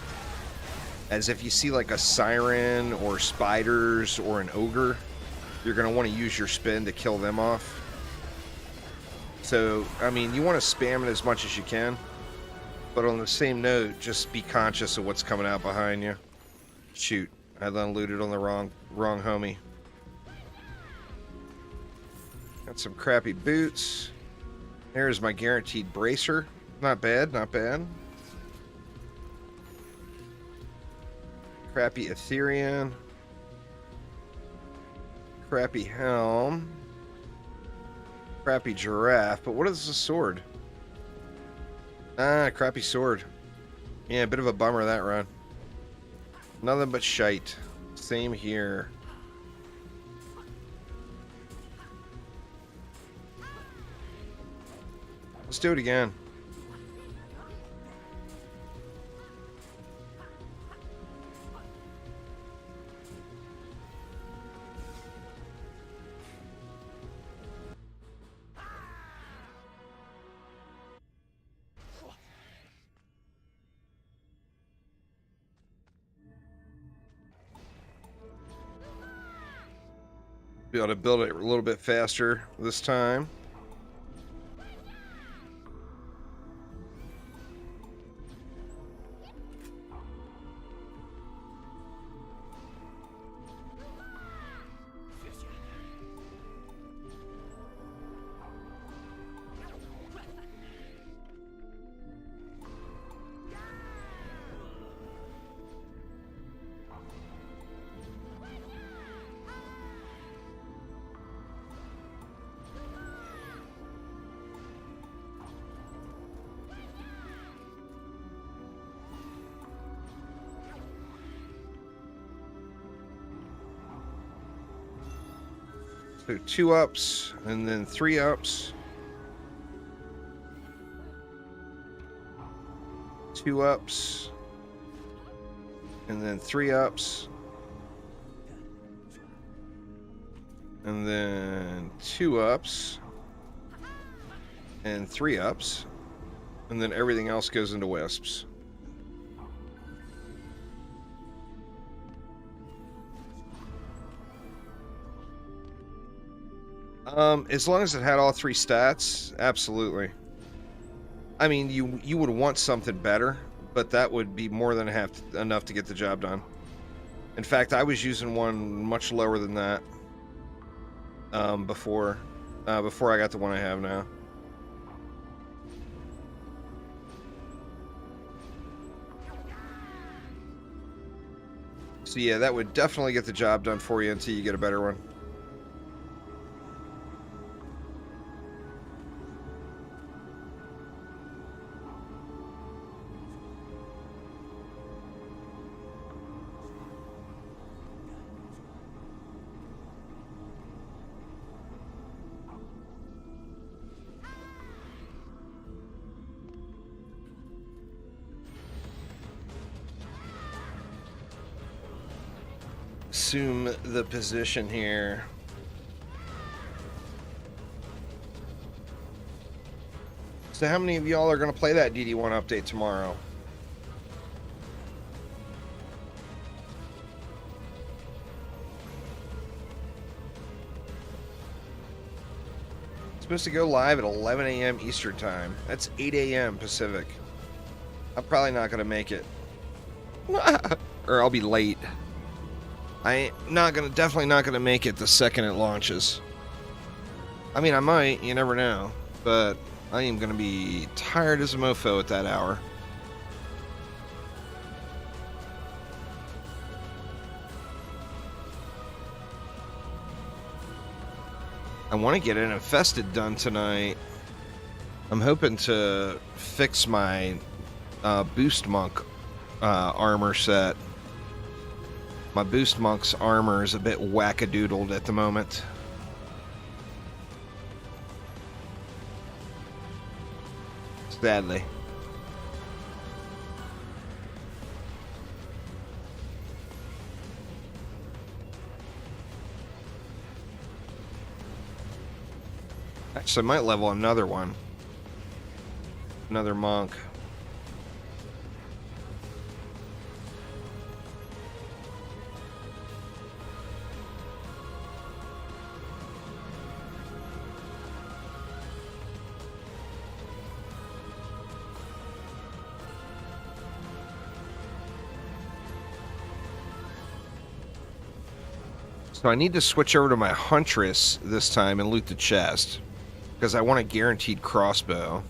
As if you see like a siren or spiders or an ogre, you're going to want to use your spin to kill them off. So, I mean, you want to spam it as much as you can. But on the same note, just be conscious of what's coming out behind you. Shoot, I unlooted on the wrong homie. Got some crappy boots. There's my guaranteed bracer. Not bad, not bad. Crappy Ethereum. Crappy helm. Crappy giraffe. But what is the sword? Ah, crappy sword. Yeah, a bit of a bummer that run. Nothing but shite. Same here. Let's do it again. Be able to build it a little bit faster this time. So 2 ups, and then 3 ups. 2 ups, and then 3 ups. And then 2 ups, and 3 ups. And then everything else goes into wisps. As long as it had all 3 stats, absolutely. I mean, you would want something better, but that would be more than enough to get the job done. In fact, I was using one much lower than that before I got the one I have now. So yeah, that would definitely get the job done for you until you get a better one. Assume the position here. So how many of y'all are going to play that DD1 update tomorrow? It's supposed to go live at 11 a.m. Eastern time. That's 8 a.m. Pacific. I'm probably not going to make it. Or I'll be late. Definitely not gonna make it the second it launches. I mean, I might, you never know. But I am gonna be tired as a mofo at that hour. I want to get an infested done tonight. I'm hoping to fix my boost monk armor set. My Boost Monk's armor is a bit wackadoodled at the moment. Sadly. Actually, I might level another one. Another monk. So I need to switch over to my Huntress this time and loot the chest, because I want a guaranteed crossbow.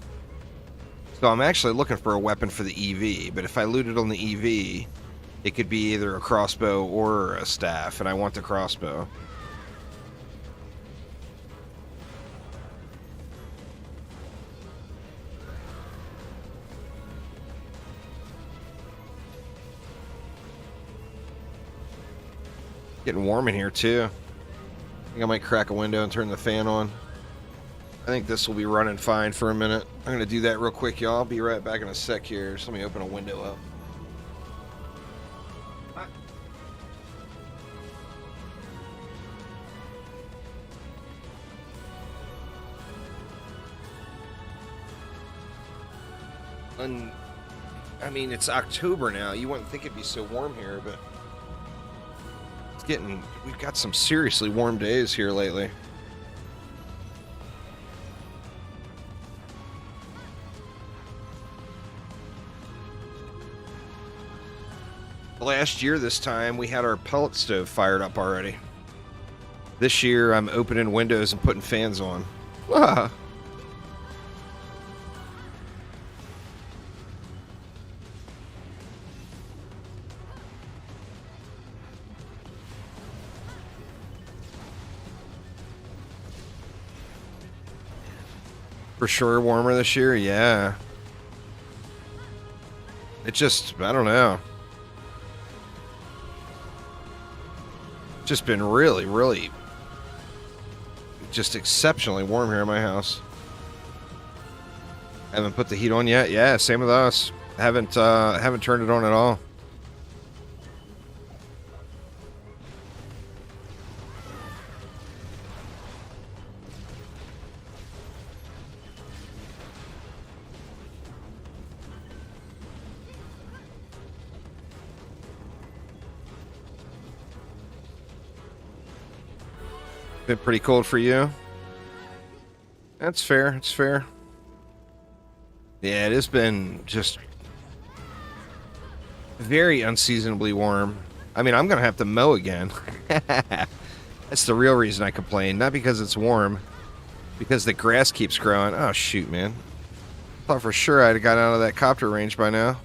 So I'm actually looking for a weapon for the EV, but if I loot it on the EV, it could be either a crossbow or a staff, and I want the crossbow. Getting warm in here too. I think I might crack a window and turn the fan on. I think this will be running fine for a minute. I'm gonna do that real quick, y'all. I'll be right back in a sec here. Just let me open a window up. I mean, it's October now. You wouldn't think it'd be so warm here, but we've got some seriously warm days here lately. Last year this time we had our pellet stove fired up already. This year I'm opening windows and putting fans on. Ah. For sure warmer this year, yeah. It just, I don't know. Just been really just exceptionally warm here in my house. Haven't put the heat on yet. Yeah, same with us. Haven't turned it on at all. Been pretty cold for you. That's fair. It's fair. Yeah, it has been just very unseasonably warm. I mean, I'm going to have to mow again. That's the real reason I complain. Not because it's warm. Because the grass keeps growing. Oh, shoot, man. Thought for sure I'd have got out of that copter range by now.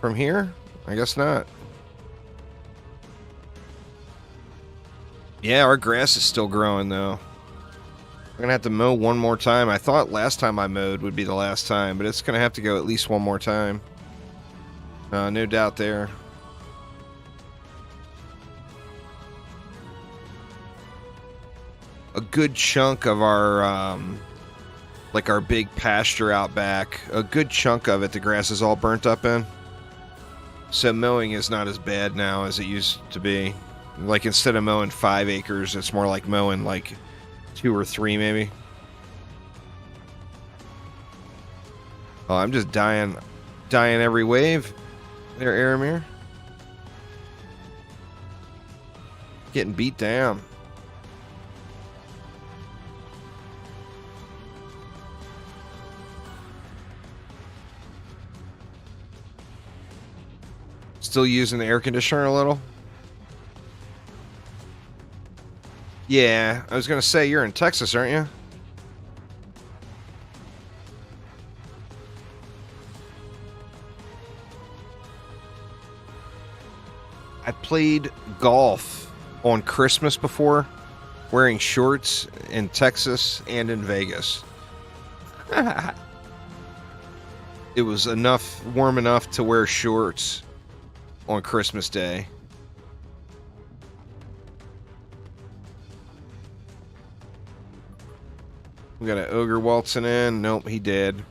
From here? I guess not. Yeah, our grass is still growing, though. I'm going to have to mow one more time. I thought last time I mowed would be the last time, but it's going to have to go at least one more time. No doubt there. A good chunk of our, like our big pasture out back, a good chunk of it, the grass is all burnt up in. So mowing is not as bad now as it used to be. Like, instead of mowing 5 acres, it's more like mowing, like, 2 or 3, maybe. Oh, I'm just dying every wave. There, Aramir. Getting beat down. Still using the air conditioner a little? Yeah, I was going to say, you're in Texas, aren't you? I played golf on Christmas before, wearing shorts in Texas and in Vegas. It was warm enough to wear shorts on Christmas Day. We got an ogre waltzing in. Nope, he did.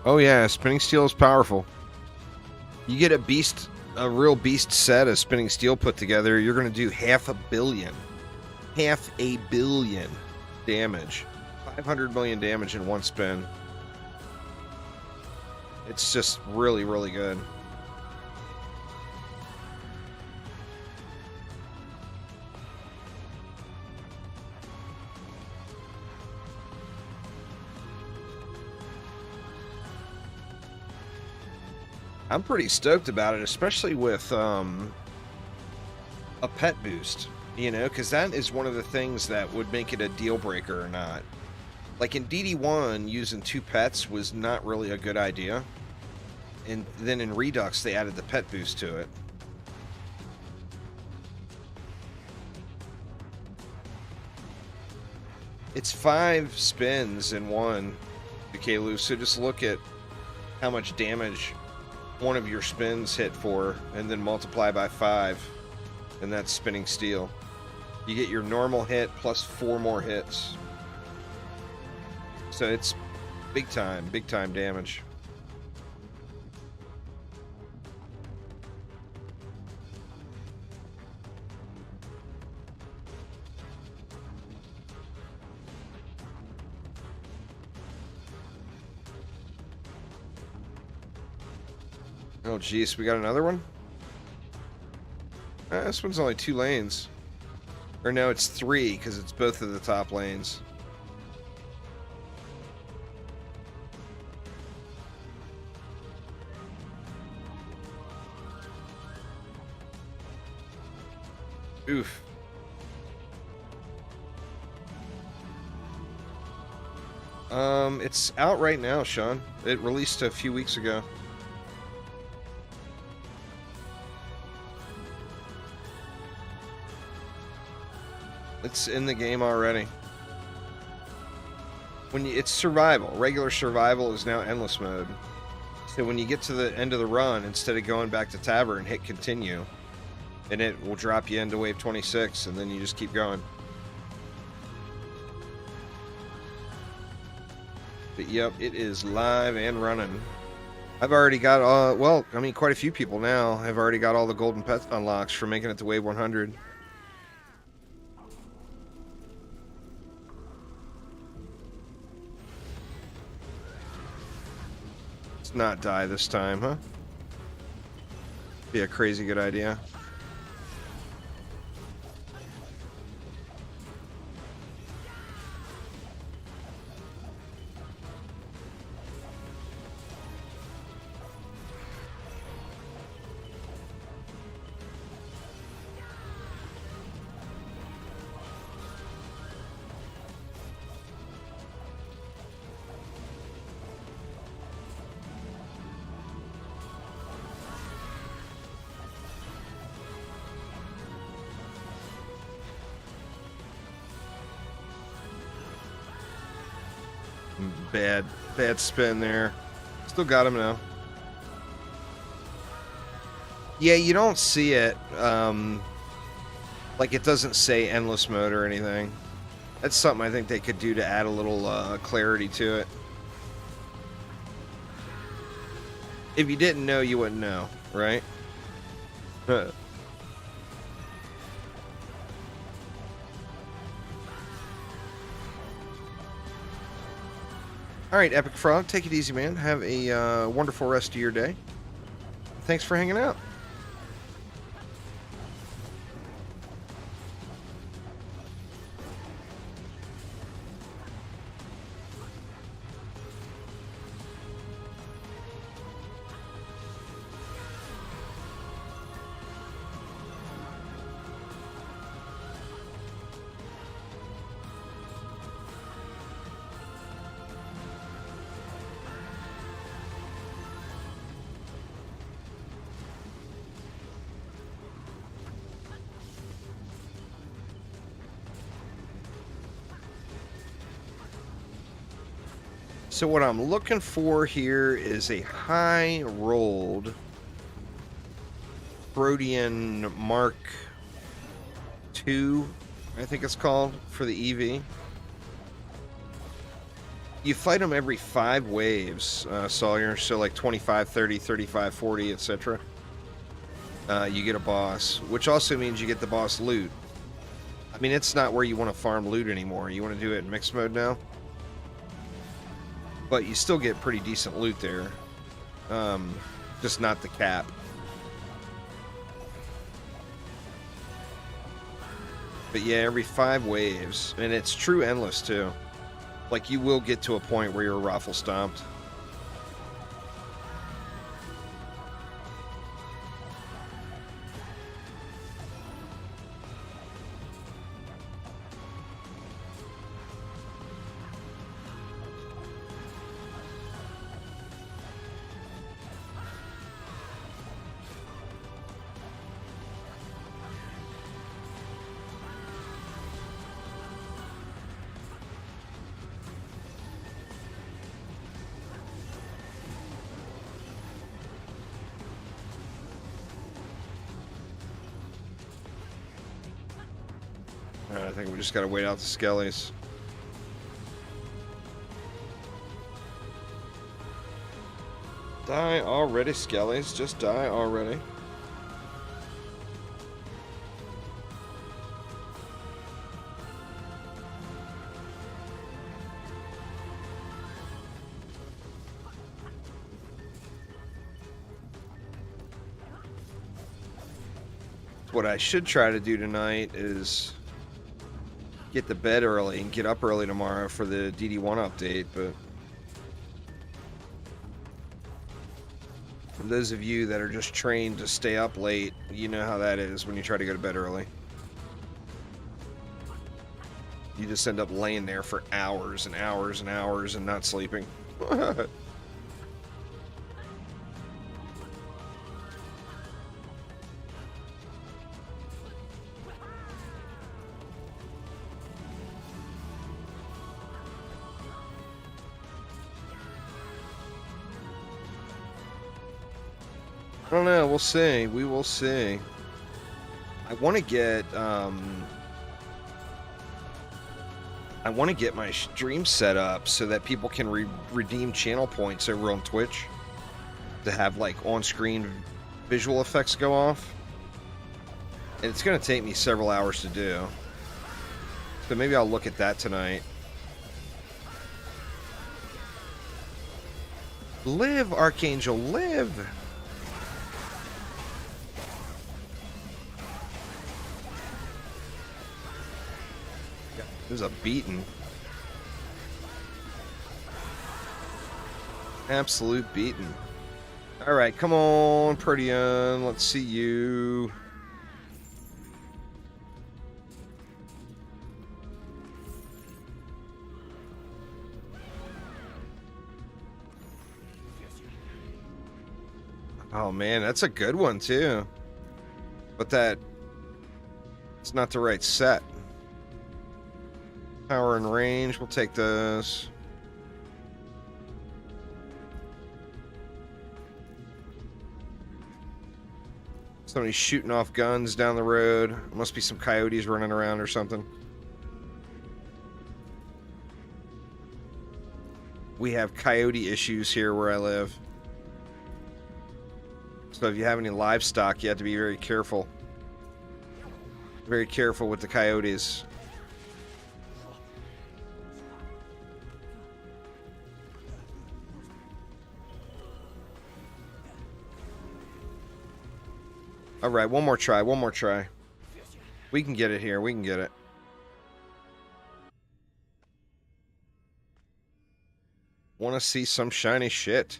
Oh yeah, spinning steel is powerful. You get a real beast set of spinning steel put together, you're going to do 500 million. 500 million damage. 500 million damage in one spin. It's just really, really good. I'm pretty stoked about it, especially with a pet boost, you know, because that is one of the things that would make it a deal breaker or not. Like in DD1, using 2 pets was not really a good idea. And then in Redux, they added the pet boost to it. It's 5 spins in one, Kalu, so just look at how much damage one of your spins hit for, and then multiply by 5, and that's spinning steel. You get your normal hit plus 4 more hits. So it's big time damage. Oh jeez, we got another one? This one's only 2 lanes. Or no, it's 3, because it's both of the top lanes. Oof. It's out right now, Sean. It released a few weeks ago. It's in the game already. It's survival. Regular survival is now endless mode. So when you get to the end of the run, instead of going back to Tavern, hit continue, and it will drop you into wave 26, and then you just keep going. But yep, it is live and running. I've already got, well, I mean, quite a few people now have already got all the golden pet unlocks for making it to wave 100. Let's not die this time, huh? Be a crazy good idea. Bad spin there. Still got him now. Yeah, you don't see it. Like, it doesn't say endless mode or anything. That's something I think they could do to add a little clarity to it. If you didn't know, you wouldn't know, right? All right, Epic Frog, take it easy, man. Have a wonderful rest of your day. Thanks for hanging out. So what I'm looking for here is a high-rolled Protean Mark II, I think it's called, for the EV. You fight them every 5 waves, Sawyer, so like 25, 30, 35, 40, etc. You get a boss, which also means you get the boss loot. I mean, it's not where you want to farm loot anymore. You want to do it in mixed mode now. But you still get pretty decent loot there. Just not the cap. But yeah, every 5 waves. And it's true endless, too. Like, you will get to a point where you're raffle stomped. I think we just gotta wait out the skellies. Die already, skellies. Just die already. What I should try to do tonight is get to bed early and get up early tomorrow for the DD1 update, but for those of you that are just trained to stay up late, you know how that is when you try to go to bed early. You just end up laying there for hours and hours and hours and not sleeping. I don't know. We'll see. We will see. I want to get my stream set up so that people can redeem channel points over on Twitch to have like on-screen visual effects go off. And it's going to take me several hours to do. So maybe I'll look at that tonight. Live, Archangel, live! It was a beating. Absolute beating. Alright, come on, Protean. Let's see you. Oh man, that's a good one too. But it's not the right set. Power and range, we'll take those. Somebody's shooting off guns down the road. Must be some coyotes running around or something. We have coyote issues here where I live. So if you have any livestock, you have to be very careful. Very careful with the coyotes. Alright, one more try, one more try. We can get it here, we can get it. Want to see some shiny shit.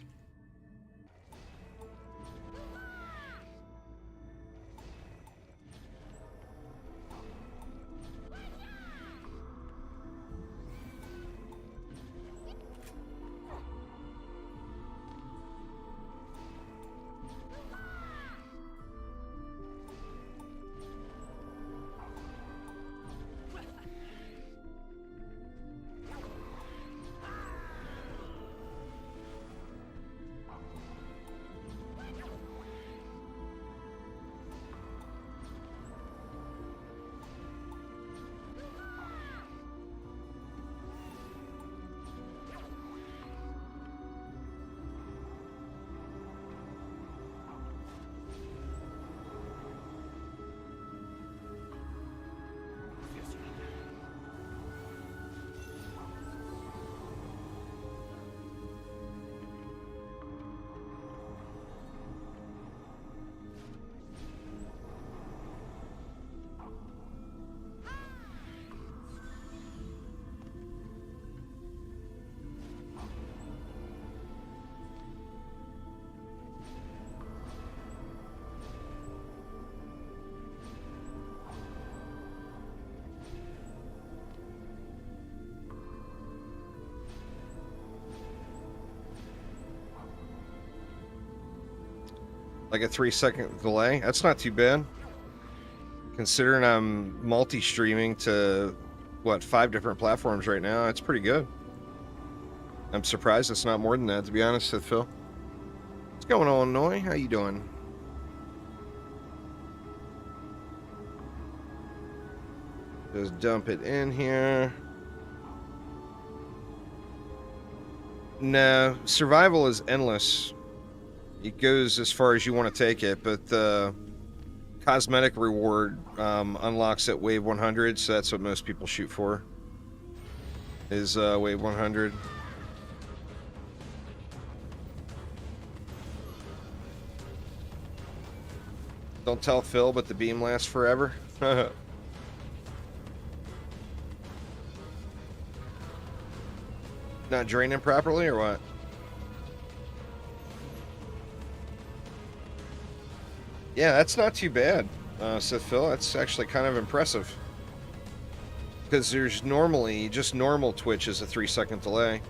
Like a 3-second delay? That's not too bad. Considering I'm multi-streaming to, what, 5 different platforms right now, that's pretty good. I'm surprised it's not more than that, to be honest with Phil. What's going on, Illinois? How you doing? Just dump it in here. No, survival is endless. It goes as far as you want to take it, but the cosmetic reward unlocks at wave 100, so that's what most people shoot for, is wave 100. Don't tell Phil, but the beam lasts forever. Not draining properly, or what? Yeah, that's not too bad, said Phil. That's actually kind of impressive. Because there's normally, just normal Twitch is a 3-second delay.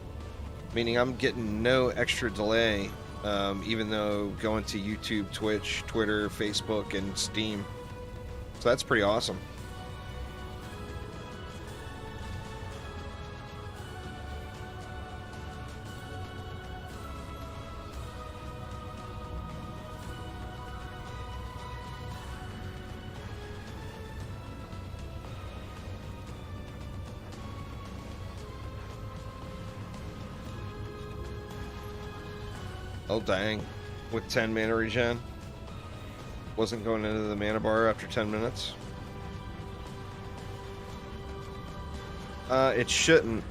Meaning I'm getting no extra delay, even though going to YouTube, Twitch, Twitter, Facebook, and Steam. So that's pretty awesome. Oh dang, with 10 mana regen. Wasn't going into the mana bar after 10 minutes. It shouldn't.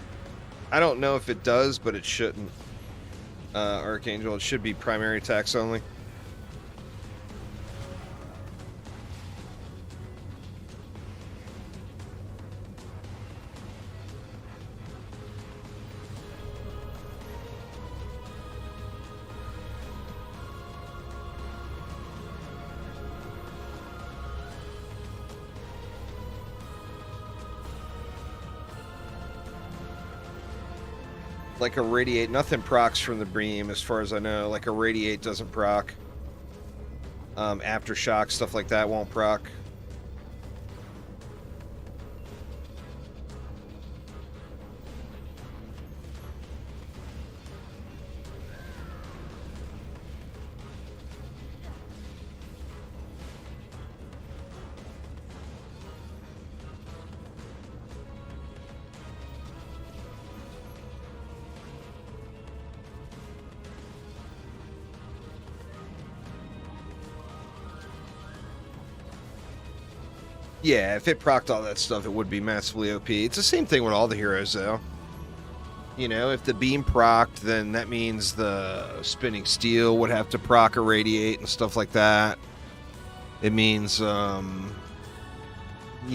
I don't know if it does, but it shouldn't. Archangel, it should be primary attacks only. Like a radiate, nothing procs from the beam as far as I know. Like a radiate doesn't proc. Aftershock, stuff like that won't proc. Yeah, if it procced all that stuff, it would be massively OP. It's the same thing with all the heroes, though. You know, if the beam procced, then that means the spinning steel would have to proc or radiate and stuff like that. It means, you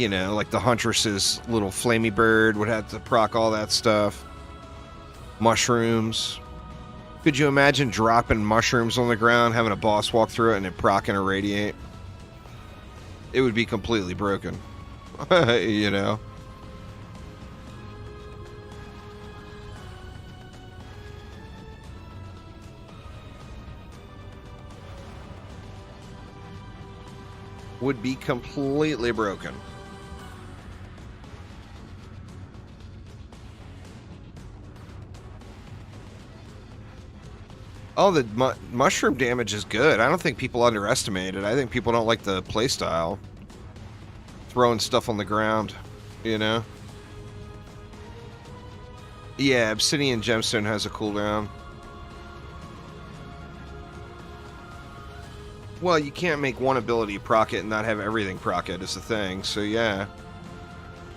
know, like the Huntress's little flamey bird would have to proc all that stuff. Mushrooms. Could you imagine dropping mushrooms on the ground, having a boss walk through it, and it proc and irradiate? It would be completely broken. You know? Would be completely broken. Oh, the mushroom damage is good. I don't think people underestimate it. I think people don't like the playstyle. Throwing stuff on the ground, you know? Yeah, Obsidian Gemstone has a cooldown. Well, you can't make one ability proc it and not have everything proc it is the thing, so yeah.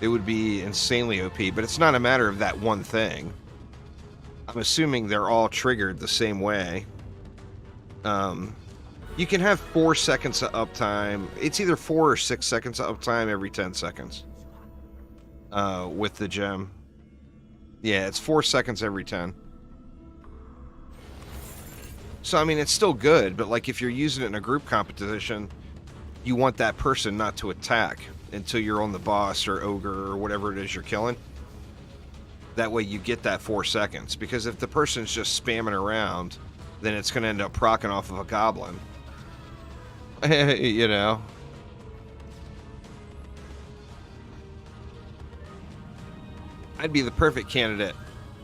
It would be insanely OP, but it's not a matter of that one thing. I'm assuming they're all triggered the same way. You can have 4 seconds of uptime. It's either 4 or 6 seconds of uptime every 10 seconds. With the gem. Yeah, it's 4 seconds every 10. So, I mean, it's still good, but, like, if you're using it in a group competition, you want that person not to attack until you're on the boss or ogre or whatever it is you're killing. That way you get that 4 seconds. Because if the person's just spamming around, then it's going to end up proccing off of a goblin. You know. I'd be the perfect candidate.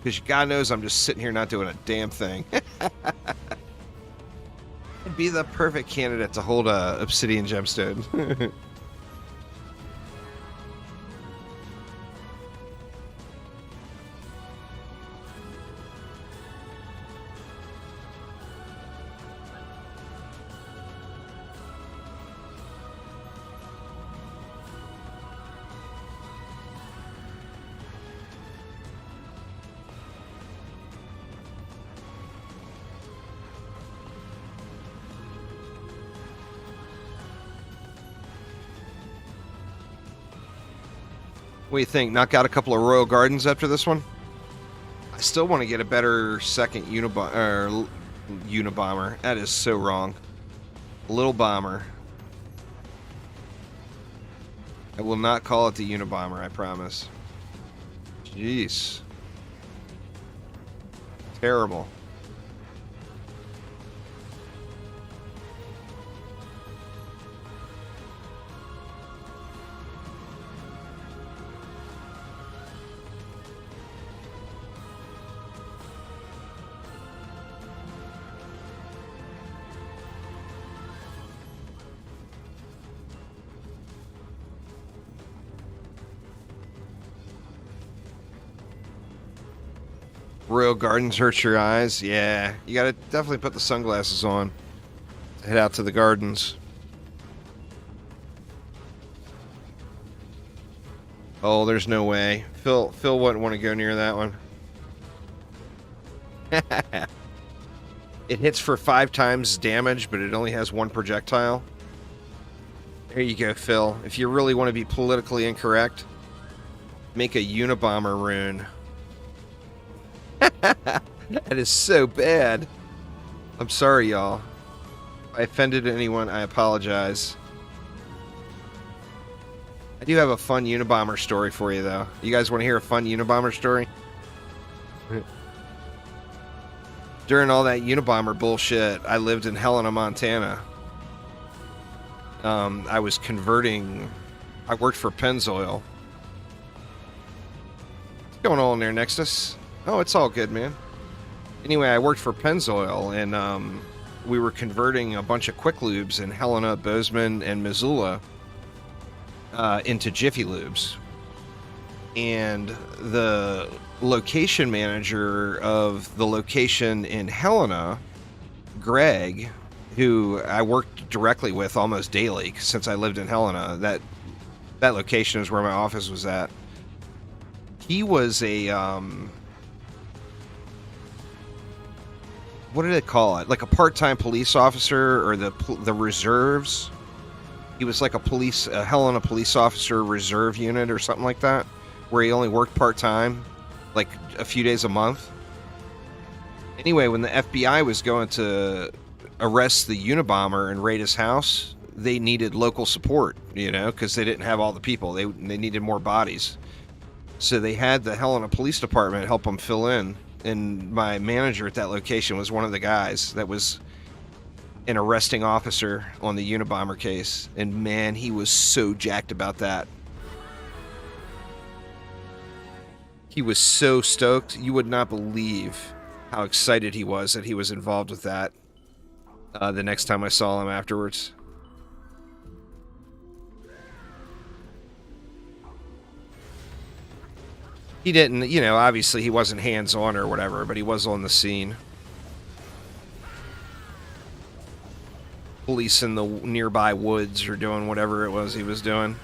Because God knows I'm just sitting here not doing a damn thing. I'd be the perfect candidate to hold a obsidian gemstone. What do you think? Knock out a couple of Royal Gardens after this one? I still want to get a better second Unabomber. That is so wrong. Little bomber. I will not call it the Unabomber, I promise. Jeez. Terrible. Royal Gardens hurts your eyes. Yeah, you gotta definitely put the sunglasses on. Head out to the gardens. Oh, there's no way. Phil wouldn't want to go near that one. It hits for 5 times damage, but it only has 1 projectile. There you go, Phil. If you really want to be politically incorrect, make a Unabomber rune. That is so bad. I'm sorry, y'all. If I offended anyone, I apologize. I do have a fun Unabomber story for you, though. You guys want to hear a fun Unabomber story? During all that Unabomber bullshit, I lived in Helena, Montana. I was converting... I worked for Pennzoil. What's going on there, Nexus? Oh, it's all good, man. Anyway, I worked for Pennzoil, and we were converting a bunch of Quick Lubes in Helena, Bozeman, and Missoula into Jiffy Lubes. And the location manager of the location in Helena, Greg, who I worked directly with almost daily since I lived in Helena, that location is where my office was at. He was a... what did they call it? Like a part-time police officer, or the reserves. He was like a Helena police officer reserve unit or something like that, where he only worked part-time, like a few days a month. Anyway, when the FBI was going to arrest the Unabomber and raid his house, they needed local support, you know, because they didn't have all the people. They needed more bodies. So they had the Helena Police Department help them fill in. And my manager at that location was one of the guys that was an arresting officer on the Unabomber case. And man, he was so jacked about that. He was so stoked. You would not believe how excited he was that he was involved with that the next time I saw him afterwards. He didn't, you know, obviously he wasn't hands-on or whatever, but he was on the scene. Policing the nearby woods or doing whatever it was he was doing.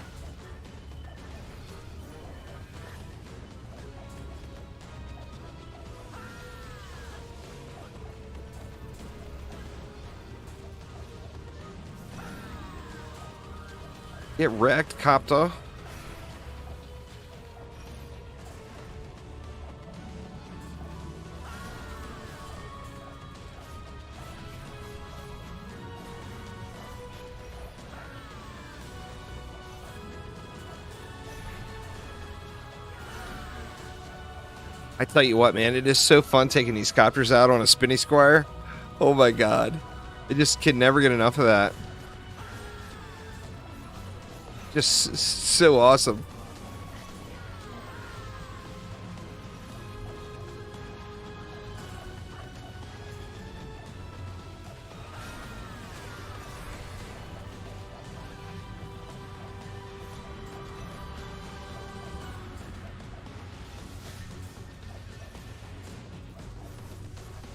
Get wrecked, Copta. I tell you what, man, it is so fun taking these copters out on a spinny squire. Oh my god. I just can never get enough of that. Just so awesome.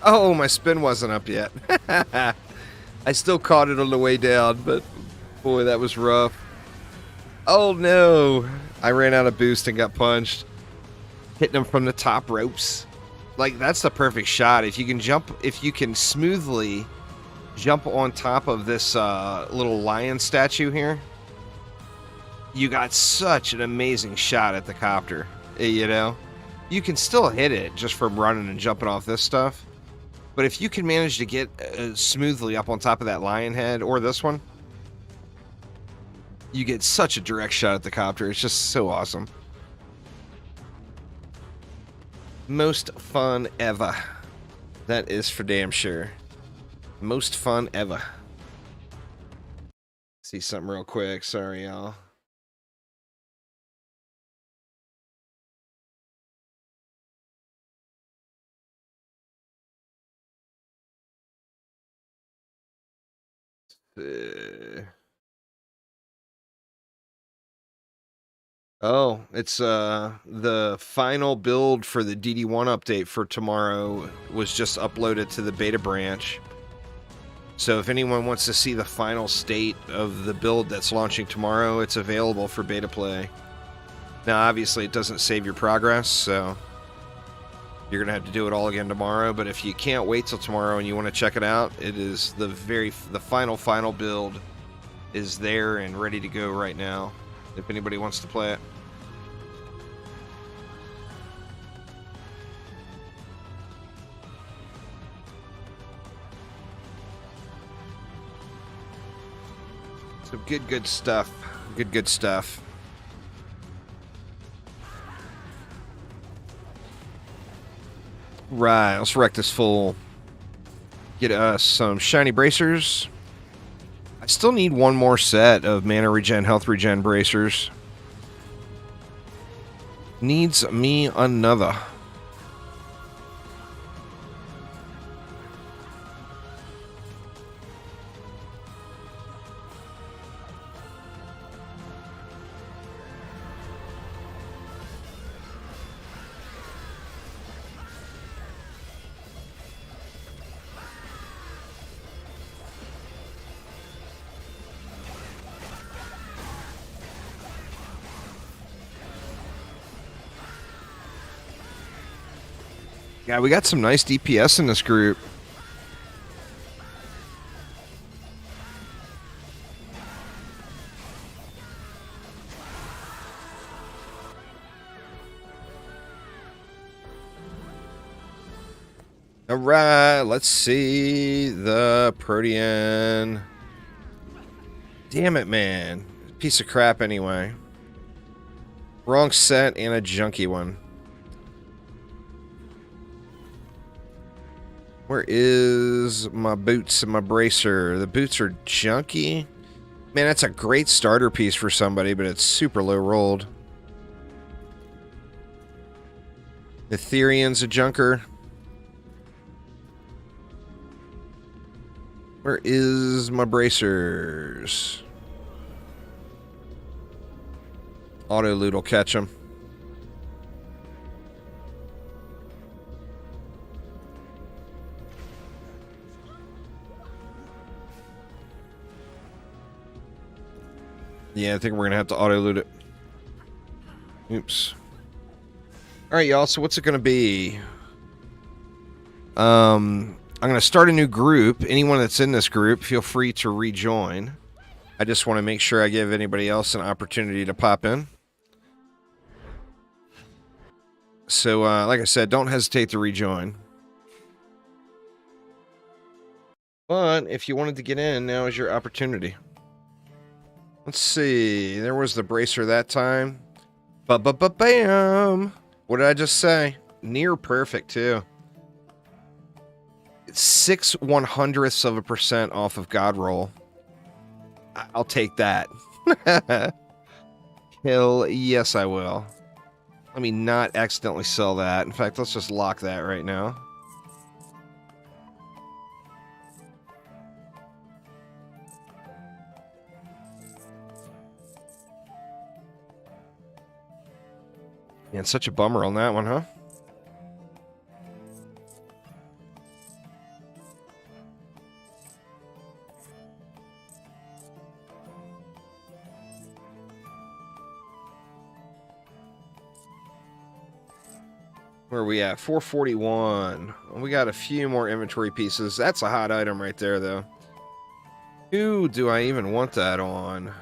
Oh, my spin wasn't up yet. I still caught it on the way down, but boy, that was rough. Oh no! I ran out of boost and got punched. Hitting him from the top ropes. Like, that's the perfect shot. If you can smoothly jump on top of this little lion statue here, you got such an amazing shot at the copter. You know? You can still hit it just from running and jumping off this stuff. But if you can manage to get smoothly up on top of that lion head, or this one, you get such a direct shot at the copter. It's just so awesome. Most fun ever. That is for damn sure. Most fun ever. See something real quick. Sorry, y'all. Oh, it's the final build for the DD1 update for tomorrow was just uploaded to the beta branch. So if anyone wants to see the final state of the build that's launching tomorrow, it's available for beta play. Now, obviously, it doesn't save your progress, so you're going to have to do it all again tomorrow. But if you can't wait till tomorrow and you want to check it out, it is the final build is there and ready to go right now, if anybody wants to play it. So good stuff. Good stuff. Right, let's wreck this fool. Get us some shiny bracers. I still need one more set of mana regen, health regen bracers. Needs me another. Yeah, we got some nice DPS in this group. All right, let's see the Protean. Damn it, man. Piece of crap anyway. Wrong set and a junky one. Where is my boots and my bracer? The boots are junky. Man, that's a great starter piece for somebody, but it's super low rolled. Ethereum's a junker. Where is my bracers? Auto loot will catch them. Yeah, I think we're gonna have to auto loot it. Oops. All right, y'all. So what's it gonna be? I'm gonna start a new group. Anyone that's in this group, feel free to rejoin. I just want to make sure I give anybody else an opportunity to pop in. So, like I said, don't hesitate to rejoin. But if you wanted to get in, now is your opportunity. Let's see. There was the bracer that time. Ba-ba-ba-bam! What did I just say? Near perfect, too. It's 0.06% off of God Roll. I'll take that. Hell yes, I will. Let me not accidentally sell that. In fact, let's just lock that right now. Yeah, it's such a bummer on that one, huh? Where are we at? 441. We got a few more inventory pieces. That's a hot item right there, though. Who do I even want that on?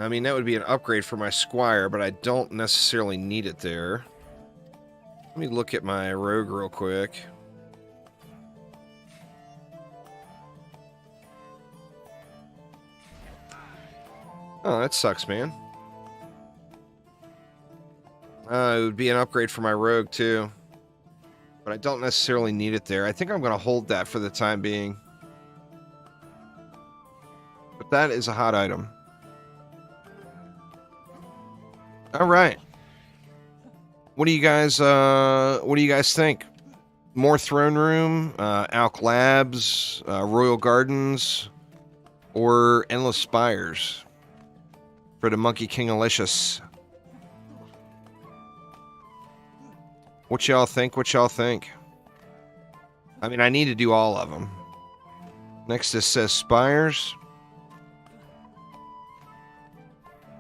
I mean, that would be an upgrade for my squire, but I don't necessarily need it there. Let me look at my rogue real quick. Oh, that sucks, man. It would be an upgrade for my rogue, too. But I don't necessarily need it there. I think I'm going to hold that for the time being. But that is a hot item. All right. What do you guys think? More throne room, Elk Labs, Royal Gardens, or Endless Spires for the Monkey King Alicious? What y'all think? What y'all think? I mean, I need to do all of them. Next, this says Spires.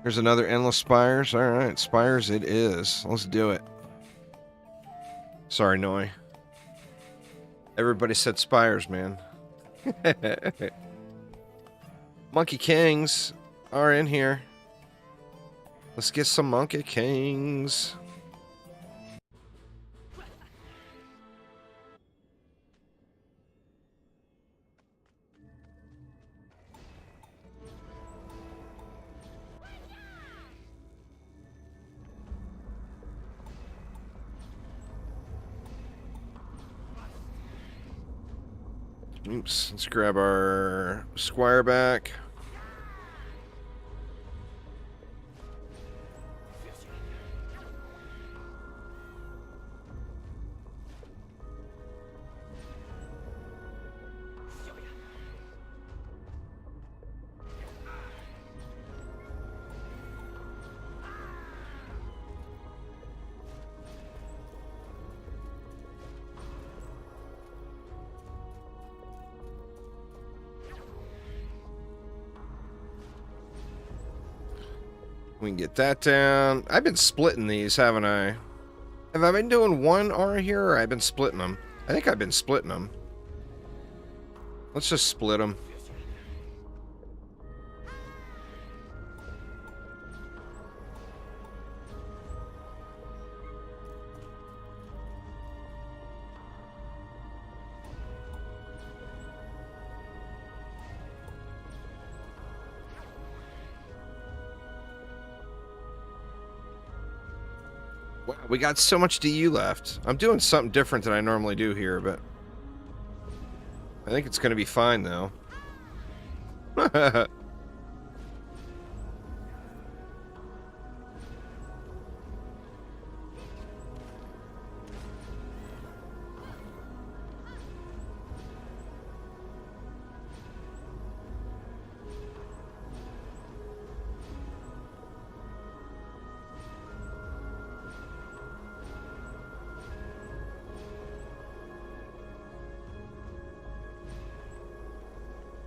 There's another Endless Spires. All right, Spires it is. Let's do it. Sorry, Noi. Everybody said Spires, man. Monkey Kings are in here. Let's get some Monkey Kings. Oops, let's grab our squire back. We can get that down. I've been splitting these, haven't I? Have I been doing one aura here, or I've been splitting them? I think I've been splitting them. Let's just split them. Wow, we got so much DU left. I'm doing something different than I normally do here, but I think it's going to be fine, though.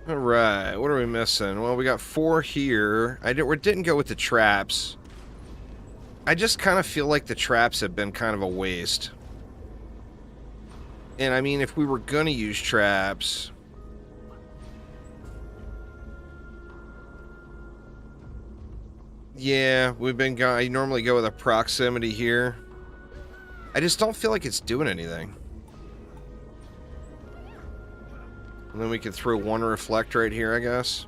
All right, what are we missing? Well, we got 4 here. We didn't go with the traps. I just kind of feel like the traps have been kind of a waste. And I mean, if we were gonna use traps, yeah, I normally go with a proximity here. I just don't feel like it's doing anything. And then we can throw 1 reflect right here, I guess.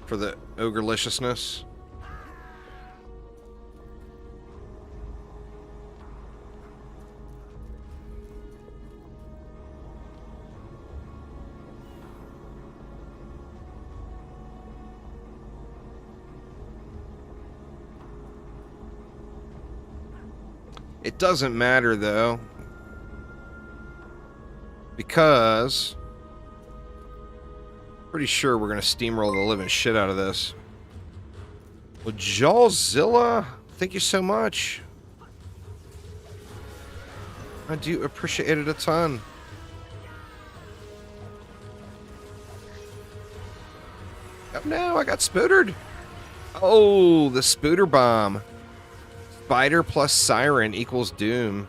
For the ogreliciousness. It doesn't matter, though. Because... pretty sure we're going to steamroll the living shit out of this. Well, Jawzilla, thank you so much. I do appreciate it a ton. Oh no, I got spootered. Oh, the spooter bomb. Spider plus Siren equals Doom.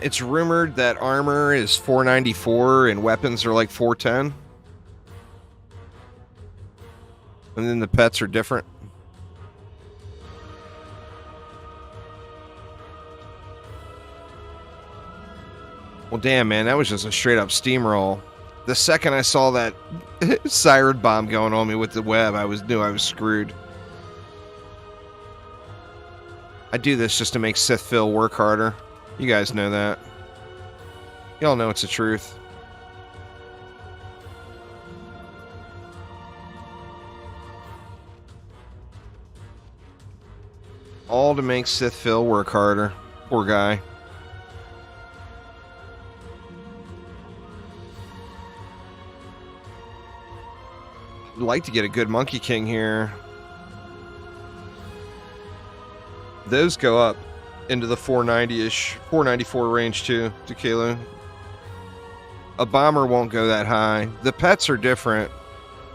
It's rumored that armor is 494 and weapons are like 410. And then the pets are different. Well, damn, man, that was just a straight up steamroll. The second I saw that siren bomb going on me with the web, knew I was screwed. I do this just to make Sith Phil work harder. You guys know that. Y'all know it's the truth. All to make Sith Phil work harder. Poor guy. I'd like to get a good Monkey King here. Those go up into the 490-ish, 494 range too, Tequila. A bomber won't go that high. The pets are different.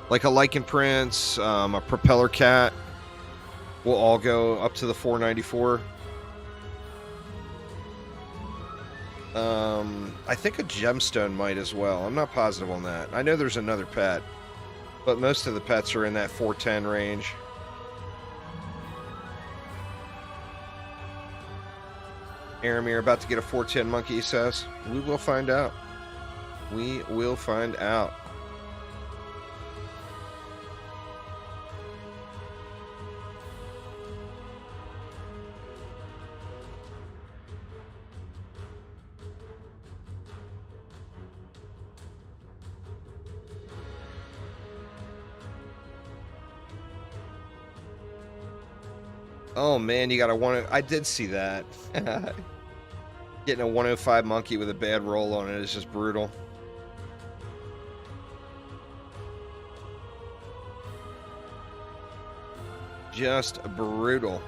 Like a Lycan Prince, a Propeller Cat will all go up to the 494. I think a Gemstone might as well. I'm not positive on that. I know there's another pet, but most of the pets are in that 410 range. Aramir about to get a 410 monkey, he says. We will find out. We will find out. Oh man, you got a one. I did see that. Getting a 105 monkey with a bad roll on it is just brutal. Just brutal.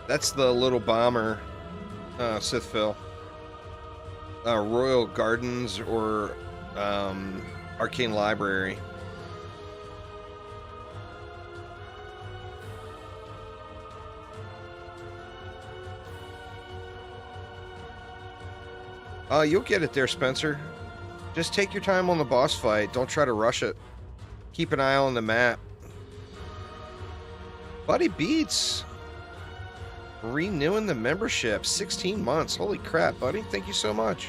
That's the little bomber, Sith Phil. Royal Gardens or Arcane Library. You'll get it there, Spencer. Just take your time on the boss fight. Don't try to rush it. Keep an eye on the map. Buddy Beats. Renewing the membership. 16 months. Holy crap, buddy. Thank you so much.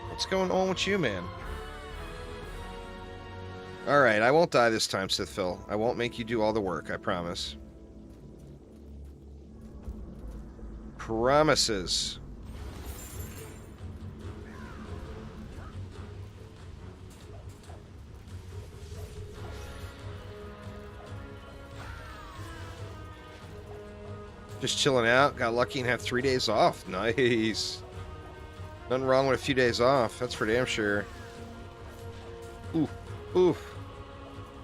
What's going on with you, man? Alright, I won't die this time, Sith Phil. I won't make you do all the work, I promise. Promises. Just chilling out. Got lucky and have 3 days off. Nice. Nothing wrong with a few days off. That's for damn sure. Ooh. Oof.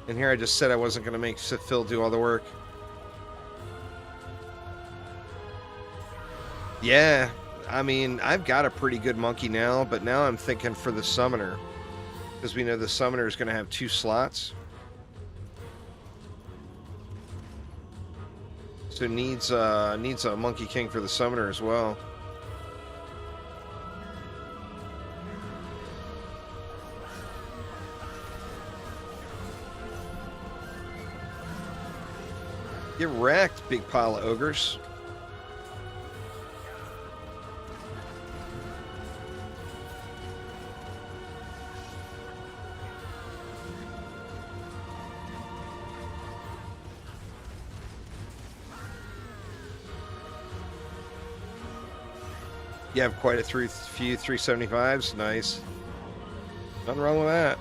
And here I just said I wasn't going to make Sith Phil do all the work. Yeah. I mean, I've got a pretty good monkey now, but now I'm thinking for the summoner. Because we know the summoner is going to have 2 slots. So needs a Monkey King for the summoner as well. Get wrecked, big pile of ogres. You have quite a few 375s. Nice. Nothing wrong with that.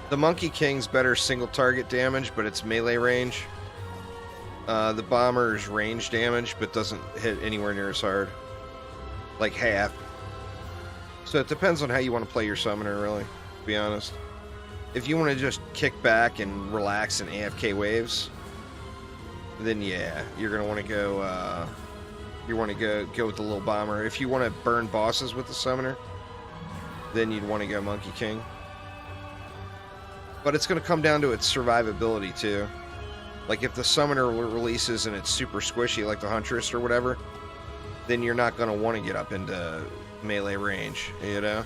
The Monkey King's better single target damage, but it's melee range. The Bomber's range damage, but doesn't hit anywhere near as hard. Like half. So it depends on how you want to play your summoner, really, to be honest. If you want to just kick back and relax in AFK waves, then yeah, you're gonna want to go. You want to go with the little Bomber. If you want to burn bosses with the summoner, then you'd want to go Monkey King. But it's going to come down to its survivability too. Like if the summoner releases and it's super squishy, like the Huntress or whatever, then you're not going to want to get up into melee range, you know?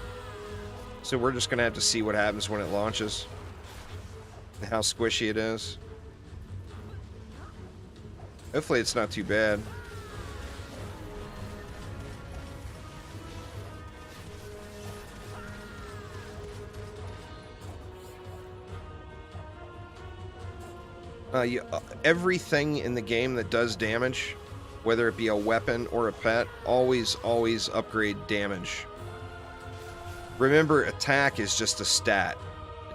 So we're just going to have to see what happens when it launches. And how squishy it is. Hopefully it's not too bad. Everything in the game that does damage, whether it be a weapon or a pet, always upgrade damage. Remember, attack is just a stat.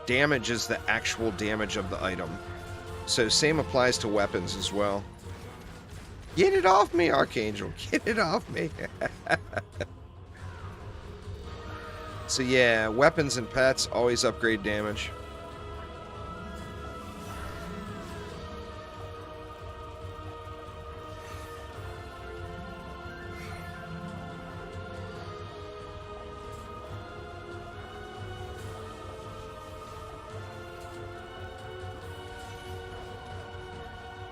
Damage is the actual damage of the item. So same applies to weapons as well. Get it off me, Archangel. Get it off me. So yeah, weapons and pets always upgrade damage.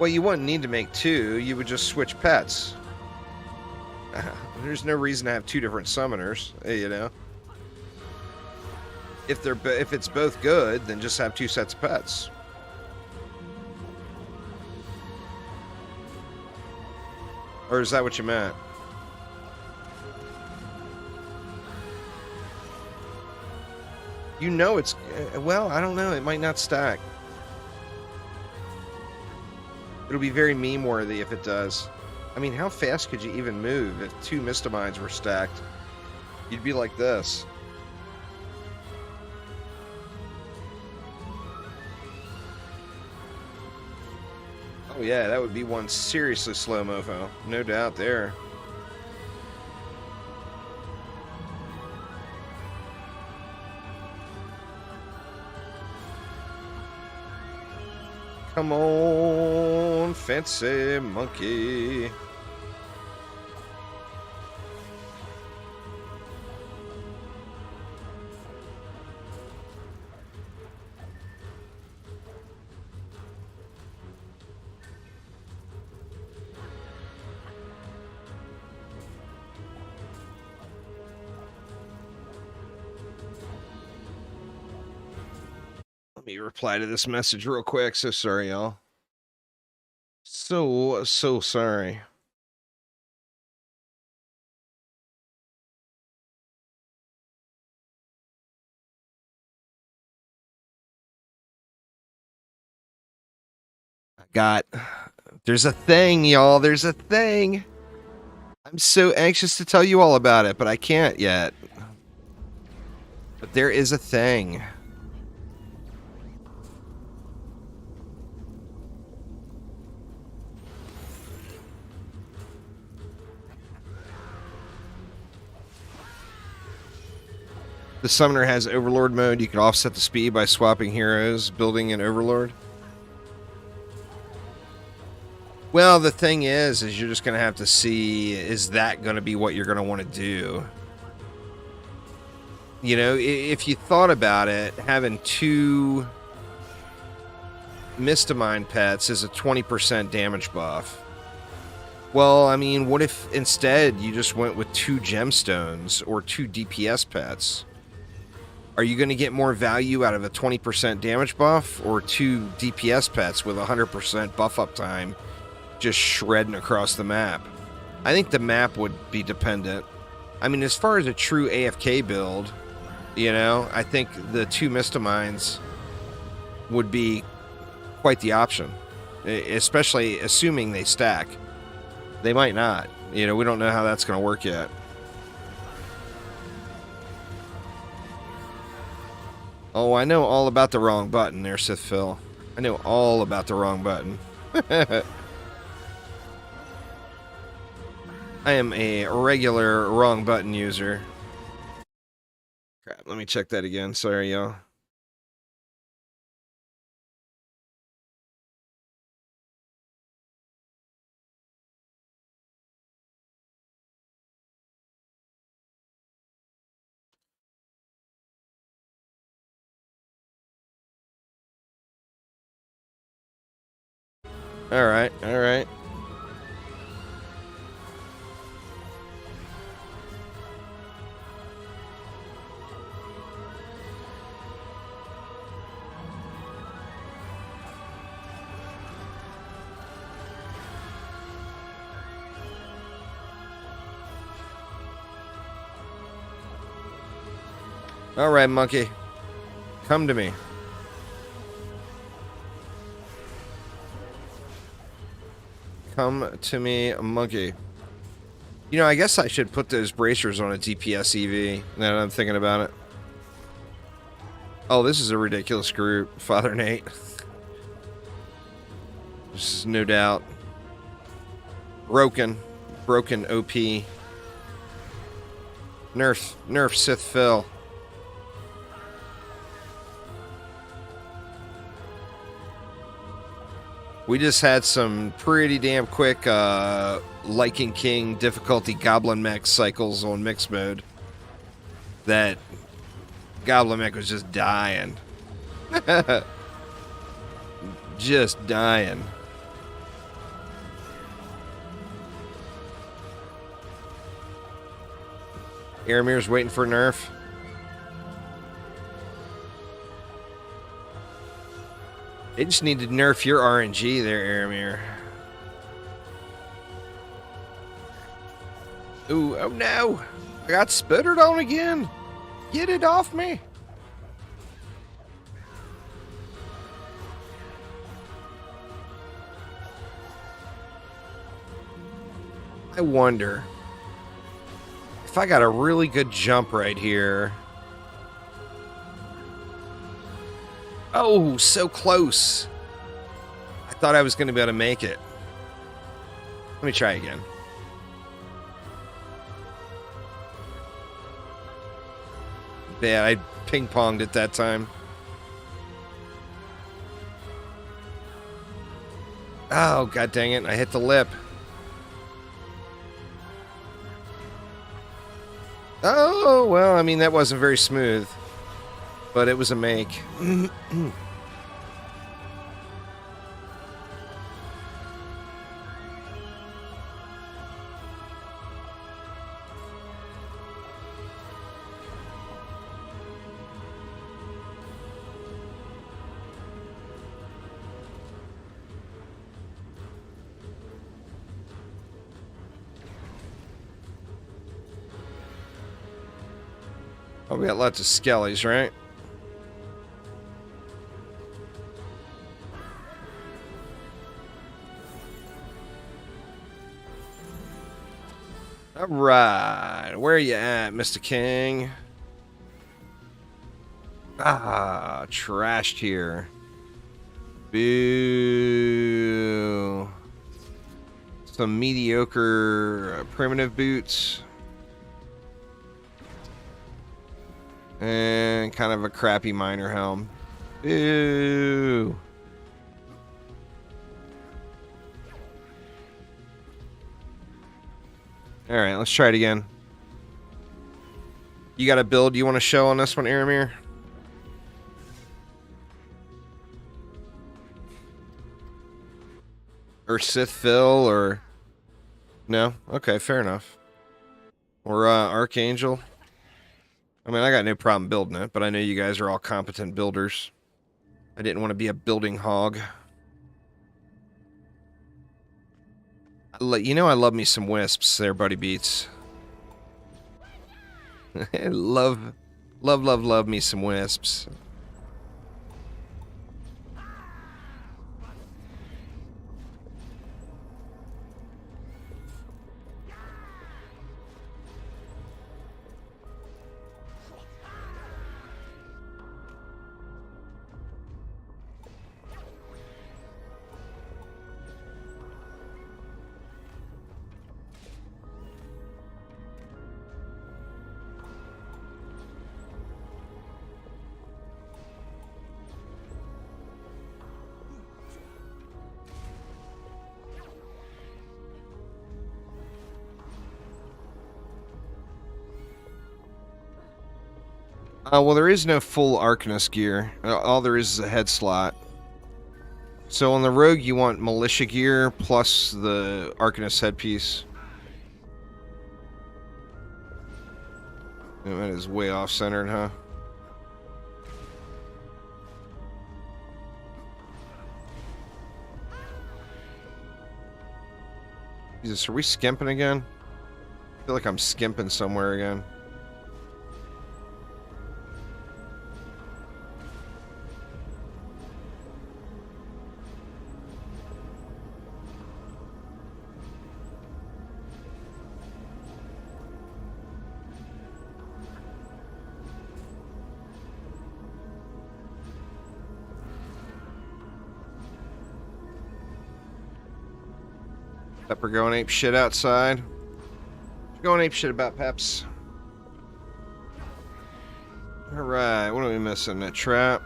Well, you wouldn't need to make two. You would just switch pets. There's no reason to have two different summoners, you know. If it's both good, then just have two sets of pets. Or is that what you meant? You know it's... Well, I don't know. It might not stack. It'll be very meme-worthy if it does. I mean, how fast could you even move if two Mistamines were stacked? You'd be like this. Oh yeah, that would be one seriously slow mofo. No doubt there. Come on, fancy monkey. Let me reply to this message real quick. So sorry, y'all. So sorry. There's a thing, y'all. There's a thing. I'm so anxious to tell you all about it, but I can't yet. But there is a thing. The summoner has Overlord mode. You can offset the speed by swapping heroes, building an Overlord. Well, the thing is you're just going to have to see, is that going to be what you're going to want to do? You know, if you thought about it, having two Mistamine pets is a 20% damage buff. Well, I mean, what if instead you just went with two gemstones or two DPS pets? Are you going to get more value out of a 20% damage buff or two DPS pets with 100% buff up time just shredding across the map? I think the map would be dependent. I mean, as far as a true AFK build, you know, I think the two Mistamines would be quite the option, especially assuming they stack. They might not. You know, we don't know how that's going to work yet. Oh, I know all about the wrong button there, Sith Phil. I know all about the wrong button. I am a regular wrong button user. Crap, let me check that again. Sorry, y'all. All right, all right. All right, monkey. Come to me. Come to me, monkey. You know, I guess I should put those bracers on a DPS EV, now that I'm thinking about it. Oh, this is a ridiculous group, Father Nate. This is no doubt. Broken OP. Nerf Sith Phil. We just had some pretty damn quick Lycan King difficulty Goblin Mech cycles on mixed mode. That Goblin Mech was just dying. Just dying. Aramir's waiting for nerf. They just need to nerf your RNG there, Aramir. Ooh, oh no! I got sputtered on again! Get it off me! I wonder if I got a really good jump right here. Oh, so close. I thought I was going to be able to make it. Let me try again. Yeah, I ping-ponged it that time. Oh, god dang it. I hit the lip. Oh, well, I mean, that wasn't very smooth. But it was a make. Oh, we got lots of skellies, right? All right, where are you at, Mr. King? Ah, trashed here. Boo. Some mediocre primitive boots. And kind of a crappy miner helm. Boo. Alright, let's try it again. You got a build you want to show on this one, Aramir? Or Sith Phil, or... No? Okay, fair enough. Or Archangel. I mean, I got no problem building it, but I know you guys are all competent builders. I didn't want to be a building hog. You know I love me some wisps there, Buddy Beats. love me some wisps. Well, there is no full Arcanist gear. All there is a head slot. So on the Rogue, you want Militia gear plus the Arcanist headpiece. That is way off-centered, huh? Jesus, are we skimping again? I feel like I'm skimping somewhere again. Pepper going ape shit outside. Going ape shit about Peps. Alright, what are we missing? That trap.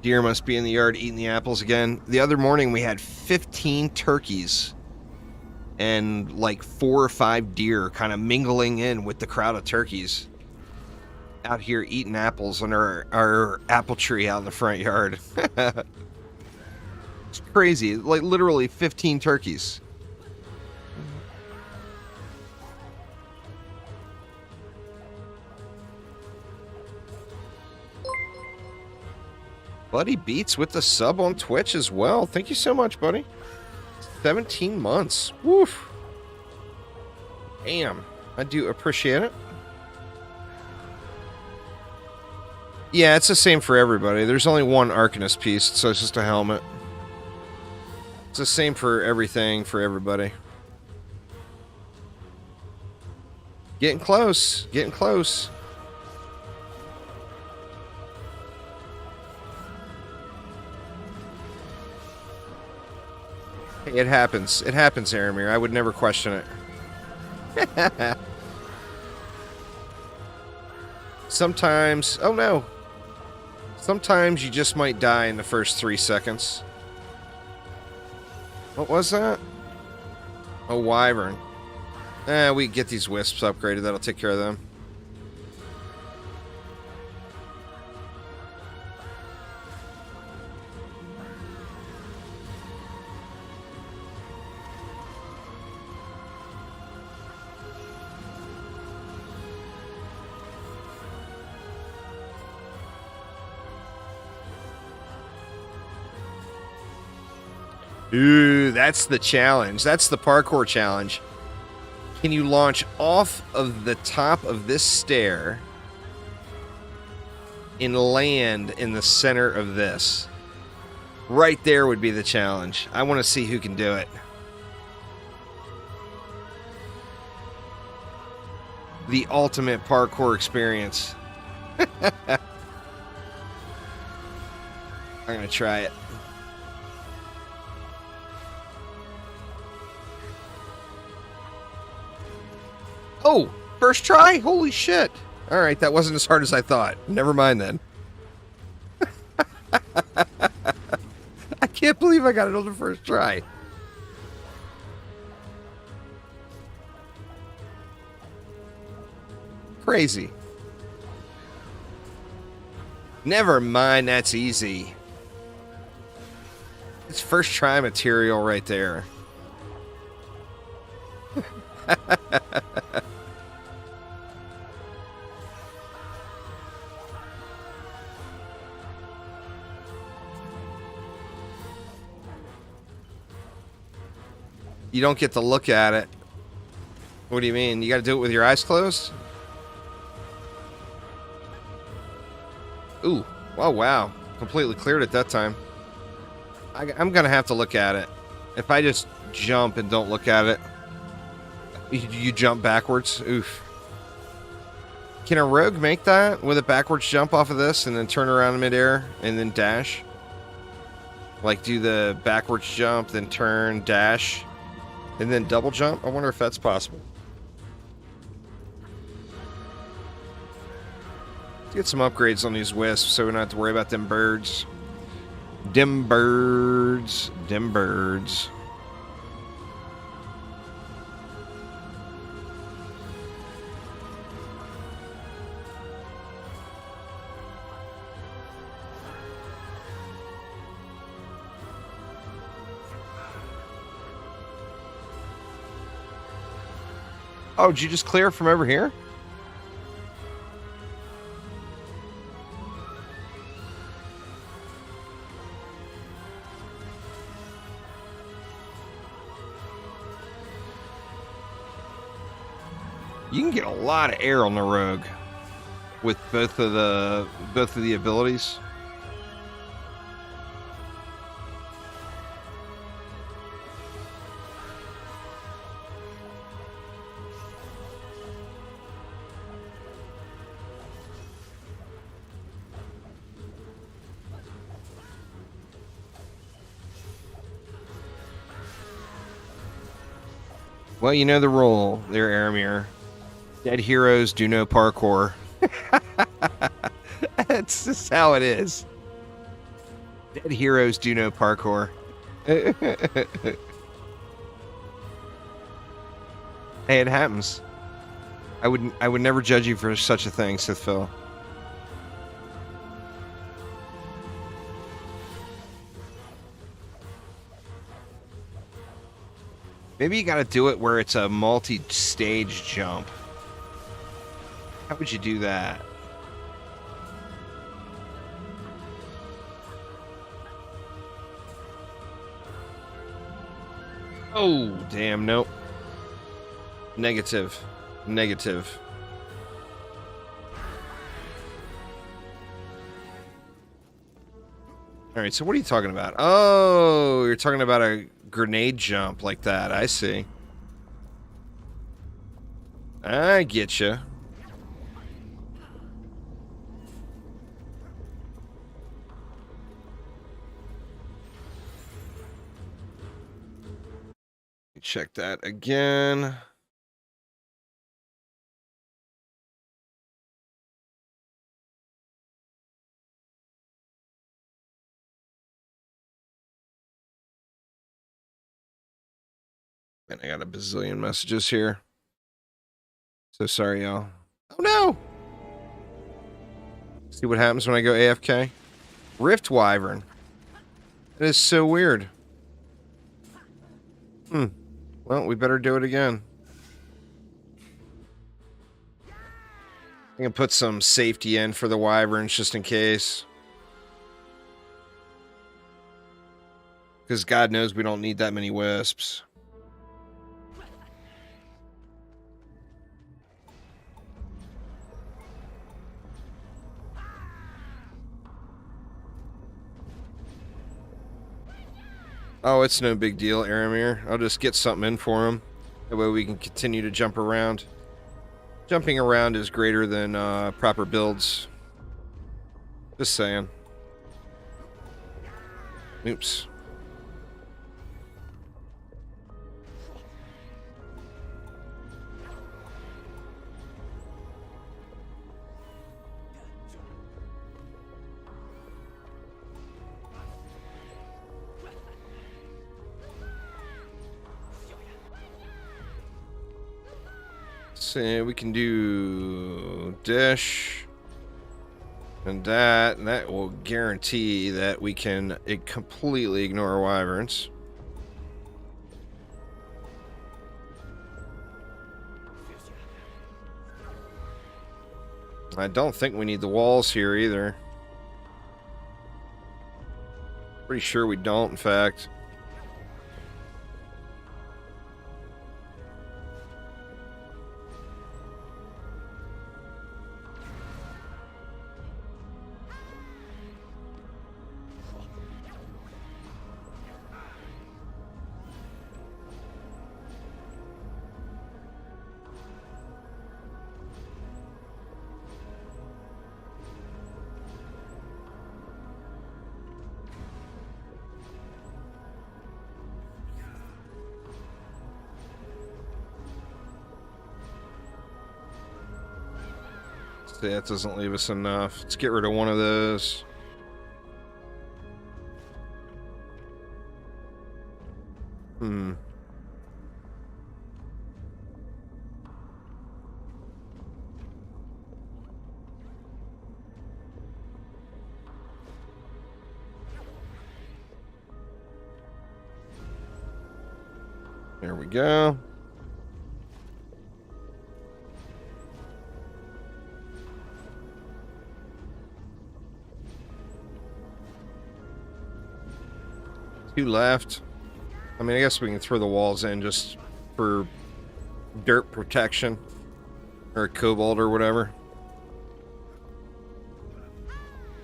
Deer must be in the yard eating the apples again. The other morning we had 15 turkeys and like 4 or 5 deer kind of mingling in with the crowd of turkeys out here eating apples under our apple tree out in the front yard. It's crazy. Like literally 15 turkeys. Buddy Beats with the sub on Twitch as well. Thank you so much, buddy. 17 months. Woof. Damn. I do appreciate it. Yeah, it's the same for everybody. There's only one Arcanist piece, so it's just a helmet. It's the same for everything, for everybody. Getting close. Getting close. Hey, it happens. It happens, Aramir. I would never question it. Sometimes... Oh, no. Sometimes you just might die in the first 3 seconds. What was that? A wyvern. We get these wisps upgraded. That'll take care of them. Ooh, that's the challenge. That's the parkour challenge. Can you launch off of the top of this stair and land in the center of this? Right there would be the challenge. I want to see who can do it. The ultimate parkour experience. I'm going to try it. Oh, first try? Holy shit. Alright, that wasn't as hard as I thought. Never mind then. I can't believe I got it on the first try. Crazy. Never mind, that's easy. It's first try material right there. You don't get to look at it. What do you mean? You got to do it with your eyes closed? Ooh. Oh, wow. Completely cleared it that time. I'm going to have to look at it. If I just jump and don't look at it, you jump backwards. Oof. Can a rogue make that with a backwards jump off of this and then turn around in midair and then dash? Like do the backwards jump, then turn, dash, and then double jump? I wonder if that's possible. Let's get some upgrades on these wisps so we don't have to worry about them birds Dim birds. Dim birds. Oh, did you just clear from over here? You can get a lot of air on the rogue with both of the abilities. Well, you know the rule there, Aramir. Dead heroes do no parkour. That's just how it is. Dead heroes do no parkour. Hey, it happens. I would never judge you for such a thing, Sith Phil. Maybe you gotta do it where it's a multi-stage jump. How would you do that? Oh, damn, nope. Negative. Negative. Alright, so what are you talking about? Oh, you're talking about a grenade jump like that. I see. I get you. Check that again. And I got a bazillion messages here. So sorry, y'all. Oh no! See what happens when I go AFK? Rift Wyvern. That is so weird. Well, we better do it again. I can put some safety in for the Wyverns just in case. Because God knows we don't need that many wisps. Oh, it's no big deal, Aramir. I'll just get something in for him. That way we can continue to jump around. Jumping around is greater than proper builds. Just saying. Oops. See, we can do dish and that will guarantee that we can completely ignore wyverns. I don't think we need the walls here either. Pretty sure we don't, in fact. That doesn't leave us enough. Let's get rid of one of those. There we go. Two left. I mean, I guess we can throw the walls in just for dirt protection. Or cobalt or whatever.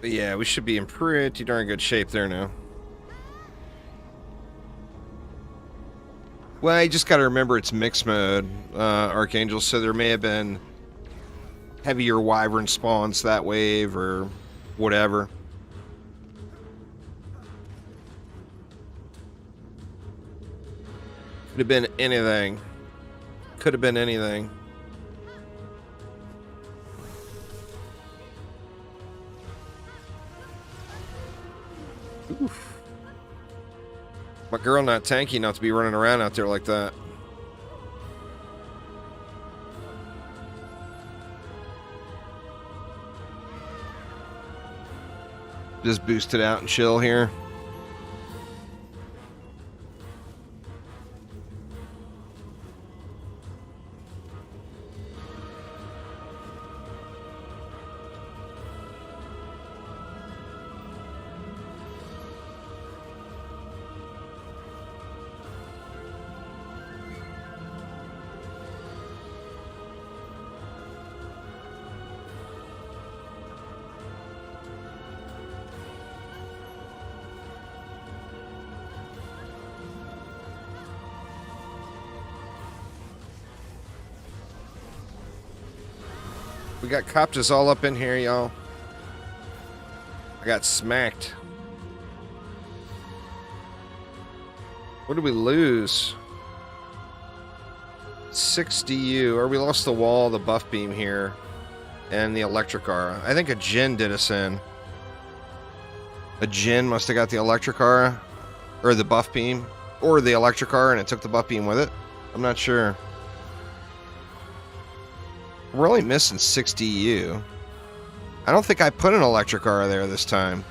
But yeah, we should be in pretty darn good shape there now. Well, you just gotta remember it's mixed mode, Archangel, so there may have been heavier wyvern spawns that wave or whatever. Could have been anything. Could have been anything. Oof. My girl not tanky enough to be running around out there like that. Just boost it out and chill here. We got copters all up in here, y'all. I got smacked. What did we lose? 60U. Or we lost the wall, the buff beam here, and the electric aura. I think a Jinn did us in. A Jinn must have got the electric aura, or the buff beam, or the electric aura, and it took the buff beam with it. I'm not sure. We're only missing 60U. I don't think I put an electric aura there this time.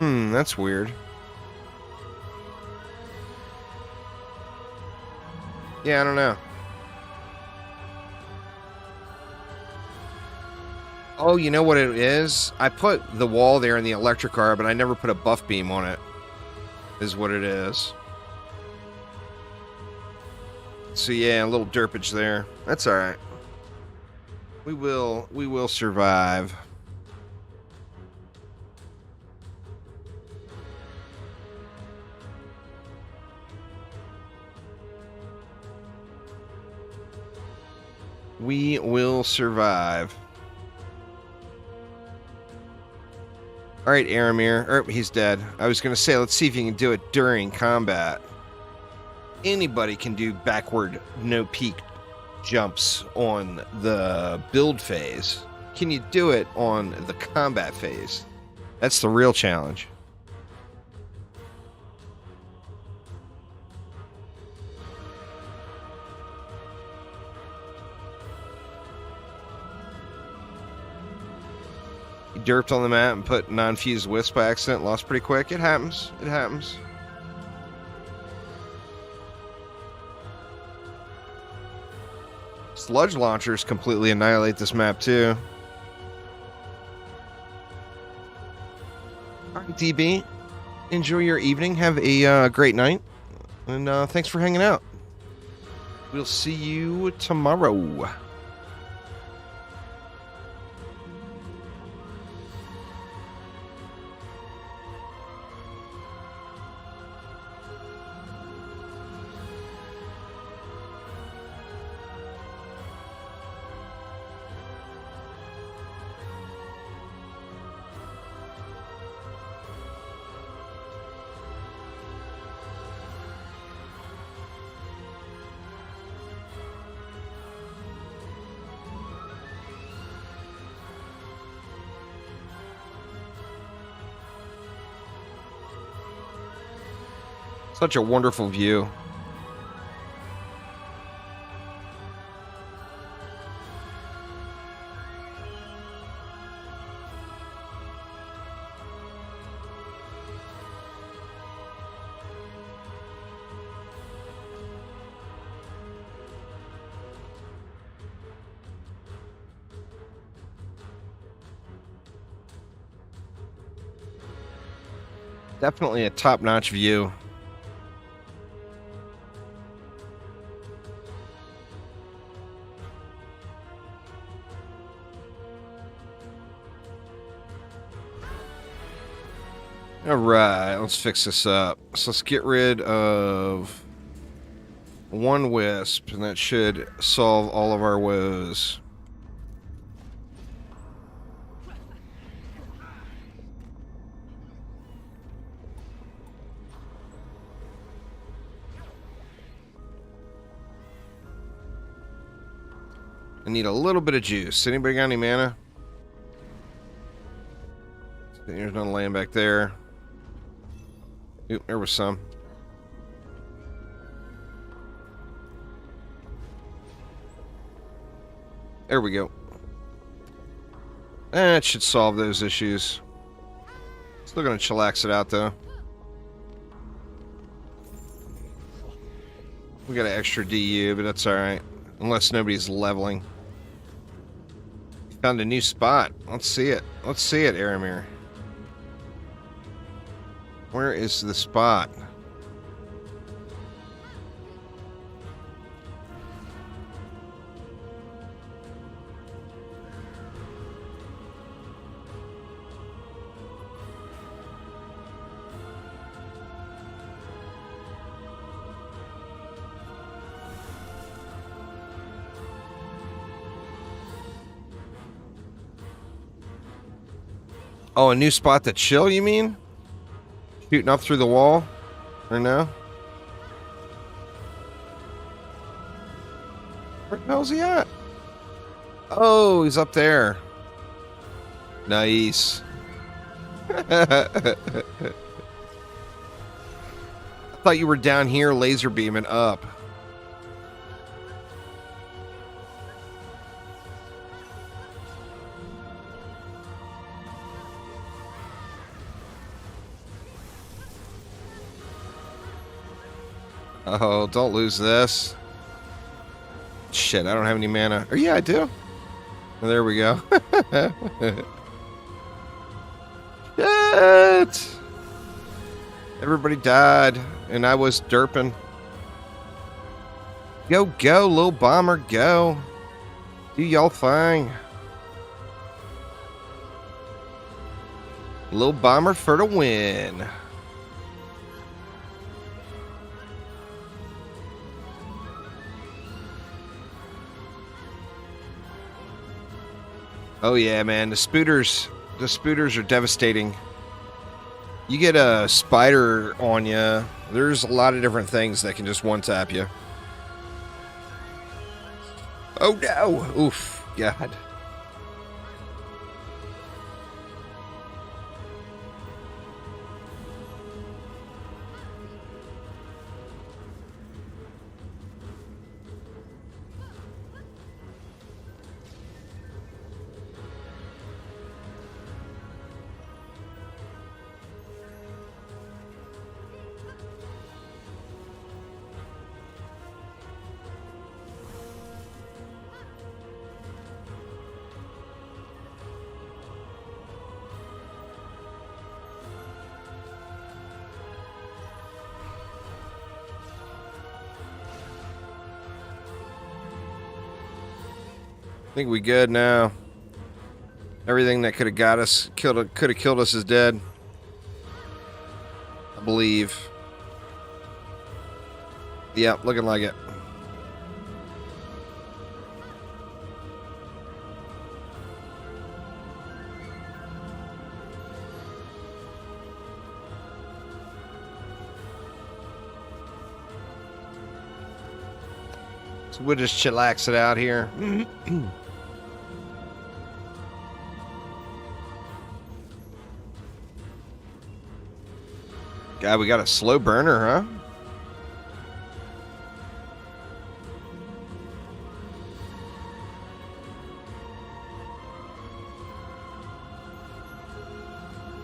That's weird. Yeah, I don't know. Oh, you know what it is? I put the wall there in the electric aura, but I never put a buff beam on it. Is what it is. So yeah, a little derpage there. That's all right. We will survive. We will survive. All right, Aramir. He's dead. I was going to say, let's see if you can do it during combat. Anybody can do backward, no peak jumps on the build phase. Can you do it on the combat phase? That's the real challenge. You derped on the map and put non-fused wisp by accident, lost pretty quick. It happens. It happens. Sludge launchers completely annihilate this map too. Alright, DB. Enjoy your evening. Have a great night. And thanks for hanging out. We'll see you tomorrow. Such a wonderful view. Definitely a top-notch view. All right, let's fix this up. So let's get rid of one wisp, and that should solve all of our woes. I need a little bit of juice. Anybody got any mana? There's no land back there. Oop, there was some. There we go. That should solve those issues. Still gonna chillax it out though. We got an extra DU, but that's alright. Unless nobody's leveling. Found a new spot. Let's see it. Let's see it, Aramir. Where is the spot? Oh, a new spot to chill, you mean? Shooting up through the wall? Or no? Where the hell's he at? Oh, he's up there. Nice. I thought you were down here laser beaming up. Oh, don't lose this. Shit, I don't have any mana. Or yeah, I do. Oh, there we go. Shit! Everybody died, and I was derping. Go, go, little bomber, go. Do y'all thing. Little bomber for the win. Oh yeah, man, the spooters are devastating. You get a spider on you, there's a lot of different things that can just one-tap you. Oh no! Oof, God. I think we good now. Everything that could have got us, could have killed us is dead. I believe. Yeah, looking like it. So we'll just chillax it out here. God, we got a slow burner, huh?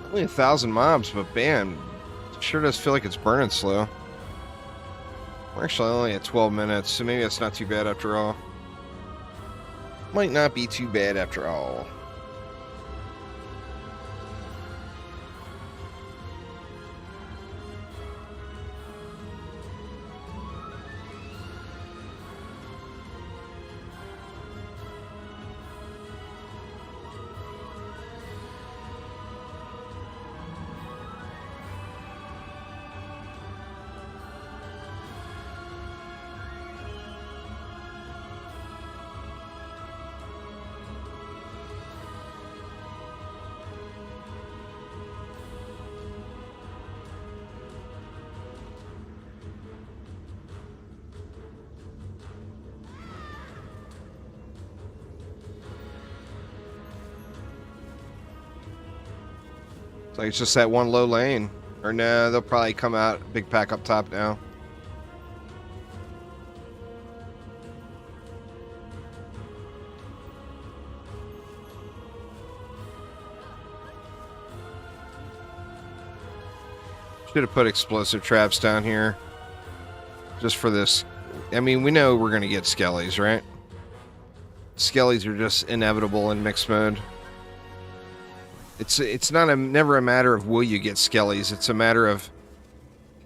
Only 1,000 mobs, but bam, it sure does feel like it's burning slow. We're actually only at 12 minutes, so maybe that's not too bad after all. Might not be too bad after all. It's like it's just that one low lane. Or no, they'll probably come out big pack up top now. Should have put explosive traps down here. Just for this. I mean, we know we're going to get skellies, right? Skellies are just inevitable in mixed mode. It's not never a matter of will you get skellies. It's a matter of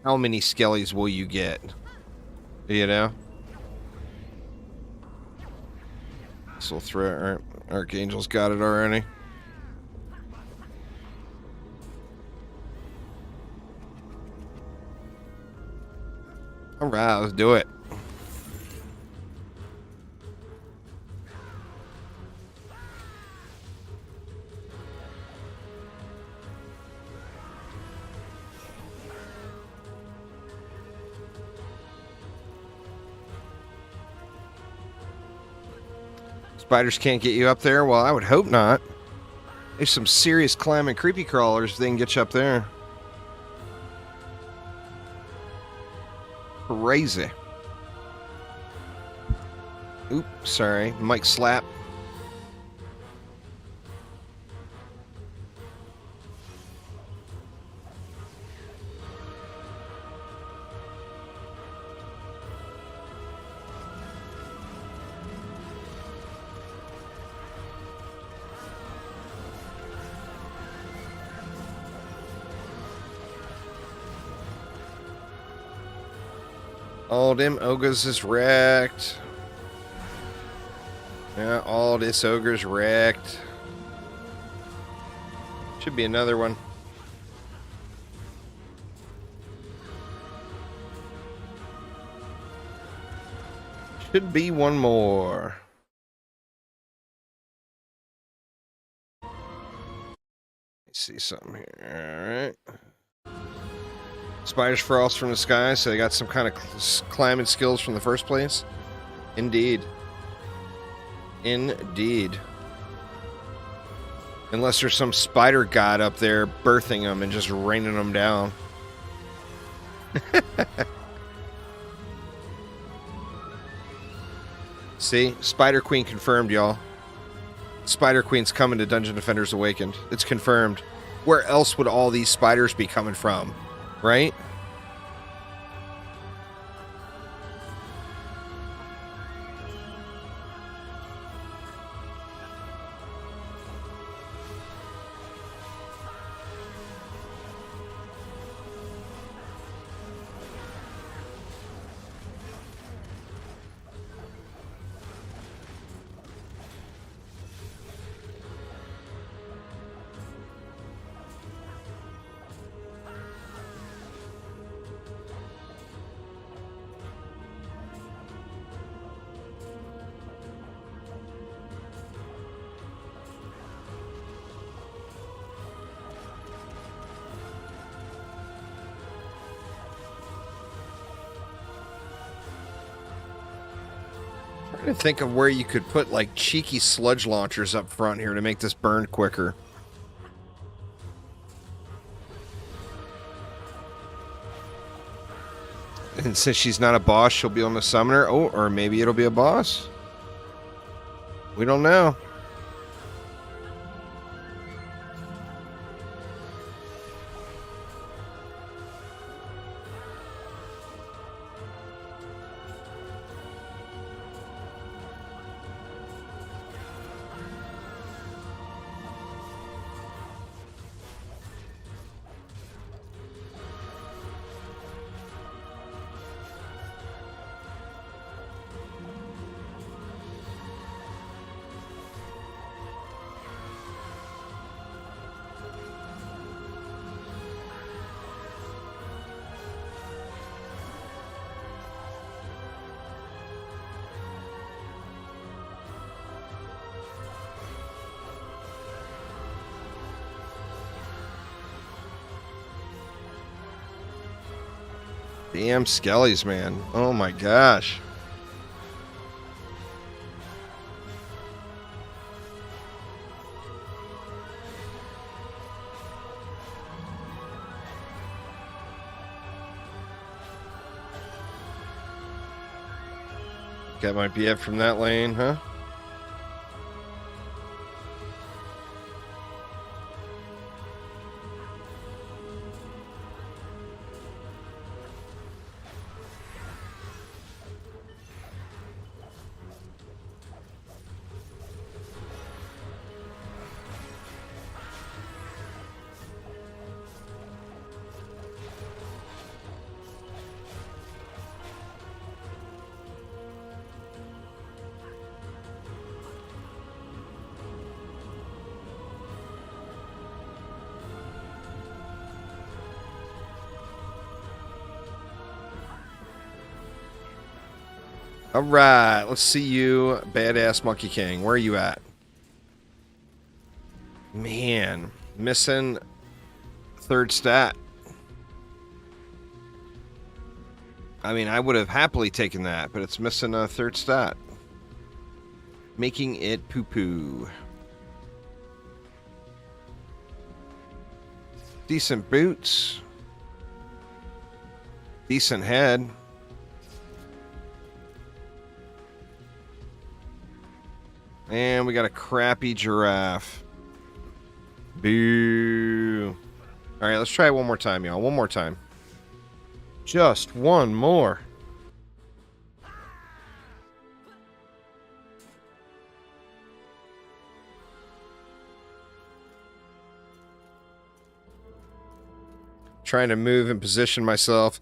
how many skellies will you get. You know? This will throw. Archangel's got it already. Alright, let's do it. Spiders can't get you up there? Well, I would hope not. There's some serious climbing creepy crawlers if they can get you up there. Crazy. Oops, sorry. Mic slap. All them ogres is wrecked. Yeah, all this ogre's wrecked. Should be another one. Should be one more. Let me see something here. All right. Spiders frost from the sky, so they got some kind of climbing skills from the first place. Indeed. Indeed. Unless there's some spider god up there birthing them and just raining them down. See? Spider Queen confirmed, y'all. Spider Queen's coming to Dungeon Defenders Awakened. It's confirmed. Where else would all these spiders be coming from? Right? I'm trying to think of where you could put like cheeky sludge launchers up front here to make this burn quicker. And since she's not a boss, she'll be on the summoner. Oh, or maybe it'll be a boss. We don't know. Damn skellies, man. Oh my gosh. That might be it from that lane, huh? All right, let's see you, badass Monkey King. Where are you at? Man, missing third stat. I mean, I would have happily taken that, but it's missing a third stat. Making it poo-poo. Decent boots. Decent head. And we got a crappy giraffe. Boo. All right, let's try it one more time, y'all. One more time. Just one more. Trying to move and position myself.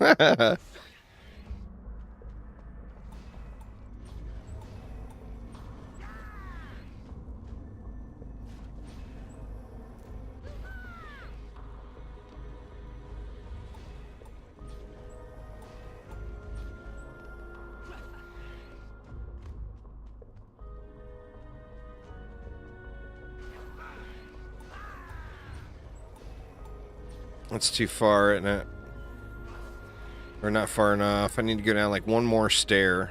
That's too far, isn't it? Or not far enough. I need to go down like one more stair.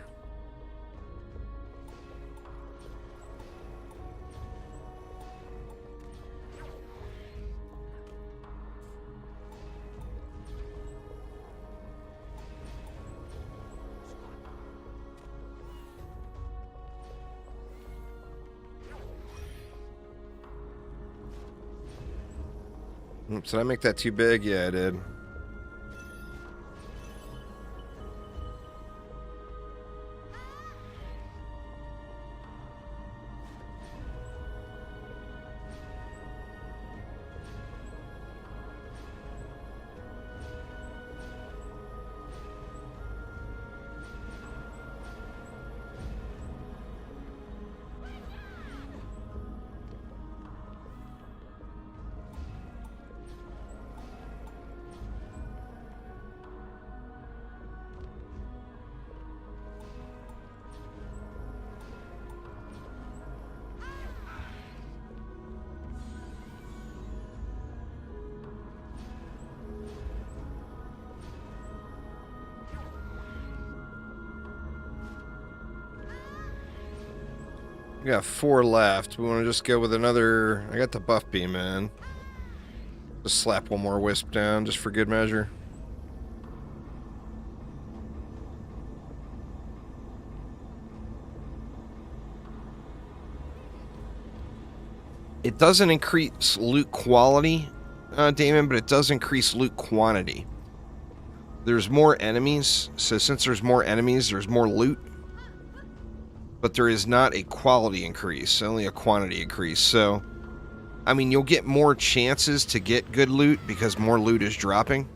Oops, did I make that too big? Yeah, I did. We got 4 left. We want to just go with another... I got the buff beam in. Just slap one more wisp down, just for good measure. It doesn't increase loot quality, Damon, but it does increase loot quantity. There's more enemies, so since there's more enemies, there's more loot. But there is not a quality increase, only a quantity increase. So, I mean, you'll get more chances to get good loot because more loot is dropping.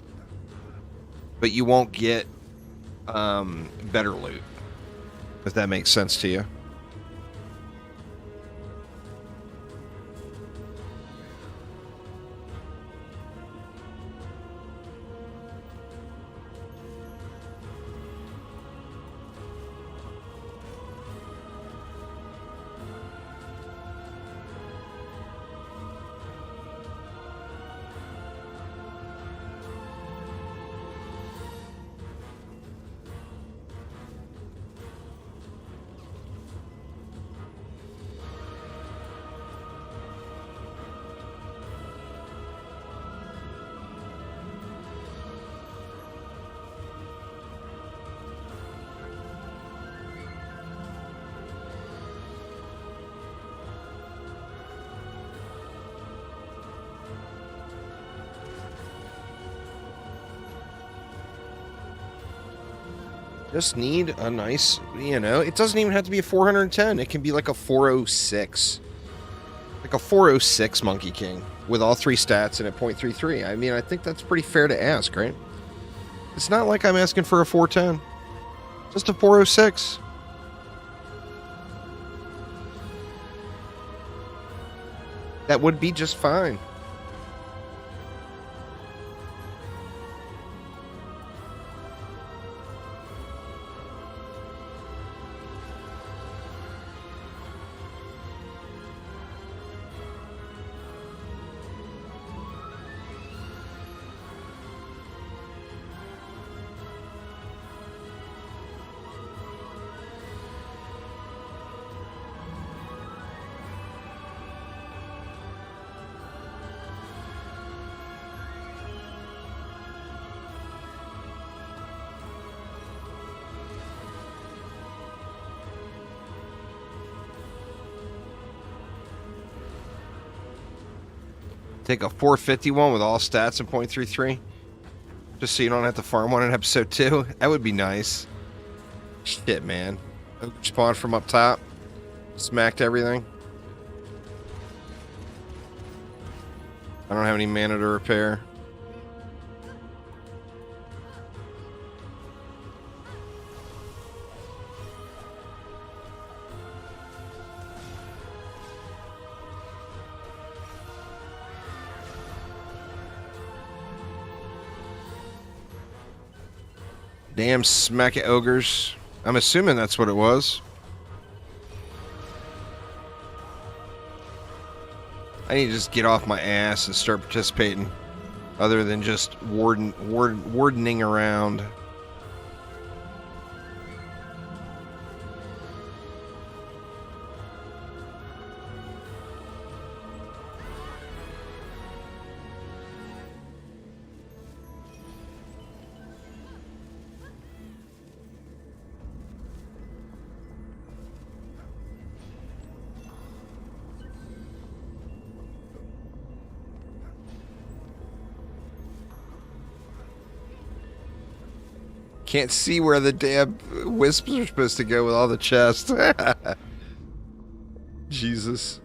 But you won't get better loot, if that makes sense to you. Just need a nice, you know, it doesn't even have to be a 410. It can be like a 406. Like a 406 Monkey King with all 3 stats and a .33. I mean, I think that's pretty fair to ask, right? It's not like I'm asking for a 410. Just a 406. That would be just fine. Take a 451 with all stats and .33. Just so you don't have to farm one in episode 2. That would be nice. Shit, man. Ogre spawn from up top. Smacked everything. I don't have any mana to repair. Damn smack it ogres. I'm assuming that's what it was. I need to just get off my ass and start participating. Other than just wardening around. Can't see where the damn wisps are supposed to go with all the chests. Jesus.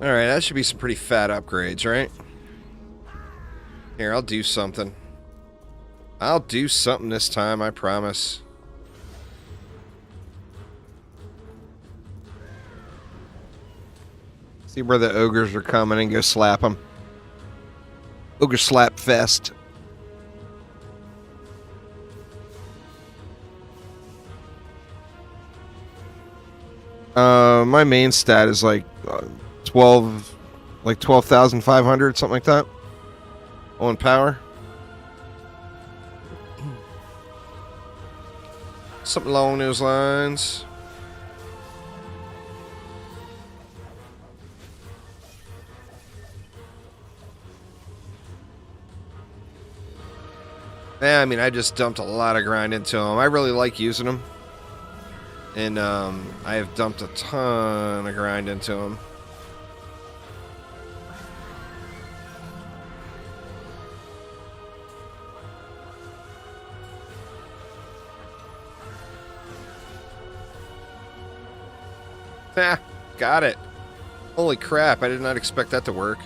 Alright, that should be some pretty fat upgrades, right? Here, I'll do something. I'll do something this time, I promise. See where the ogres are coming and go slap them. Ogre slap fest. My main stat is like 12,500, something like that. On power. Something along those lines. Yeah, I mean, I just dumped a lot of grind into them. I really like using them. And I have dumped a ton of grind into them. Ah, got it. Holy crap, I did not expect that to work.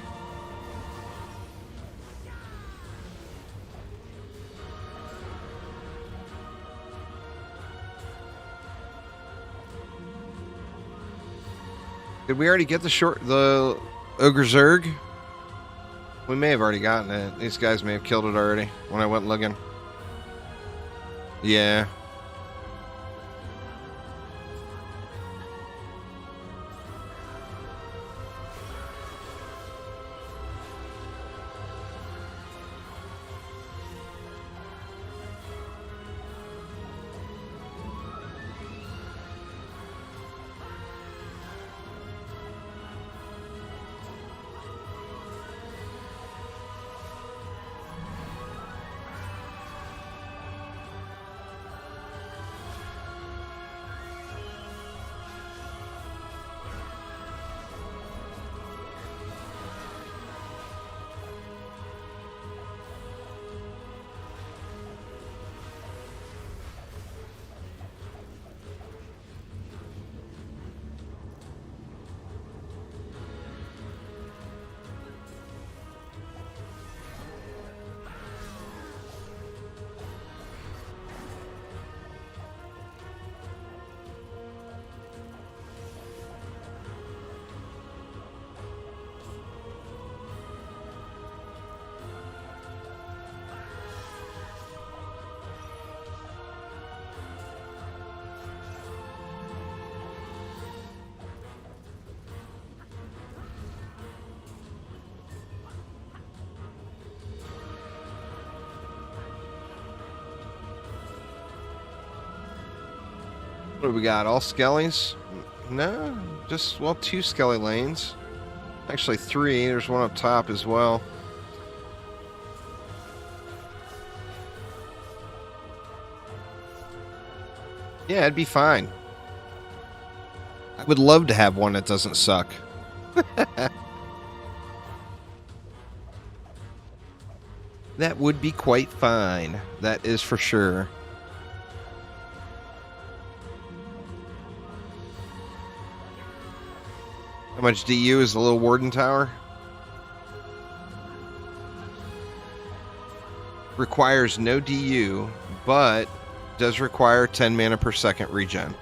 Did we already get the Ogre Zerg? We may have already gotten it. These guys may have killed it already when I went looking. Yeah. What do we got? All skellies? No, just, well, 2 skelly lanes. Actually 3. There's one up top as well. Yeah, it'd be fine. I would love to have one that doesn't suck. That would be quite fine. That is for sure. How much DU is the little Warden Tower? Requires no DU, but does require 10 mana per second regen.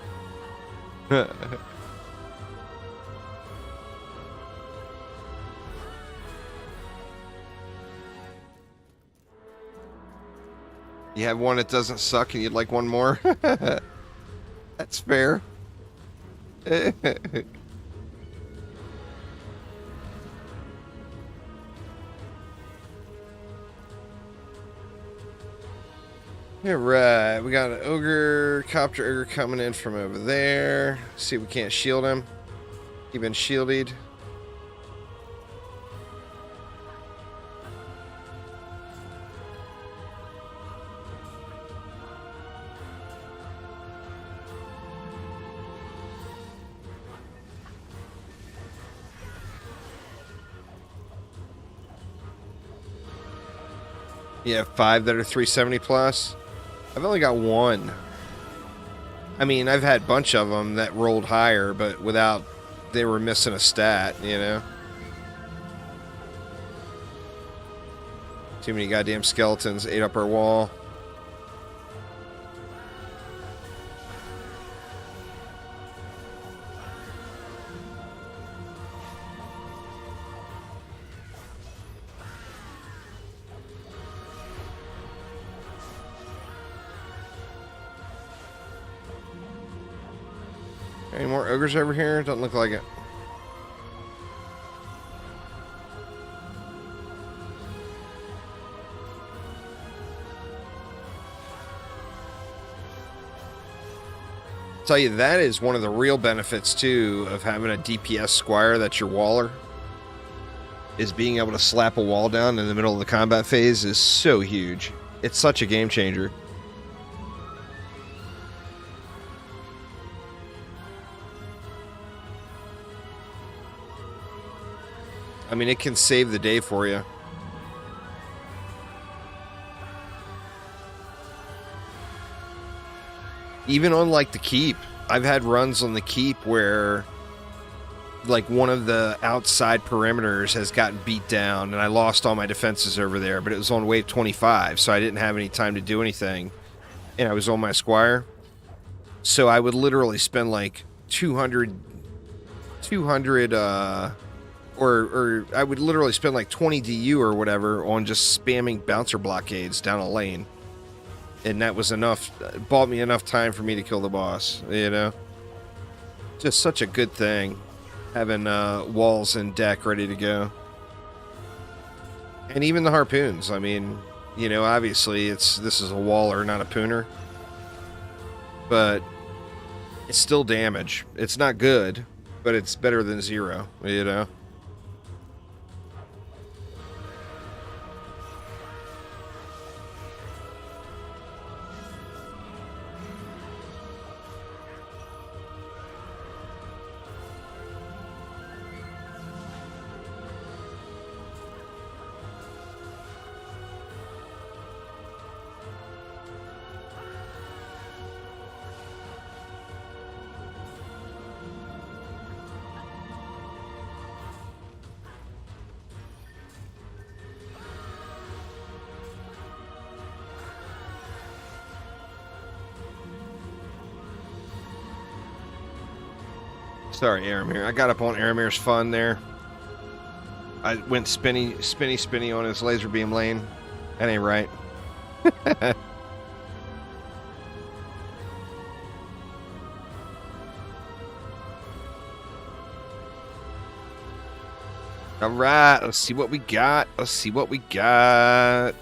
You have one that doesn't suck and you'd like one more? That's fair. Alright, we got an ogre, copter ogre coming in from over there. See if we can't shield him. He's been shielded. You have 5 that are 370 plus. I've only got 1. I mean, I've had a bunch of them that rolled higher, but without, they were missing a stat, you know? Too many goddamn skeletons ate up our wall. Any more ogres over here? Doesn't look like it. Tell you, that is one of the real benefits too of having a DPS squire that's your waller. Is being able to slap a wall down in the middle of the combat phase is so huge. It's such a game changer. I mean, it can save the day for you. Even on, like, the keep. I've had runs on the keep where, like, one of the outside perimeters has gotten beat down, and I lost all my defenses over there, but it was on wave 25, so I didn't have any time to do anything, and I was on my squire. So I would literally spend, like, 200, or I would literally spend like 20 DU or whatever on just spamming bouncer blockades down a lane. And that was enough, bought me enough time for me to kill the boss, you know? Just such a good thing, having walls and deck ready to go. And even the harpoons, I mean, you know, obviously this is a waller, not a pooner. But it's still damage. It's not good, but it's better than 0, you know? Sorry, Aramir. I got up on Aramir's fun there. I went spinny on his laser beam lane. That ain't right. All right, let's see what we got. Let's see what we got.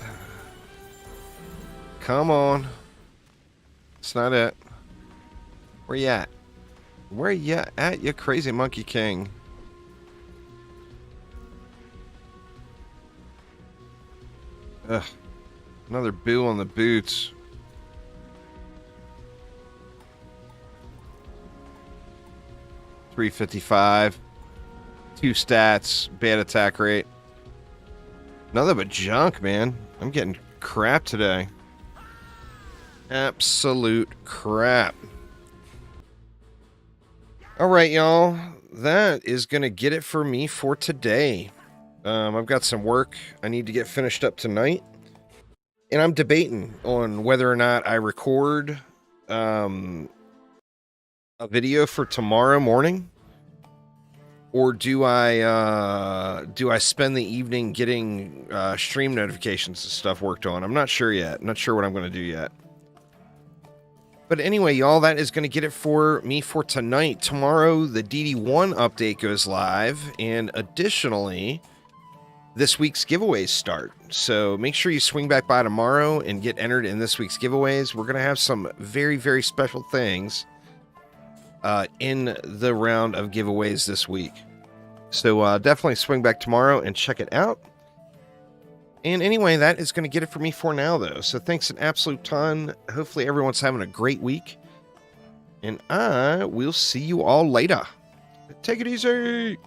Come on. It's not it. Where you at? Where you at, you crazy Monkey King? Ugh. Another boo on the boots. .355. 2 stats. Bad attack rate. Nothing but junk, man. I'm getting crap today. Absolute crap. Alright, y'all. That is going to get it for me for today. I've got some work I need to get finished up tonight. And I'm debating on whether or not I record a video for tomorrow morning, or do I spend the evening getting stream notifications and stuff worked on. I'm not sure yet. I'm not sure what I'm going to do yet. But anyway, y'all, that is going to get it for me for tonight. Tomorrow, the DD1 update goes live, and additionally, this week's giveaways start. So make sure you swing back by tomorrow and get entered in this week's giveaways. We're going to have some very, very special things in the round of giveaways this week. So definitely swing back tomorrow and check it out. And anyway, that is going to get it for me for now, though. So thanks an absolute ton. Hopefully everyone's having a great week. And I will see you all later. Take it easy.